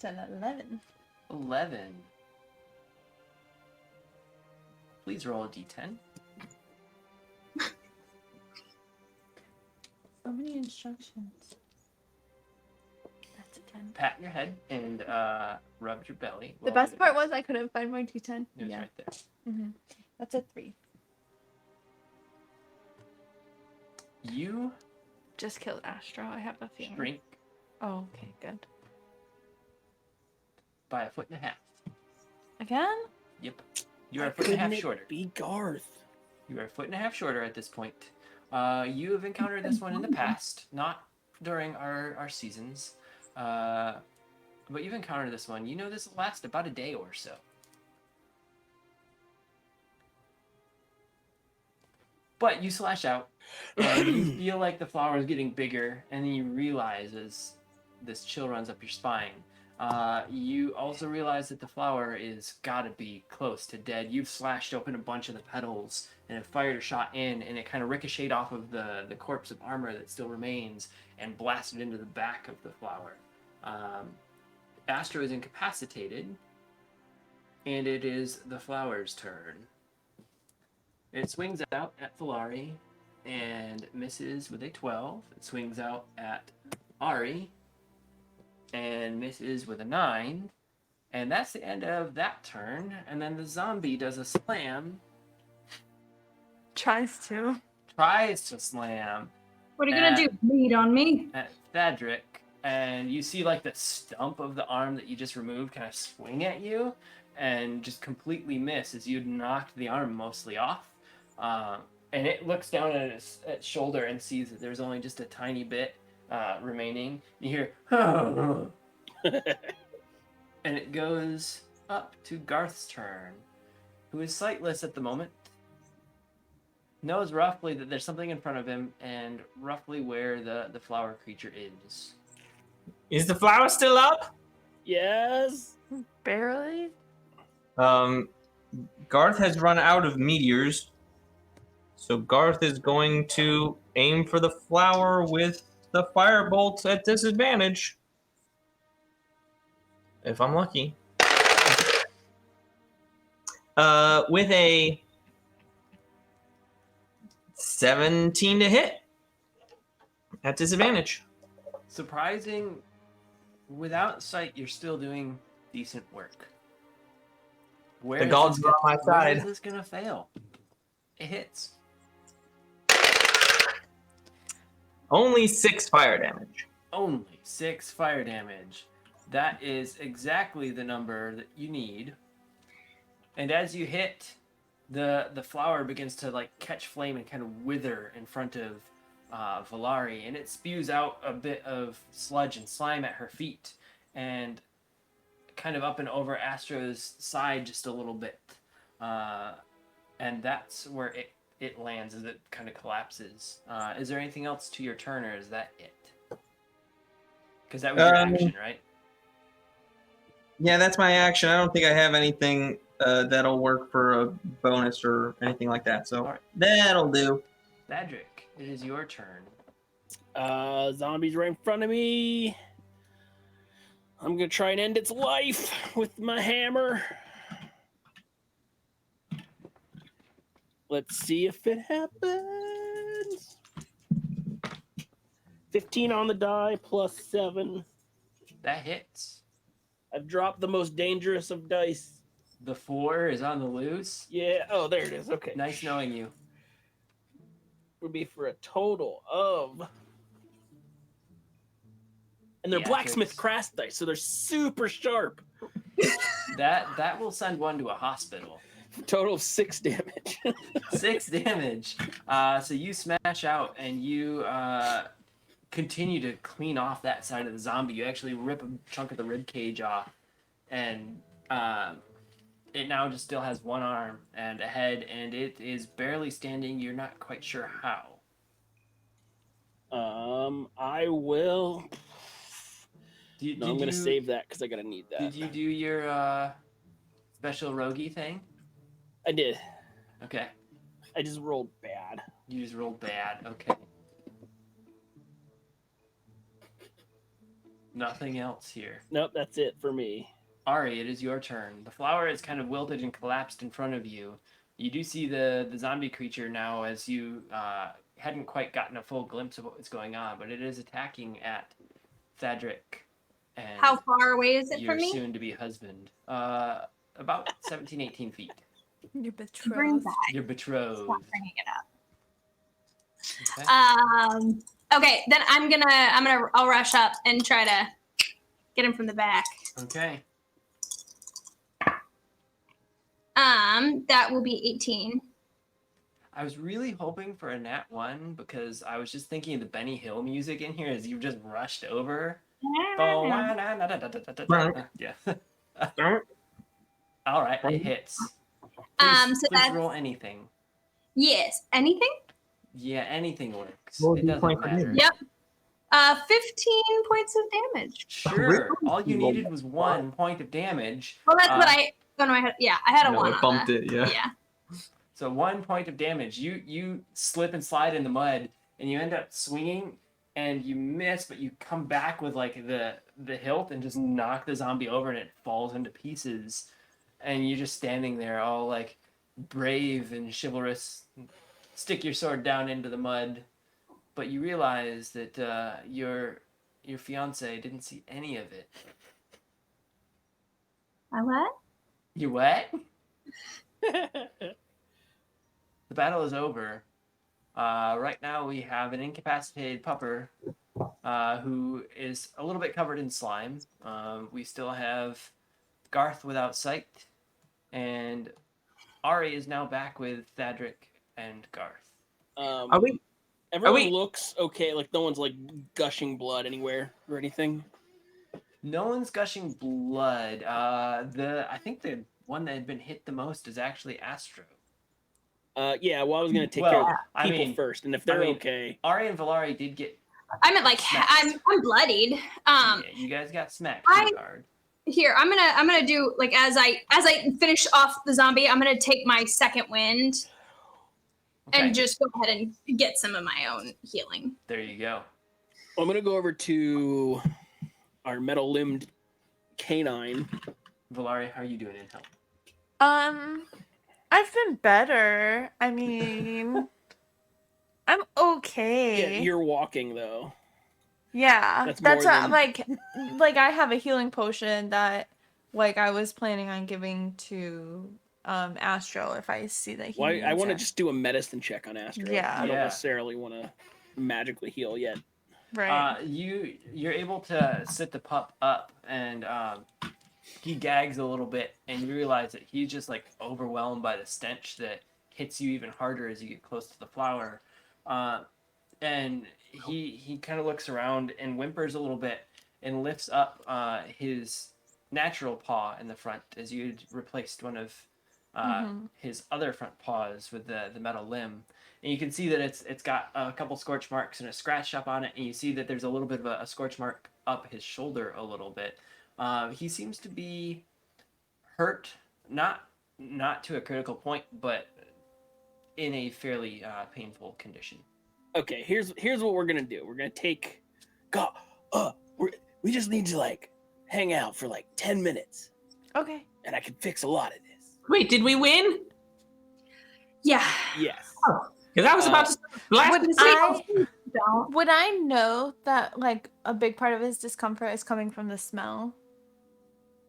It's an 11. 11. Please roll a d10. So many instructions. That's a 10. Pat your head and rub your belly. The best part was I couldn't find my D10. It was Yeah. right there. Mm-hmm. That's a 3. You Just killed Astro. I have a feeling. shrink Oh, okay, good. by 1.5 feet. Again? Yep. You are 1.5 feet shorter. Be Garth. You are 1.5 feet shorter at this point. You have encountered this one in the past, not during our seasons, but you've encountered this one. You know this will last about a day or so. But you slash out, and you feel like the flower is getting bigger, and then you realize as this chill runs up your spine, you also realize that the flower is gotta be close to dead. You've slashed open a bunch of the petals and have fired a shot in, and it kind of ricocheted off of the corpse of armor that still remains and blasted into the back of the flower. Astro is incapacitated, and it is the flower's turn. It swings out at Valari and misses with a 12. It swings out at Ari and misses with a 9. And that's the end of that turn. And then the zombie does a slam. Tries to. Tries to slam What are you gonna do? Bleed on me? at Thadric. And you see like the stump of the arm that you just removed kind of swing at you and just completely miss as you'd knocked the arm mostly off. And it looks down at its shoulder and sees that there's only just a tiny bit remaining. You hear, and it goes up to Garth's turn, who is sightless at the moment. Knows roughly that there's something in front of him and roughly where the flower creature is. Is the flower still up? Yes. Barely. Garth has run out of meteors, so Garth is going to aim for the flower with the firebolt at disadvantage. If I'm lucky. With a 17 to hit at disadvantage. Surprising, without sight, you're still doing decent work. The gods are on my Where side. is this gonna fail? It hits. Only 6 fire damage. Only 6 fire damage. That is exactly the number that you need. And as you hit, the flower begins to like catch flame and kind of wither in front of Valari, and it spews out a bit of sludge and slime at her feet, and kind of up and over Astro's side just a little bit. And that's where it lands as it kind of collapses. Is there anything else to your turn, or is that it? Because that was your action, right? Yeah, that's my action. I don't think I have anything that'll work for a bonus or anything like that, so Alright. that'll do. Thadric, it is your turn. Zombies right in front of me. I'm gonna try and end its life with my hammer. Let's see if it happens. 15 on the die plus 7. That hits. I've dropped the most dangerous of dice. The 4 is on the loose. Yeah. Oh, there it is. Okay. Nice knowing you. Would be for a total of. And they're Yeah, blacksmith it's- craft dice, so they're super sharp. That will send one to a hospital. Total of 6 damage. 6 damage. So you smash out and you continue to clean off that side of the zombie. You actually rip a chunk of the rib cage off, and it now just still has one arm and a head, and it is barely standing. You're not quite sure how. I will. Did No, I'm gonna you- save that because I gotta need that. Did you do your special roguey thing? I did. Okay. I just rolled bad. You just rolled bad. Okay. Nothing else here. Nope, that's it for me. Ari, it is your turn. The flower is kind of wilted and collapsed in front of you. You do see the zombie creature now as you hadn't quite gotten a full glimpse of what was going on, but it is attacking at Thadric and How far away is it your from me? soon-to-be husband. About 17, 18 feet. Your Bring betrothed. back. Your betrothed. Stop bringing it Okay. up. Okay, then I'll rush up and try to get him from the back. Okay. That will be 18. I was really hoping for a nat 1 because I was just thinking of the Benny Hill music in here as you just rushed over. Yeah. All right, it hits. Please, So please that's roll anything. yes. Anything? Yeah, anything works. Roll It doesn't D20 for matter. damage. Yep. 15 points of damage. Sure. All you needed was 1 point of damage. Well, that's what I. Oh no, I had a No, 1 it on bumped that. it, yeah. Yeah. So 1 point of damage. You slip and slide in the mud, and you end up swinging, and you miss, but you come back with like the hilt and just knock the zombie over, and it falls into pieces. And you're just standing there, all like brave and chivalrous. Stick your sword down into the mud, but you realize that your fiance didn't see any of it. My what? You what? The battle is over. Right now we have an incapacitated pupper who is a little bit covered in slime. We still have Garth without sight, and Ari is now back with Thadric and Garth. Are we? Everyone looks okay. Like no one's like gushing blood anywhere or anything. No one's gushing blood. I think the one that had been hit the most is actually Astro. Yeah. Well, I was gonna take care of I people mean, first, and if they're okay, Ari and Valari did get. I meant like I'm bloodied. Yeah, you guys got smacked pretty hard. Here, I'm gonna do like as I finish off the zombie, I'm gonna take my second wind and just go ahead and get some of my own healing. There you go. I'm gonna go over to our metal-limbed canine. Valari, how are you doing in health? I've been better. I mean, I'm okay. Yeah, you're walking though. Yeah, That's what more than- like I have a healing potion that like I was planning on giving to Astro if I see that he needs I want to it. just do a medicine check on Astro. Yeah. I don't necessarily want to magically heal yet. Right. You're able to sit the pup up, and he gags a little bit, and you realize that he's just like overwhelmed by the stench that hits you even harder as you get close to the flower. And he kind of looks around and whimpers a little bit and lifts up his natural paw in the front as you'd replaced one of his other front paws with the metal limb. And you can see that it's got a couple scorch marks and a scratch up on it, and you see that there's a little bit of a scorch mark up his shoulder a little bit. He seems to be hurt, not to a critical point, but in a fairly painful condition. Okay, here's what we're gonna do. We're gonna take, we just need to like hang out for like 10 minutes, Okay. and I can fix a lot of this. Wait, did we win? Yeah. Yes. Because I was about to Would I know that like a big part of his discomfort is coming from the smell?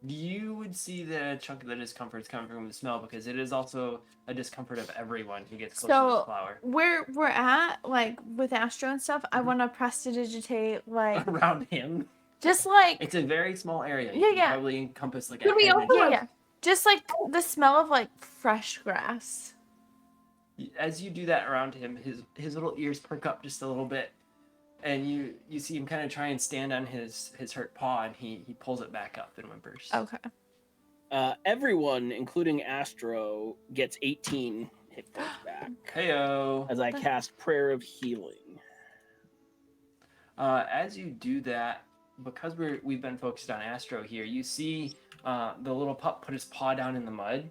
You would see that a chunk of the discomfort is coming from the smell, because it is also a discomfort of everyone who gets close to the flower. Where we're at, like with Astro and stuff, I want to prestidigitate like Around him. just like It's a very small area. Yeah, You can yeah. probably encompass like Could we head also- and- yeah, just like the smell of like fresh grass. As you do that around him, his little ears perk up just a little bit, and you see him kind of try and stand on his hurt paw, and he pulls it back up and whimpers. Okay. Everyone, including Astro, gets 18 hit points back Heyo. as I cast Prayer of Healing. As you do that, because we've been focused on Astro here, you see the little pup put his paw down in the mud,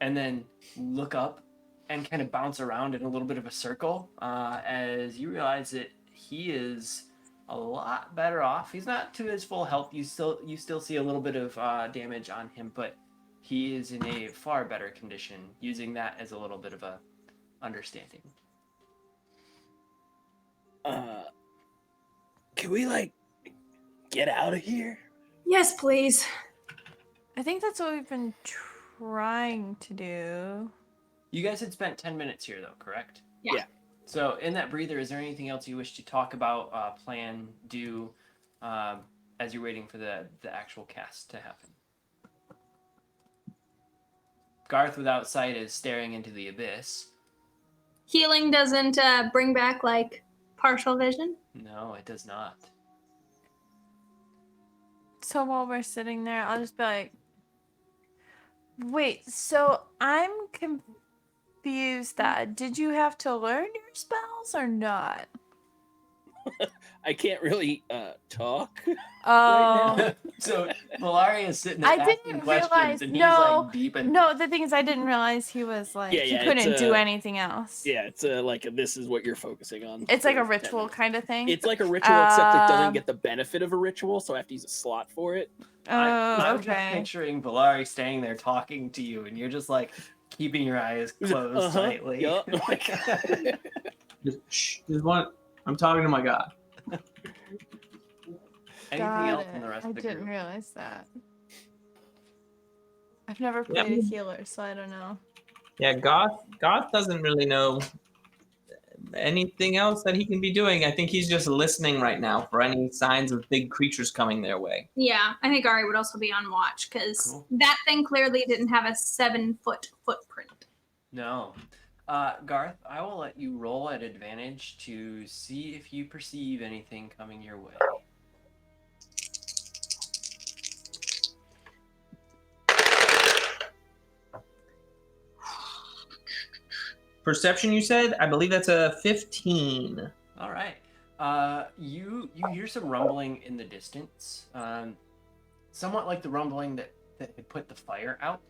and then look up and kind of bounce around in a little bit of a circle as you realize that he is a lot better off. He's not to his full health. You still see a little bit of damage on him, but he is in a far better condition. Using that as a little bit of a understanding. Can we like get out of here? Yes, please. I think that's what we've been trying to do. You guys had spent 10 minutes here, though, correct? Yeah. So, in that breather, is there anything else you wish to talk about, plan, do, as you're waiting for the actual cast to happen? Garth, without sight, is staring into the abyss. Healing doesn't bring back like partial vision. No, it does not. So while we're sitting there, I'll just be like, wait, so I'm confused that. Did you have to learn your spells or not? I can't really talk. Oh. now. So, Valari is sitting there I asking didn't questions, realize- and he's no, like deep in... No, the thing is, I didn't realize he was like, Yeah, he yeah, couldn't it's, do anything else. Yeah, it's like this is what you're focusing on. It's like for a 10 ritual minutes. kind of thing. It's like a ritual, except it doesn't get the benefit of a ritual, so I have to use a slot for it. I'm just Okay. picturing Valari standing there talking to you, and you're just like keeping your eyes closed tightly. Yup. Just one. I'm talking to my god. Anything Got else it. in the rest I of the didn't group? realize that. I've never Yeah. played a healer, so I don't know. Yeah, Goth doesn't really know anything else that he can be doing. I think he's just listening right now for any signs of big creatures coming their way. Yeah, I think Ari would also be on watch because Cool. that thing clearly didn't have a 7-foot footprint. No. Garth, I will let you roll at advantage to see if you perceive anything coming your way. Perception, you said? I believe that's a 15. All right. You hear some rumbling in the distance, somewhat like the rumbling that had put the fire out,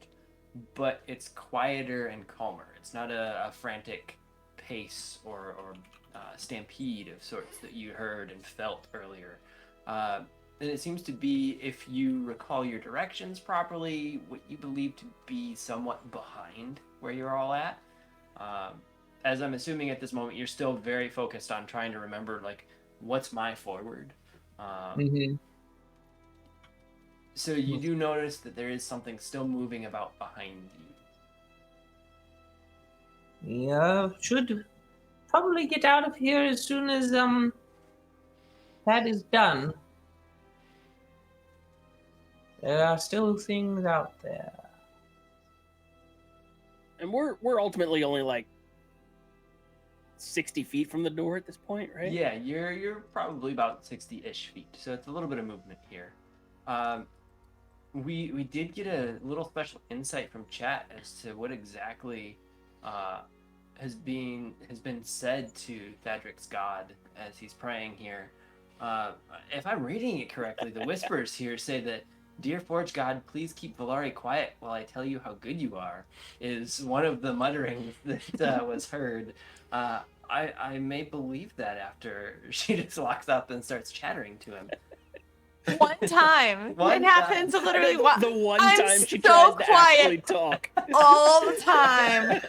but it's quieter and calmer. It's not a frantic pace or stampede of sorts that you heard and felt earlier. And it seems to be, if you recall your directions properly, what you believe to be somewhat behind where you're all at. As I'm assuming at this moment, you're still very focused on trying to remember, like, what's my forward. So you do notice that there is something still moving about behind you. Yeah, should probably get out of here as soon as that is done. There are still things out there. And we're ultimately only like 60 feet from the door at this point, right? Yeah, you're probably about 60-ish feet, so it's a little bit of movement here. We did get a little special insight from chat as to what exactly has been said to Thadric's god as he's praying here. If I'm reading it correctly, the whispers here say that, "Dear Forge God, please keep Valari quiet while I tell you how good you are," is one of the mutterings that was heard. I may believe that after she just walks up and starts chattering to him. One time. One It happens literally The one I'm time she so tries to quiet. actually talk. all the time.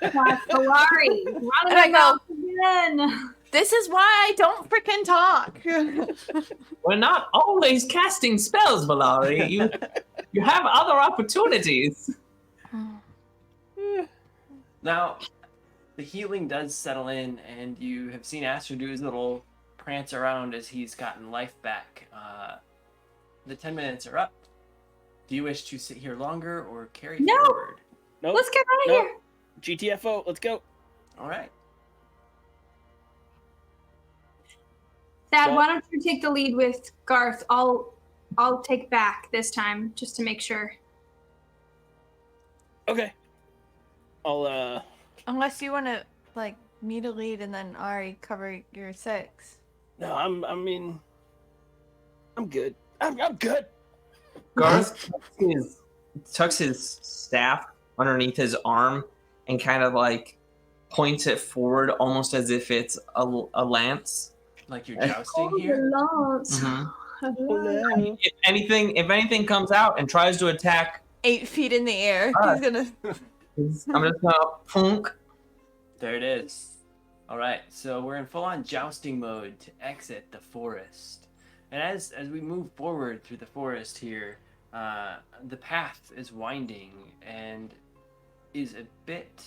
Valari, run And I go, again. this is why I don't freaking talk. We're not always casting spells, Valari. You have other opportunities. Now, the healing does settle in, and you have seen Aster do his little prance around as he's gotten life back. The 10 minutes are up. Do you wish to sit here longer or carry No. forward? Nope. Let's get out of Nope. here. GTFO, let's go. All right. Thad, Well- why don't you take the lead with Garth? I'll take back this time just to make sure. Okay. I'll Unless you want to, like, me to lead and then Ari cover your 6. no, I'm good. I'm good. Garth tucks his staff underneath his arm and kind of like points it forward almost as if it's a lance. like you're jousting Oh, here. the lance. Mhm. Hello. If anything comes out and tries to attack, 8 feet in the air. Alright. He's gonna. I'm just gonna plunk. There it is. All right, so we're in full-on jousting mode to exit the forest. And as we move forward through the forest here, the path is winding and is a bit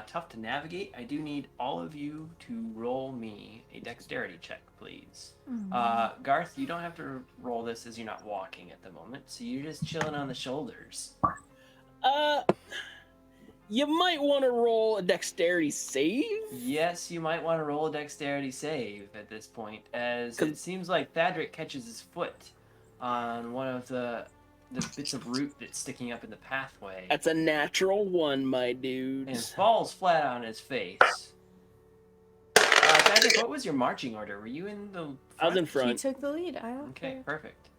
tough to navigate. I do need all of you to roll me a dexterity check, please. Garth, you don't have to roll this as you're not walking at the moment, so you're just chilling on the shoulders. You might want to roll a dexterity save. Yes, you might want to roll a dexterity save at this point, as it seems like Thadric catches his foot on one of the bits of root that's sticking up in the pathway. That's a natural 1, my And dudes. falls flat on his face. Thadric, what was your marching order? Were you in the front? I was in He front. took the lead. I don't Okay, care. perfect.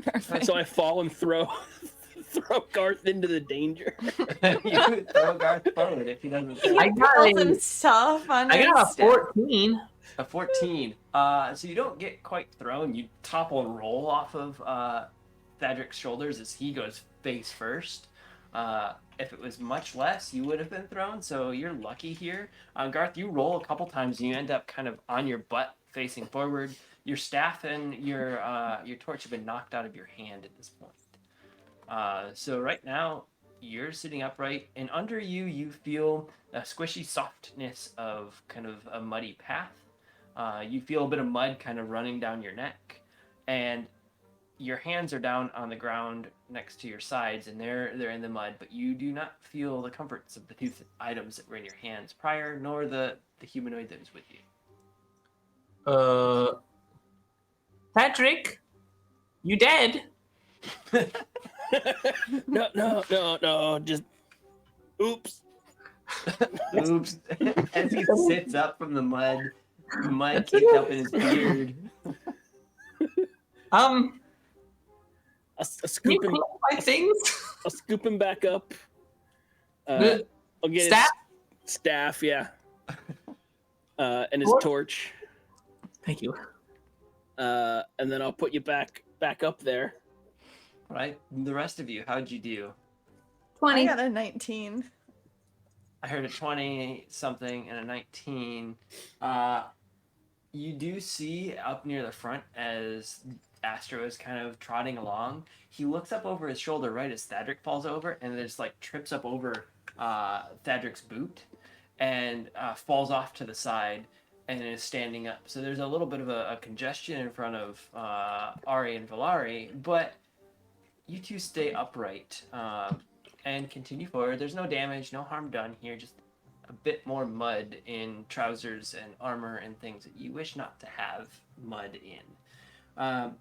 Perfect. So I fall and throw Garth into the danger. You throw Garth forward if he doesn't throw. I got Built a, himself on I his got a step. 14. A 14. So you don't get quite thrown. You topple and roll off of Thadric's shoulders as he goes face first. If it was much less, you would have been thrown. So you're lucky here. Garth, you roll a couple times and you end up kind of on your butt facing forward. Your staff and your torch have been knocked out of your hand at this point. So right now, you're sitting upright, and under you, you feel a squishy softness of kind of a muddy path. You feel a bit of mud kind of running down your neck, and your hands are down on the ground next to your sides, and they're in the mud, but you do not feel the comforts of the two items that were in your hands prior, nor the humanoid that was with you. Patrick, you dead? No, just oops. Oops. As he sits up from the mud kicked up in his beard. Can I'll you scoop him. clean my things? I'll scoop him back up. The I'll get staff? his staff, yeah, and his What? torch, Thank you. and then I'll put you back up there. Right? The rest of you, how'd you do? 20. I got a 19. I heard a 20 something and a 19. You do see up near the front as Astro is kind of trotting along. He looks up over his shoulder right as Thadric falls over and just like trips up over Thadric's boot and falls off to the side and is standing up. So there's a little bit of a congestion in front of Ari and Valari, but you two stay upright and continue forward. There's no damage, no harm done here, just a bit more mud in trousers and armor and things that you wish not to have mud in.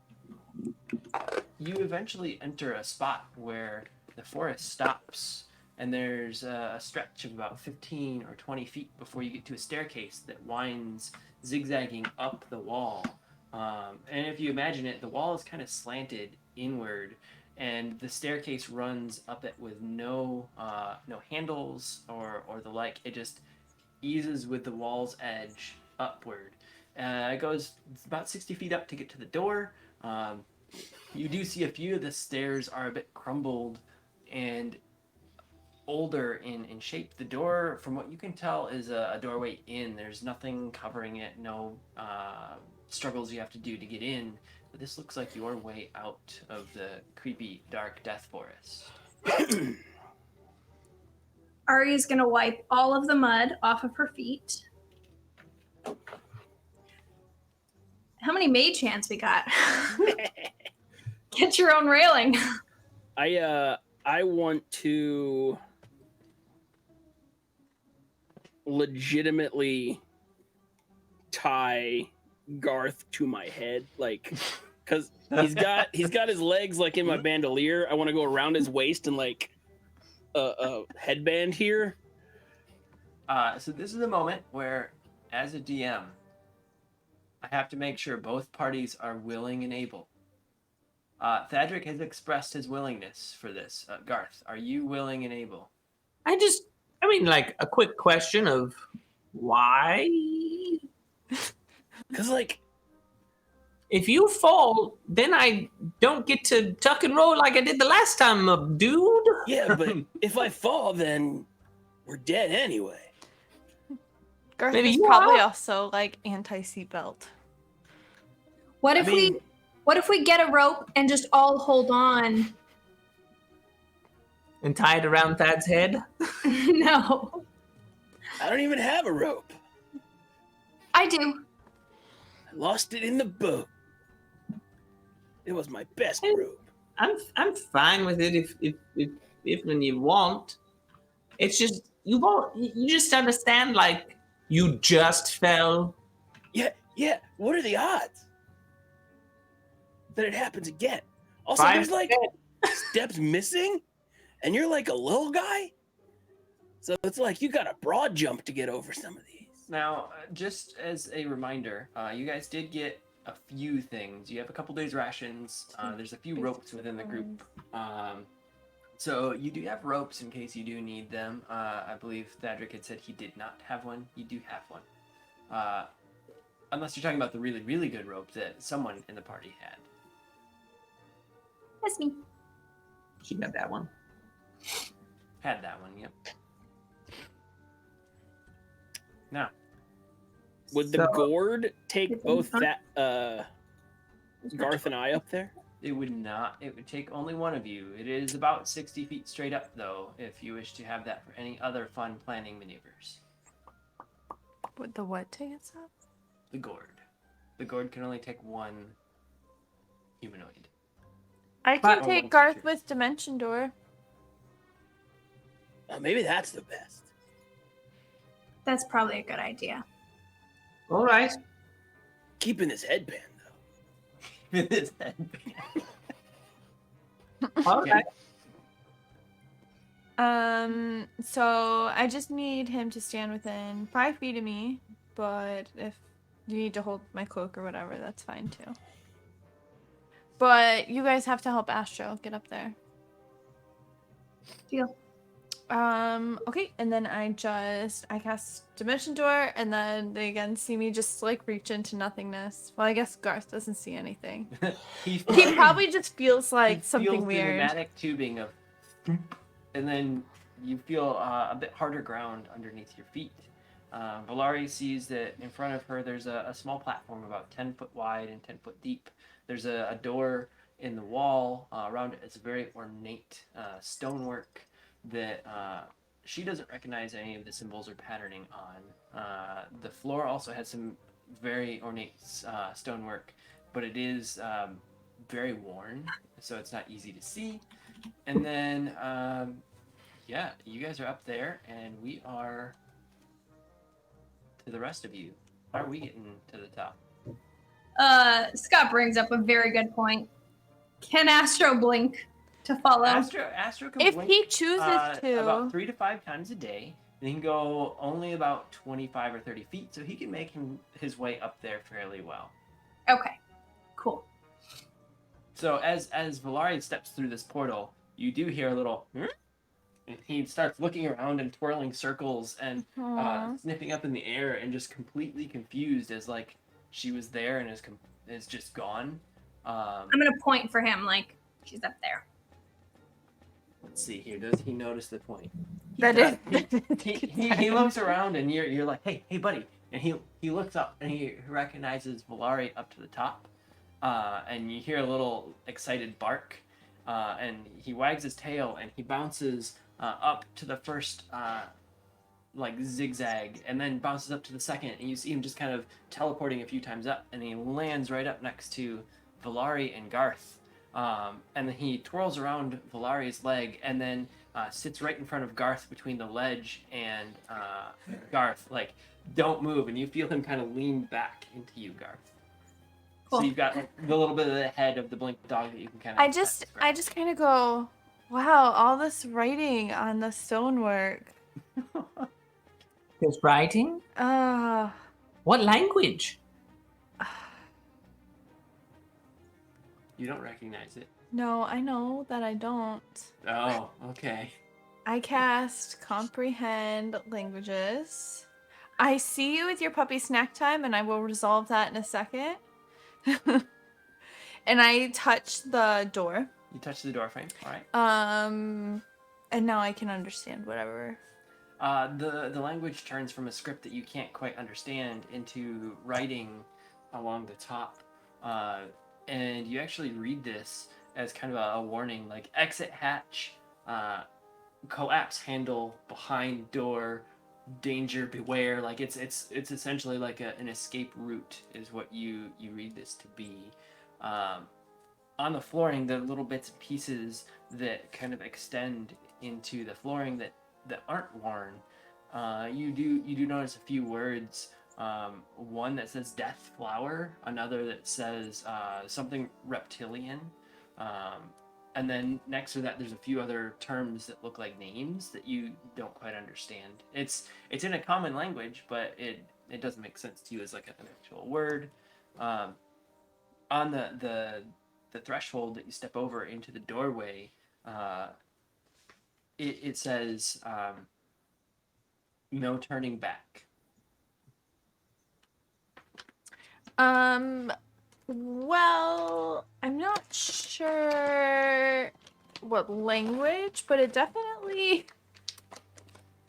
You eventually enter a spot where the forest stops, and there's a stretch of about 15 or 20 feet before you get to a staircase that winds zigzagging up the wall. And if you imagine it, the wall is kind of slanted inward, and the staircase runs up it with no handles or the like. It just eases with the wall's edge upward. It goes about 60 feet up to get to the door. You do see a few of the stairs are a bit crumbled and older in shape. The door, from what you can tell, is a doorway in. There's nothing covering it, no struggles you have to do to get in. But this looks like your way out of the creepy, dark death forest. Ari's gonna wipe all of the mud off of her feet. How many mage hands we got? Get your own railing. I want to legitimately tie Garth to my head, like, because he's got his legs like in my bandolier. I want to go around his waist and like a headband here. So this is a moment where, as a DM, I have to make sure both parties are willing and able. Thadric has expressed his willingness for this. Garth, are you willing and able? Like a quick question of why? Cause like, If you fall, then I don't get to tuck and roll like I did the last time, dude. yeah, but if I fall, then we're dead anyway. Garth Maybe is you probably are. also like anti-seatbelt. What I if mean- we get a rope and just all hold on? And tie it around Thad's head. No. I don't even have a rope. I do. I lost it in the boat. It was my best Hey. rope. I'm fine with it if when you want. It's just you won't. You just understand like you just fell. Yeah. What are the odds that it happens again? Also, 5%. there's like steps missing, and you're like a little guy. So it's like you got a broad jump to get over some of these. Now, just as a reminder, you guys did get a few things. You have a couple days rations. There's a few ropes within the group. So you do have ropes in case you do need them. I believe Thadric had said he did not have one. You do have one. Unless you're talking about the really, really good rope that someone in the party had. That's me. She got that one. Had that one, yep. Now, Would the gourd take both that Garth and I up there? it would not. It would take only one of you. It is about 60 feet straight up, though, if you wish to have that for any other fun planning maneuvers. Would the what take us up? The gourd. The gourd can only take one humanoid. I But- can take Garth with Dimension Door. Maybe that's the best. That's probably a good idea. All right. Keeping this headband though. His headband. All right. So I just need him to stand within 5 feet of me, but if you need to hold my cloak or whatever, that's fine too. But you guys have to help Astro get up there. Deal. Okay, and then I cast Dimension Door, and then they again see me just like reach into nothingness. Well, I guess Garth doesn't see anything. he He probably just feels like he something feels the weird. pneumatic tubing of, and then you feel a bit harder ground underneath your feet. Valari sees that in front of her there's a small platform about 10 foot wide and 10 foot deep. There's a door in the wall around it. It's a very ornate stonework that she doesn't recognize any of the symbols or patterning on. The floor also has some very ornate stonework, but it is very worn, so it's not easy to see. And then, yeah, you guys are up there, and we are to the rest of you. How are we getting to the top? Scott brings up a very good point. Can Astro blink to follow? Astro can If blink, he chooses to, about 3 to 5 times a day. And he can go only about 25 or 30 feet, so he can make his way up there fairly well. Okay, cool. So as Valari steps through this portal, you do hear a little. And he starts looking around and twirling circles and sniffing up in the air and just completely confused as like she was there and is just gone. I'm gonna point for him, like she's up there. Let's see here. Does he notice the point? that is. He looks around and you're like, hey buddy, and he looks up and he recognizes Valari up to the top, and you hear a little excited bark, and he wags his tail and he bounces up to the first like zigzag, and then bounces up to the second, and you see him just kind of teleporting a few times up, and he lands right up next to Valari and Garth. And then he twirls around Valari's leg and then sits right in front of Garth between the ledge and Garth, like, don't move. And you feel him kind of lean back into you, Garth. Cool. So you've got like, the little bit of the head of the blink dog that you can kind of... I just kind of go, wow, all this writing on the stonework. There's writing? What language? You don't recognize it. No, I know that I don't. Oh, okay. I cast Comprehend Languages. I see you with your puppy snack time, and I will resolve that in a second. And I touch the door. You touch the door frame. All right. And now I can understand whatever. The language turns from a script that you can't quite understand into writing along the top, and you actually read this as kind of a warning, like exit hatch, collapse handle, behind door, danger, beware. Like it's essentially like an escape route is what you read this to be. On the flooring, the little bits and pieces that kind of extend into the flooring that aren't worn, you do notice a few words. One that says death flower, another that says something reptilian, and then next to that there's a few other terms that look like names that you don't quite understand. It's in a common language, but it doesn't make sense to you as like an actual word. On the threshold that you step over into the doorway, it says no turning back. Well, I'm not sure what language, but it definitely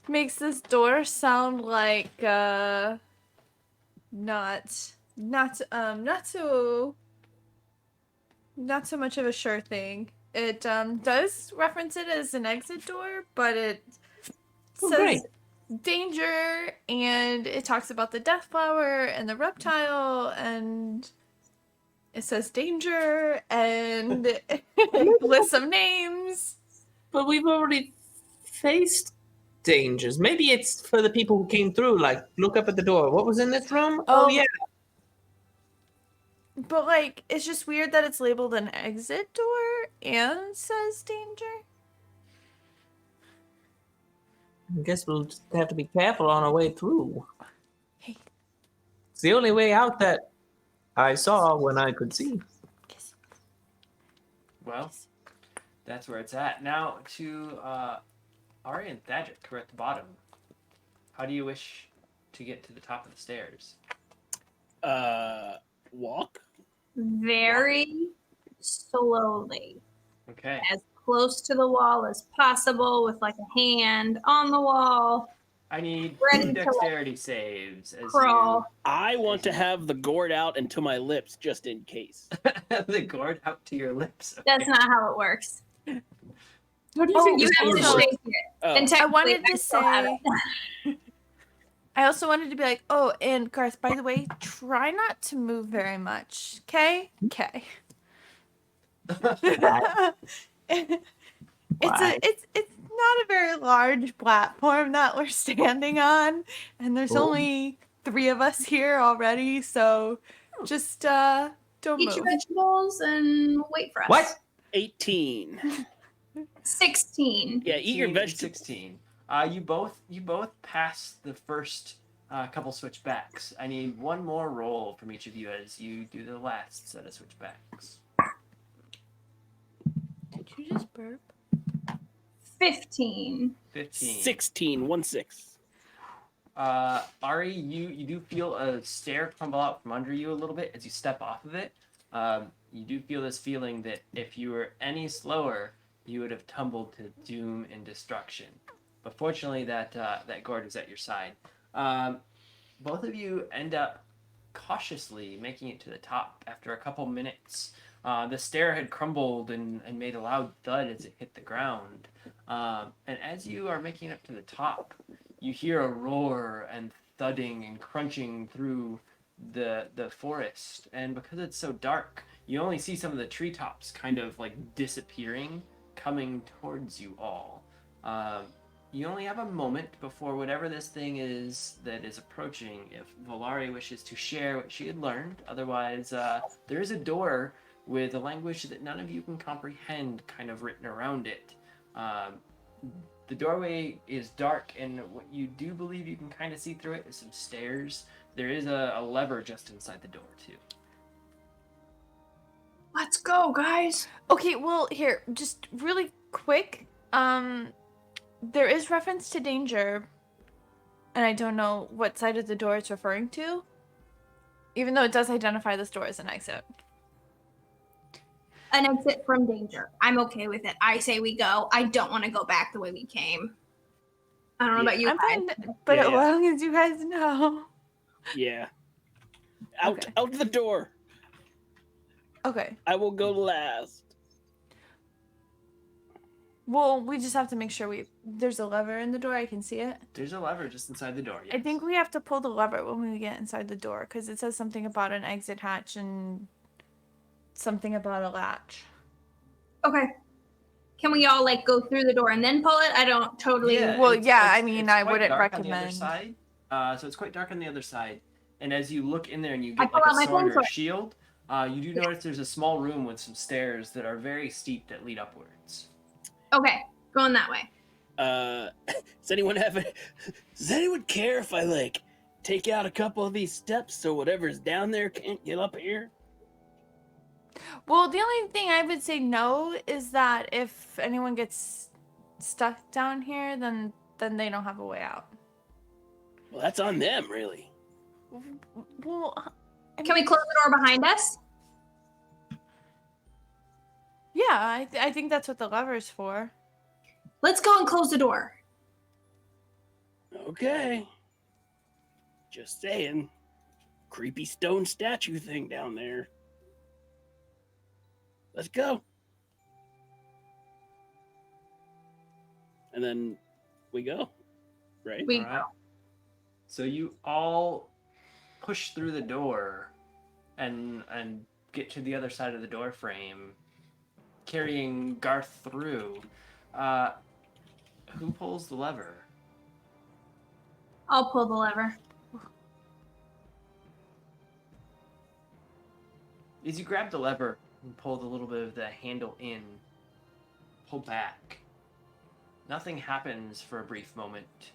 makes this door sound like not so much of a sure thing. It does reference it as an exit door, but it says danger, and it talks about the death flower and the reptile, and it says danger, and it lists some names. But we've already faced dangers. Maybe it's for the people who came through, like, look up at the door. What was in this room? Oh yeah. But, like, it's just weird that it's labeled an exit door and says danger. I guess we'll just have to be careful on our way through. Hey. It's the only way out that I saw when I could see. Kiss. Well, that's where it's at. Now to Ari and Thadric, who are at the bottom. How do you wish to get to the top of the stairs? Walk? Very slowly. Okay. As close to the wall as possible with like a hand on the wall. I need Ready two to, dexterity saves as crawl. I want to have the gourd out and to my lips just in case. the gourd out to your lips. Okay. That's not how it works. What do you think You this have gourd to works? shake it. Oh. And I technically, wanted to still have say... it. I also wanted to be like, oh, and Garth, by the way, try not to move very much, okay? Okay. It's not a very large platform that we're standing on, and there's only 3 of us here already, so just don't Eat your move. vegetables and wait for us. What? 18. 16. Yeah, eat your 18 and vegetables. 16. You both pass the first couple switchbacks. I need one more roll from each of you as you do the last set of switchbacks. Did you just burp? 15. 15. 16. 1 6. Ari, you do feel a stair crumble out from under you a little bit as you step off of it. You do feel this feeling that if you were any slower, you would have tumbled to doom and destruction. But fortunately, that gourd was at your side. Both of you end up cautiously making it to the top after a couple minutes. The stair had crumbled and made a loud thud as it hit the ground. And as you are making it up to the top, you hear a roar and thudding and crunching through the forest. And because it's so dark, you only see some of the treetops kind of like disappearing, coming towards you all. You only have a moment before whatever this thing is that is approaching, if Volari wishes to share what she had learned. Otherwise, there is a door with a language that none of you can comprehend kind of written around it. The doorway is dark, and what you do believe you can kind of see through it is some stairs. There is a lever just inside the door, too. Let's go, guys. Okay, well, here, just really quick. There is reference to danger, and I don't know what side of the door it's referring to, even though it does identify this door as an exit. An exit from danger. I'm okay with it. I say we go. I don't want to go back the way we came. I don't know about you I'm guys. fine, but Yeah, as long as you guys know. Yeah. Out the door. Okay. I will go last. Well, we just have to make sure there's a lever in the door. I can see it. There's a lever just inside the door. Yes. I think we have to pull the lever when we get inside the door because it says something about an exit hatch and something about a latch. Okay. Can we all like go through the door and then pull it? I don't totally. Yeah, Well, it's I mean, I quite wouldn't dark on the other recommend. side. So it's quite dark on the other side. And as you look in there and you I get pull like out my a sword or a flame shield, you do notice there's a small room with some stairs that are very steep that lead upwards. Okay, going that way. Does anyone care if I like take out a couple of these steps so whatever's down there can't get up here? Well, the only thing I would say no is that if anyone gets stuck down here, then they don't have a way out. Well, that's on them, really. Well, Can we close the door behind us? Yeah, I think that's what the lever's for. Let's go and close the door. Okay. Just saying. Creepy stone statue thing down there. Let's go. And then we go, right? We All right. So you all push through the door and get to the other side of the door frame, carrying Garth through. Who pulls the lever? I'll pull the lever. As you grab the lever and pull the little bit of the handle in, pull back. Nothing happens for a brief moment.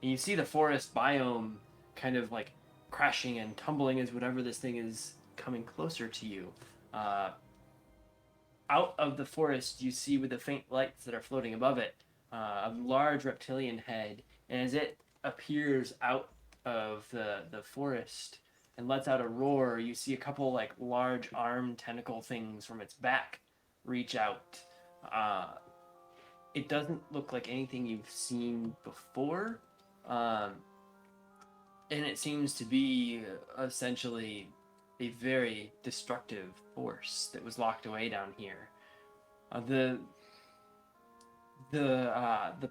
And you see the forest biome kind of like crashing and tumbling as whatever this thing is coming closer to you. Out of the forest, you see with the faint lights that are floating above it, a large reptilian head. And as it appears out of the forest and lets out a roar, you see a couple like large arm tentacle things from its back reach out. It doesn't look like anything you've seen before. And it seems to be essentially a very destructive force that was locked away down here. The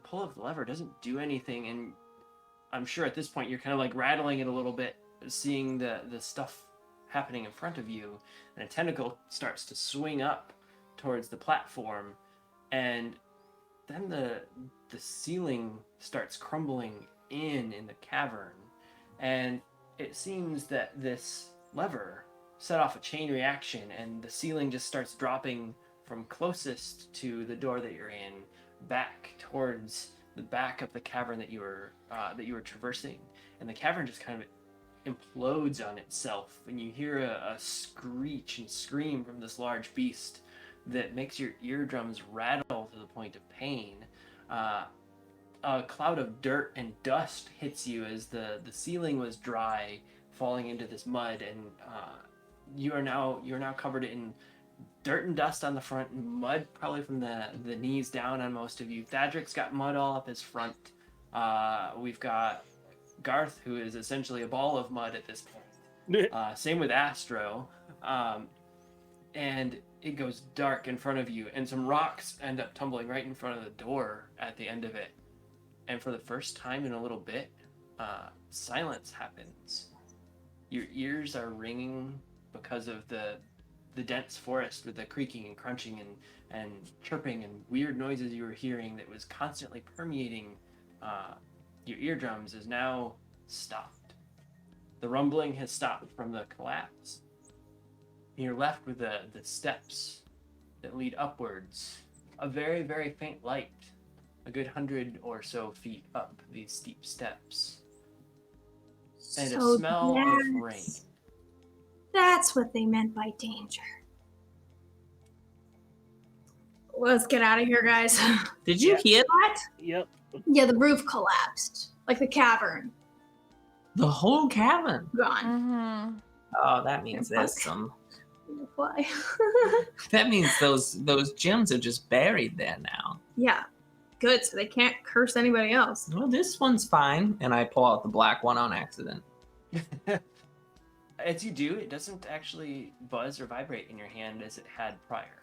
pull of the lever doesn't do anything, and I'm sure at this point you're kind of like rattling it a little bit, seeing the stuff happening in front of you, and a tentacle starts to swing up towards the platform, and then the ceiling starts crumbling in the cavern, and it seems that this lever set off a chain reaction, and the ceiling just starts dropping from closest to the door that you're in back towards the back of the cavern that you were traversing, and the cavern just kind of implodes on itself, and you hear a screech and scream from this large beast that makes your eardrums rattle to the point of pain. A cloud of dirt and dust hits you as the ceiling was dry, falling into this mud, and you're now covered in dirt and dust on the front, and mud probably from the knees down on most of you. Thadric's got mud all up his front. We've got Garth, who is essentially a ball of mud at this point. Same with Astro. And it goes dark in front of you, and some rocks end up tumbling right in front of the door at the end of it. And for the first time in a little bit, silence happens. Your ears are ringing because of the dense forest with the creaking and crunching and chirping and weird noises you were hearing that was constantly permeating your eardrums is now stopped. The rumbling has stopped from the collapse. You're left with the steps that lead upwards. A very, very faint light, a good 100 or so feet up these steep steps. And a smell of rain. That's what they meant by danger. Let's get out of here, guys. Did you hear that? Yep. Yeah, the roof collapsed. Like the cavern. The whole cabin. Gone. Mm-hmm. Oh, that means Yeah, there's fuck. some. Why? That means those gems are just buried there now. Yeah. Good, so they can't curse anybody else. Well, this one's fine, and I pull out the black one on accident. As you do, it doesn't actually buzz or vibrate in your hand as it had prior.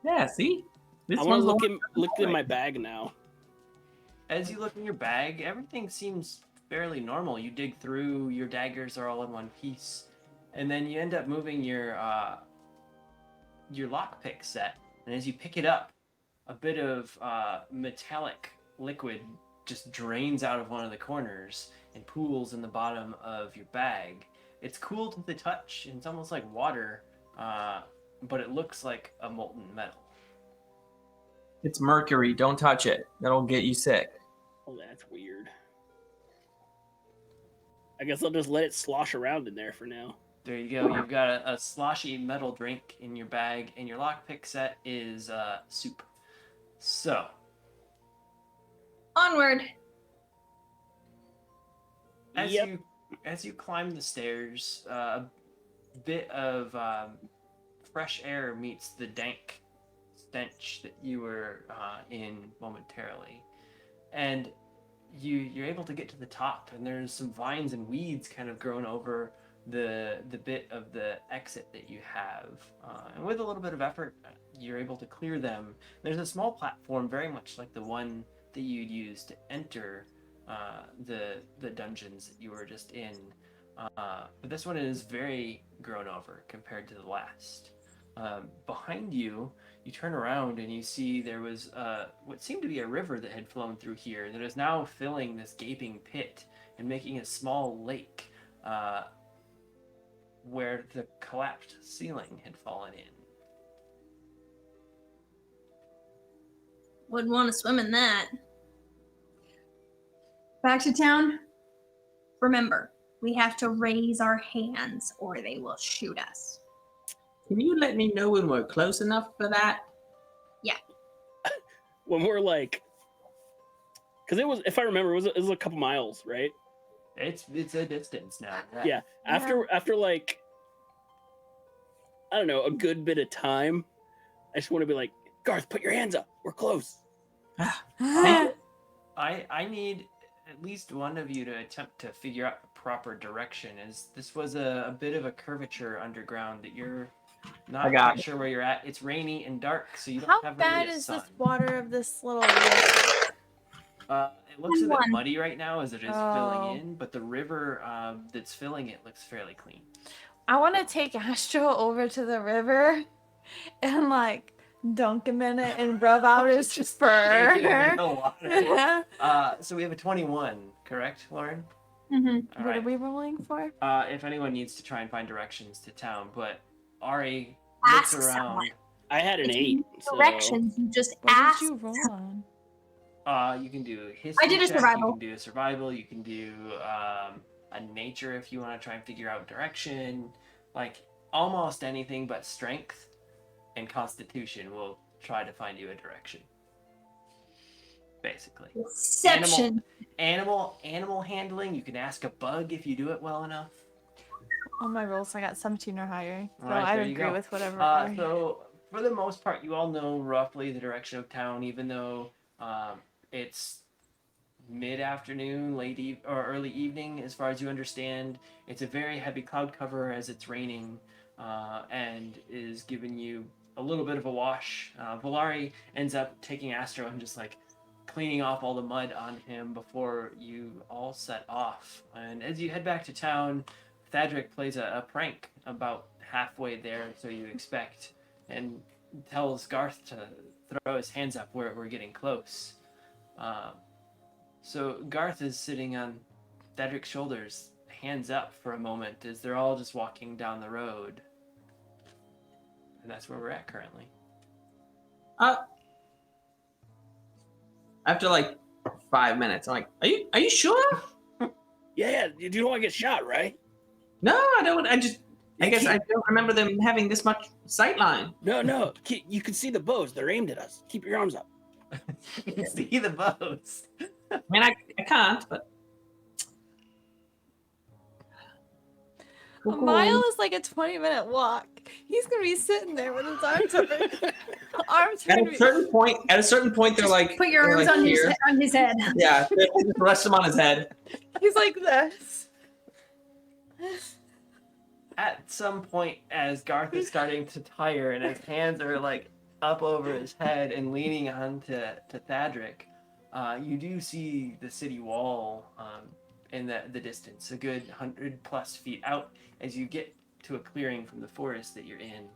Yeah, see? This I want one's to the look one- in my bag now. As you look in your bag, everything seems fairly normal. You dig through, your daggers are all in one piece, and then you end up moving your lockpick set. And as you pick it up, a bit of metallic liquid just drains out of one of the corners and pools in the bottom of your bag. It's cool to the touch, and it's almost like water, but it looks like a molten metal. It's mercury. Don't touch it. That'll get you sick. Oh, that's weird. I guess I'll just let it slosh around in there for now. There you go. You've got a sloshy metal drink in your bag, and your lockpick set is soup. So, Onward. as you climb the stairs, a bit of fresh air meets the dank stench that you were in momentarily, and you're able to get to the top, and there's some vines and weeds kind of grown over the bit of the exit that you have, and with a little bit of effort, you're able to clear them. There's a small platform, very much like the one that you'd use to enter the dungeons that you were just in, but this one is very grown over compared to the last. Behind you, you turn around and you see there was what seemed to be a river that had flown through here that is now filling this gaping pit and making a small lake where the collapsed ceiling had fallen in. Wouldn't want to swim in that. Back to town. Remember, we have to raise our hands or they will shoot us. Can you let me know when we're close enough for that? When we're like, because it was, if I remember, it was a couple miles, right? It's a distance now. Yeah. After like, I don't know, a good bit of time, I just want to be like, Garth, put your hands up. We're close. Thank you. I need at least one of you to attempt to figure out the proper direction, as this was a bit of a curvature underground that you're not quite sure where you're at. It's rainy and dark, so you don't How have bad really a is sun. this water of this little lake? It looks a bit One. muddy right now as it is filling in, but the river that's filling it looks fairly clean. I want to take Astro over to the river and like dunk him in it and rub out his fur. Shake it in the water. So we have a 21, correct, Lauren? Mm-hmm. All What right. are we rolling for? If anyone needs to try and find directions to town, but Ari Ask looks around. someone. I had an If 8. you need So... directions, you just What ask. did you roll on? You can do history. I did a check, survival. You can do a survival. You can do a nature if you want to try and figure out direction. Like almost anything but strength and constitution will try to find you a direction. Basically. Deception. Animal handling. You can ask a bug if you do it well enough. On my rolls, I got 17 or higher. So Alright, I'd there you agree go. with whatever. So for the most part, you all know roughly the direction of town, even though it's mid-afternoon, or early evening, as far as you understand. It's a very heavy cloud cover as it's raining, and is giving you a little bit of a wash. Volari ends up taking Astro and just like cleaning off all the mud on him before you all set off. And as you head back to town, Thadric plays a prank about halfway there, so you expect, and tells Garth to throw his hands up where we're getting close. So Garth is sitting on Thadric's shoulders, hands up for a moment, as they're all just walking down the road. And that's where we're at currently. After like 5 minutes, I'm like, are you sure? Yeah, you don't want to get shot, right? No, I don't. I guess I don't remember them having this much sightline. No. You can see the bows. They're aimed at us. Keep your arms up. You can see the boats. I mean, I can't, but A mile is like a 20-minute walk. He's gonna be sitting there with his arms over. At a certain point, they're like, Put your arms like on his head. Yeah, they just rest him on his head. He's like this. At some point, as Garth is starting to tire and his hands are like up over his head and leaning onto Thadric, you do see the city wall in the distance, a good 100+ feet out. As you get to a clearing from the forest that you're in,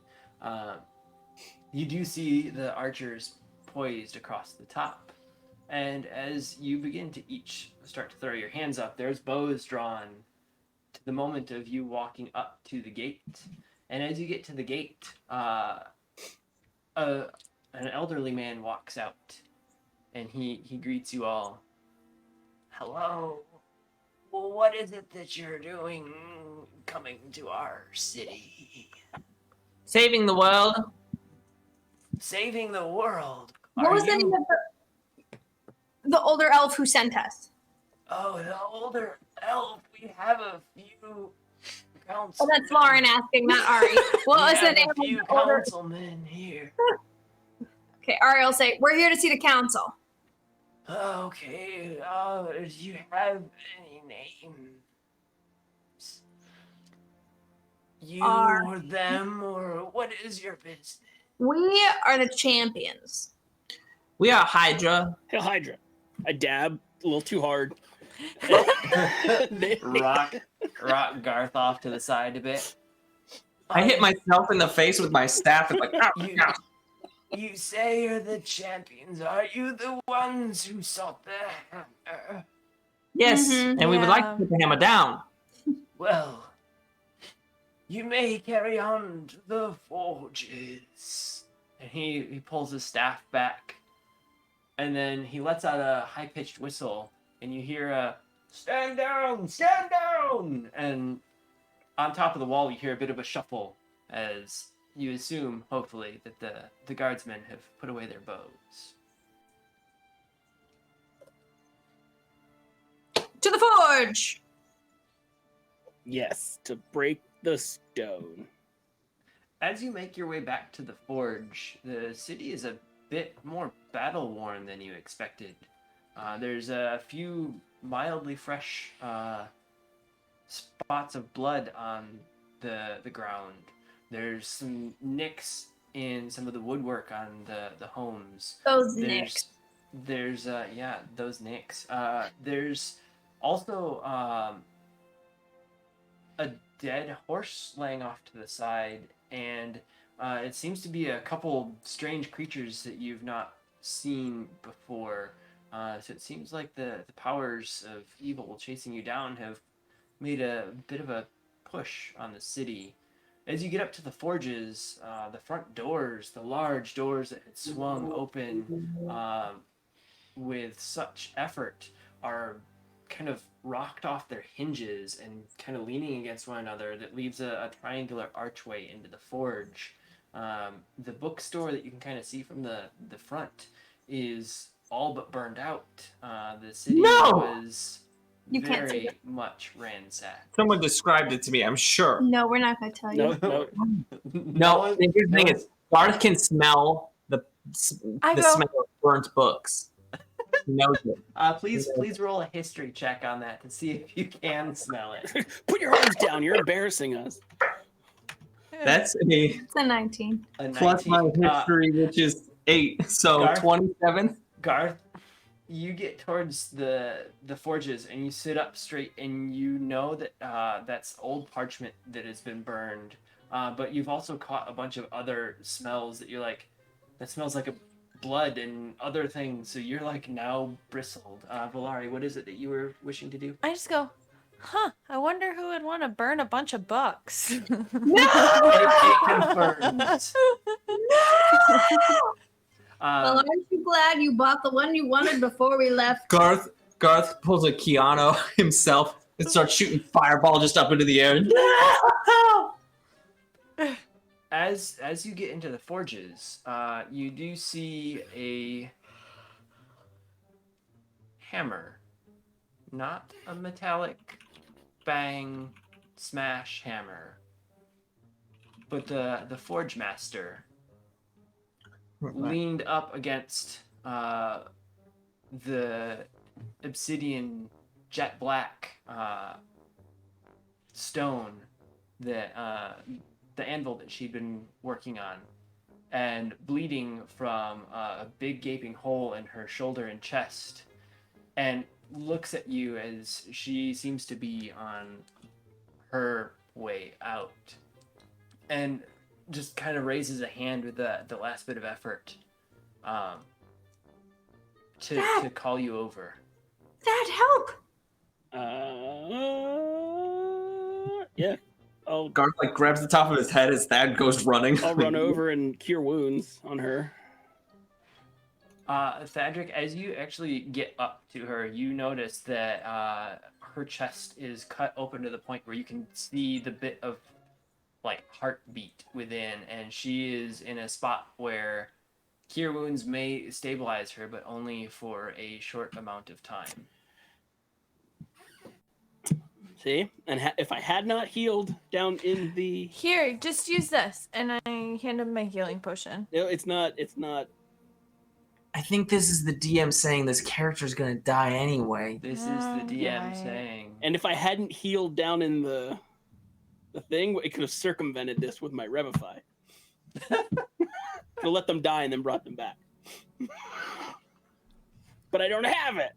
you do see the archers poised across the top. And as you begin to each start to throw your hands up, there's bows drawn to the moment of you walking up to the gate. And as you get to the gate, an elderly man walks out, and he greets you all. Hello. Well, what is it that you're doing coming to our city? Saving the world. Saving the world. What was the name of the older elf who sent us? Oh, the older elf. We have a few councilmen. Oh, that's Lauren asking, not Ari. What was the name a few of the older... councilmen here. Okay, Ari will say, we're here to see the council. Okay, do you have any names? You or them, or what is your business? We are the champions. We are Hydra. Hail Hydra. I dab a little too hard. rock Garth off to the side a bit. I hit myself in the face with my staff and like, You say you're the champions. Are you the ones who sought the hammer? Yes, and we would like to put the hammer down. Well, you may carry on to the forges. And he pulls his staff back. And then he lets out a high-pitched whistle. And you hear a, stand down, stand down! And on top of the wall, you hear a bit of a shuffle as you assume, hopefully, that the guardsmen have put away their bows. To the forge! Yes, to break the stone. As you make your way back to the forge, the city is a bit more battle-worn than you expected. There's a few mildly fresh spots of blood on the ground. There's some nicks in some of the woodwork on the homes. Those nicks. There's those nicks. There's also a dead horse laying off to the side, and it seems to be a couple strange creatures that you've not seen before. So it seems like the powers of evil chasing you down have made a bit of a push on the city. As you get up to the forges, the front doors, the large doors that had swung open with such effort, are kind of rocked off their hinges and kind of leaning against one another. That leaves a triangular archway into the forge. The bookstore that you can kind of see from the front is all but burned out. The city was very much ransacked. Someone described it to me, I'm sure. No, we're not going to tell you. No, the thing is, Garth can smell the smell of burnt books. He knows it. Please roll a history check on that to see if you can smell it. Put your arms down. You're embarrassing us. That's It's a 19. Plus my history, which is 8, so Garth, 27. Garth, you get towards the forges and you sit up straight, and you know that that's old parchment that has been burned. But you've also caught a bunch of other smells that you're like, that smells like a blood and other things. So you're like now bristled. Valari, what is it that you were wishing to do? I just go, I wonder who would want to burn a bunch of books. No! It confirms. No! Well, aren't you glad you bought the one you wanted before we left? Garth pulls a Keanu himself and starts shooting fireball just up into the air. No! As you get into the forges, you do see a hammer, not a metallic bang smash hammer, but the Forge Master leaned up against the obsidian jet black stone that the anvil that she'd been working on, and bleeding from a big gaping hole in her shoulder and chest, and looks at you as she seems to be on her way out, and just kind of raises a hand with the last bit of effort to call you over. That help. Yeah. Garth like grabs the top of his head as Thad goes running. I'll run over and cure wounds on her. Thadric, as you actually get up to her, you notice that her chest is cut open to the point where you can see the bit of like heartbeat within, and she is in a spot where cure wounds may stabilize her, but only for a short amount of time. See? And if I had not healed down in the... Here, just use this. And I hand him my healing potion. No, it's not... I think this is the DM saying this character's gonna die anyway. This is the DM saying. And if I hadn't healed down in the thing, it could have circumvented this with my Revivify. Could have let them die and then brought them back. But I don't have it.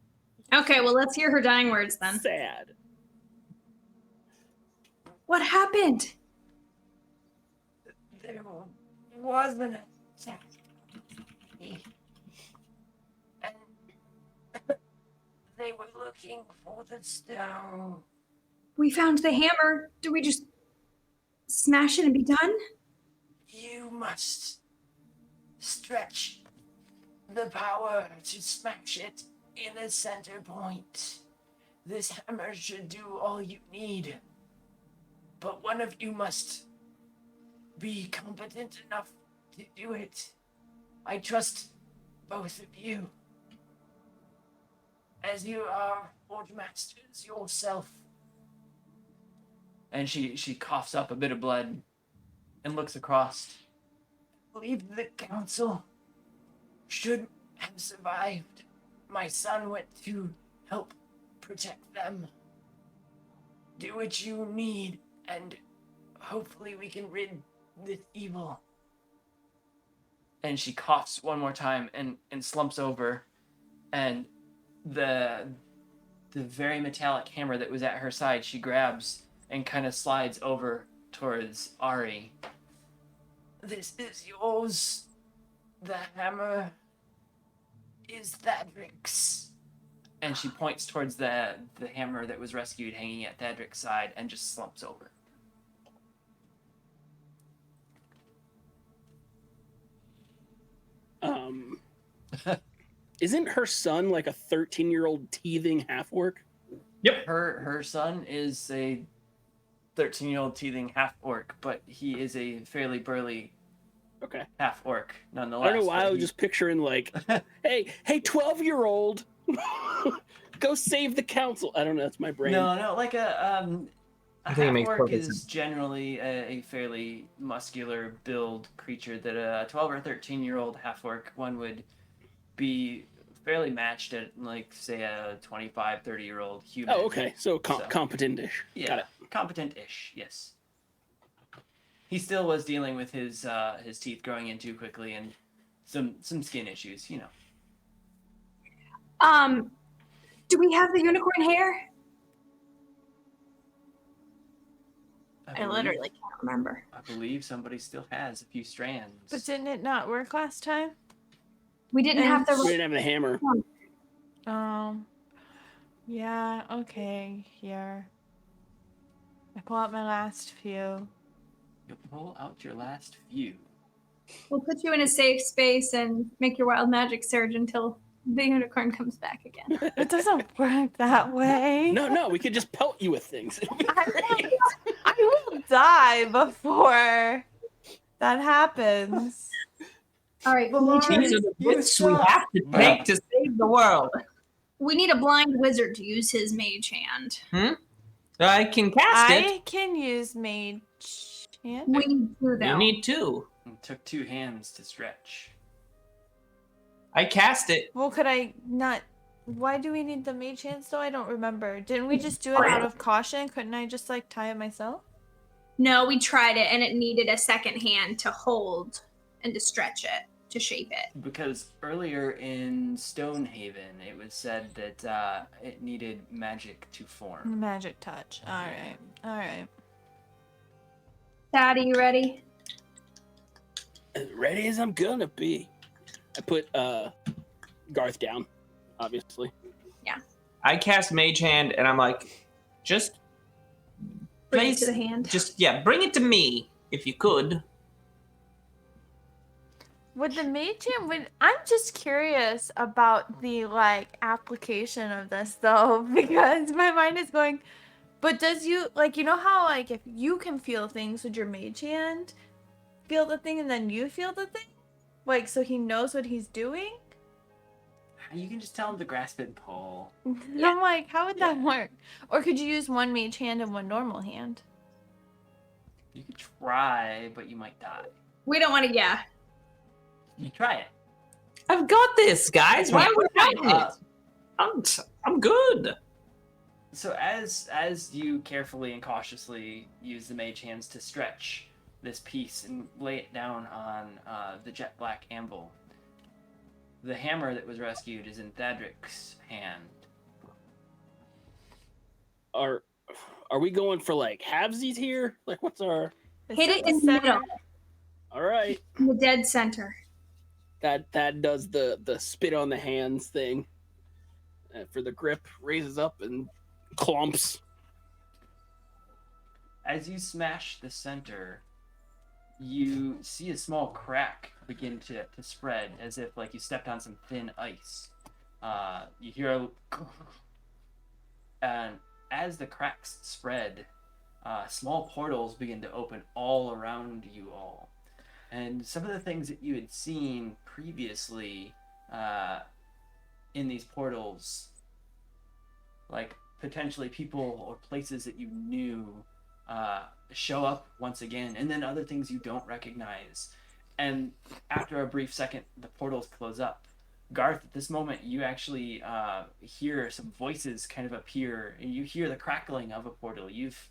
Okay, well, let's hear her dying words then. Sad. What happened? There was an attack. And they were looking for the stone. We found the hammer. Do we just smash it and be done? You must stretch the power to smash it in the center point. This hammer should do all you need. But one of you must be competent enough to do it. I trust both of you, as you are Forge Masters yourself. And she coughs up a bit of blood and looks across. I believe the council should have survived. My son went to help protect them. Do what you need, and hopefully we can rid this evil. And she coughs one more time and slumps over, and the very metallic hammer that was at her side she grabs and kind of slides over towards Ari. This is yours. The hammer is Thadric's. And she points towards the hammer that was rescued hanging at Thadric's side and just slumps over. Isn't her son like a 13-year-old teething half-orc? Yep. Her son is a 13-year-old teething half-orc, but he is a fairly burly half-orc nonetheless. I don't know why I was just picturing like, hey, 12-year-old, go save the council. I don't know, that's my brain. No, like a half-orc is generally a fairly muscular build creature that a 12 or 13-year-old half-orc one would be fairly matched at, like, say, a 25, 30-year-old human. Oh, okay. So competent-ish. Yeah, got it. Competent-ish, yes. He still was dealing with his teeth growing in too quickly and some skin issues, you know. Do we have the unicorn hair? I literally can't remember. I believe somebody still has a few strands. But didn't it not work last time? We didn't have the... We didn't have the hammer. Yeah, okay, here. I pull out my last few. You pull out your last few. We'll put you in a safe space and make your wild magic surge until the unicorn comes back again. It doesn't work that way. No, we could just pelt you with things. It'll be great. I will die before that happens. All right, These are the risks we have to take to save the world. we need a blind wizard to use his mage hand. I can cast it. I can use mage hand. We do You though. need 2. It took 2 hands to stretch. I cast it. Well, could I not? Why do we need the mage hands though? I don't remember. Didn't we just do it out of caution? Couldn't I just like tie it myself? No, we tried it and it needed a second hand to hold and to stretch it, to shape it. Because earlier in Stonehaven, it was said that it needed magic to form. Magic touch. All right. All right. Dad, are you ready? As ready as I'm gonna be. I put Garth down, obviously. I cast Mage Hand, and I'm like, just Bring it to the hand. bring it to me if you could. Would the mage hand? I'm just curious about the like application of this though, because my mind is going. But does you like you know how like if you can feel things with your mage hand, feel the thing and then you feel the thing, like so he knows what he's doing. You can just tell him to grasp and pull. I'm like, how would that work? Or could you use one mage hand and one normal hand? You could try, but you might die. We don't want to, yeah. You try it. I've got this, guys. Why are we fighting it? I'm good. So as you carefully and cautiously use the mage hands to stretch this piece and lay it down on the jet black anvil, the hammer that was rescued is in Thadric's hand. Are we going for like halvesies here? Like what's our? Hit it in the middle, All right. in the dead center. That does the spit on the hands thing. For the grip, raises up and clumps. As you smash the center, you see a small crack begin to spread, as if like you stepped on some thin ice. You hear a and as the cracks spread, small portals begin to open all around you all. And some of the things that you had seen previously in these portals, like potentially people or places that you knew, show up once again, and then other things you don't recognize. And after a brief second, the portals close up. Garth, at this moment, you actually hear some voices kind of appear, and you hear the crackling of a portal. You've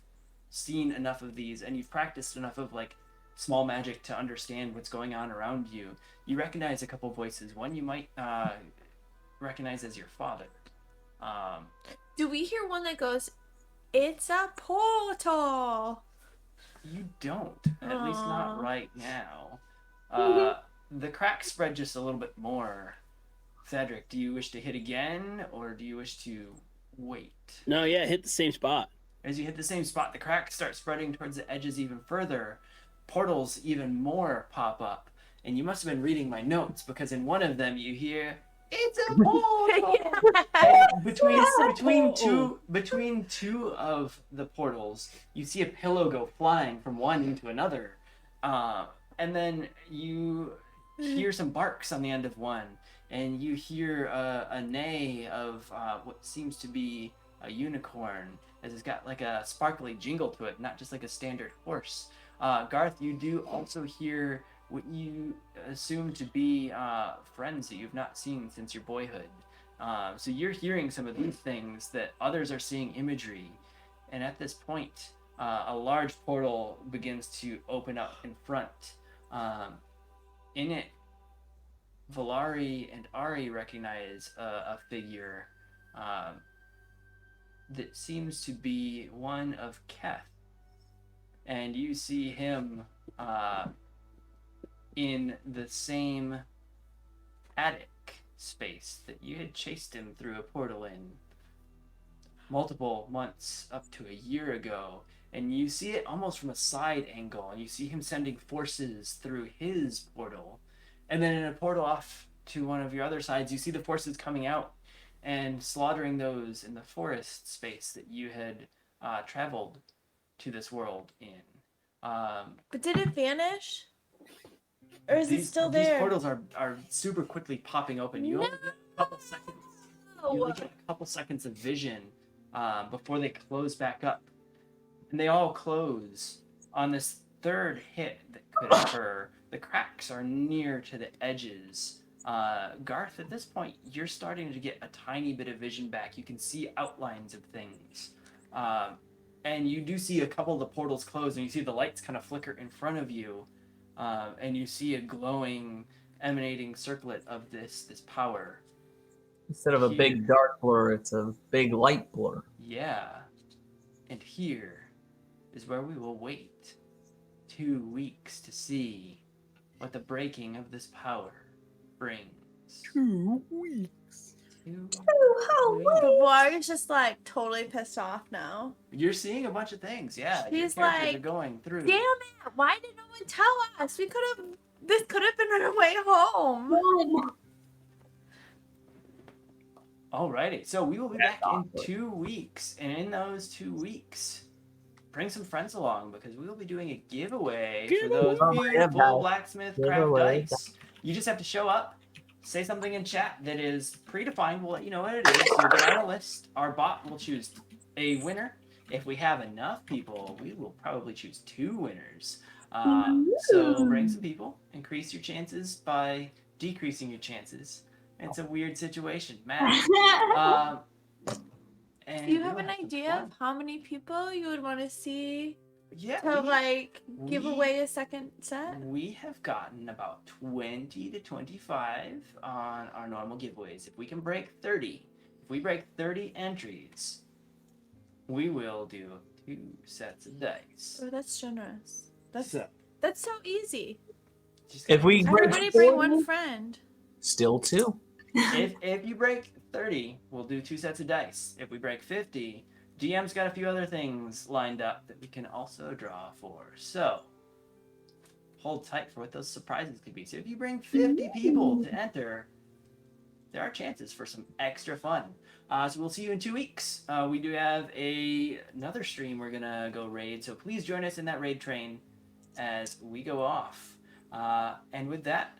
seen enough of these, and you've practiced enough of like small magic to understand what's going on around you. You recognize a couple voices. One you might recognize as your father. Do we hear one that goes, "It's a portal"? You don't, at least not Aw. right now. The cracks spread just a little bit more. Cedric, do you wish to hit again, or do you wish to wait? No, yeah, hit the same spot. As you hit the same spot, the cracks start spreading towards the edges even further. Portals even more pop up. And you must have been reading my notes, because in one of them you hear, "It's a portal!" Between two of the portals, you see a pillow go flying from one into another. And then you hear some barks on the end of one, and you hear a neigh of what seems to be a unicorn, as it's got like a sparkly jingle to it, not just like a standard horse. Garth, you do also hear what you assume to be friends that you've not seen since your boyhood. So you're hearing some of these things that others are seeing imagery. And at this point, a large portal begins to open up in front. In it, Valari and Ari recognize a figure that seems to be one of Keth. And you see him in the same attic space that you had chased him through a portal in multiple months up to a year ago. And you see it almost from a side angle, and you see him sending forces through his portal. And then in a portal off to one of your other sides, you see the forces coming out and slaughtering those in the forest space that you had traveled to this world in. But did it vanish? Or is it still These there? portals are super quickly popping open. You only get a couple seconds. You only get a couple seconds of vision before they close back up. and they all close. On this third hit that could occur, the cracks are near to the edges. Garth, at this point, you're starting to get a tiny bit of vision back. You can see outlines of things. And you do see a couple of the portals close, and you see the lights kind of flicker in front of you. And you see a glowing, emanating circlet of this power. Instead of a big dark blur, it's a big light blur. Yeah. And here is where we will wait 2 weeks to see what the breaking of this power brings. 2 weeks. The warrior's just like totally pissed off now. You're seeing a bunch of things, yeah. She's Your characters like, are going through. Damn it! Why did no one tell us? This could have been our way home. Alrighty, so we will be back in 2 weeks, and in those 2 weeks, bring some friends along because we will be doing a giveaway for those beautiful blacksmith craft dice. You just have to show up, say something in chat that is predefined. We'll let you know what it is. You'll get on a list. Our bot will choose a winner. If we have enough people, we will probably choose 2 winners. So bring some people, increase your chances by decreasing your chances. It's a weird situation, man. Do you have an idea of how many people you would want to see to give away a second set? We have gotten about 20 to 25 on our normal giveaways. If we can break 30, if we break 30 entries, we will do 2 sets of dice. Oh, that's generous. That's so easy. If we everybody bring one friend. Still 2. If you break 30, we'll do 2 sets of dice. If we break 50, GM's got a few other things lined up that we can also draw for. So, hold tight for what those surprises could be. So if you bring 50 people to enter, there are chances for some extra fun. So we'll see you in 2 weeks. We do have another stream we're going to go raid, so please join us in that raid train as we go off. And with that,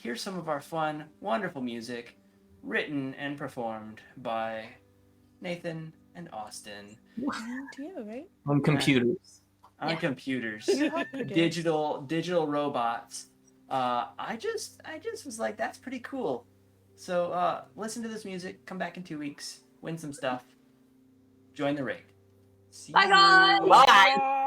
here's some of our fun, wonderful music written and performed by Nathan and Austin. And you, right? On computers. On computers. Digital robots. I just was like, that's pretty cool. So listen to this music, come back in 2 weeks, win some stuff, join the raid. See Bye, guys. Bye.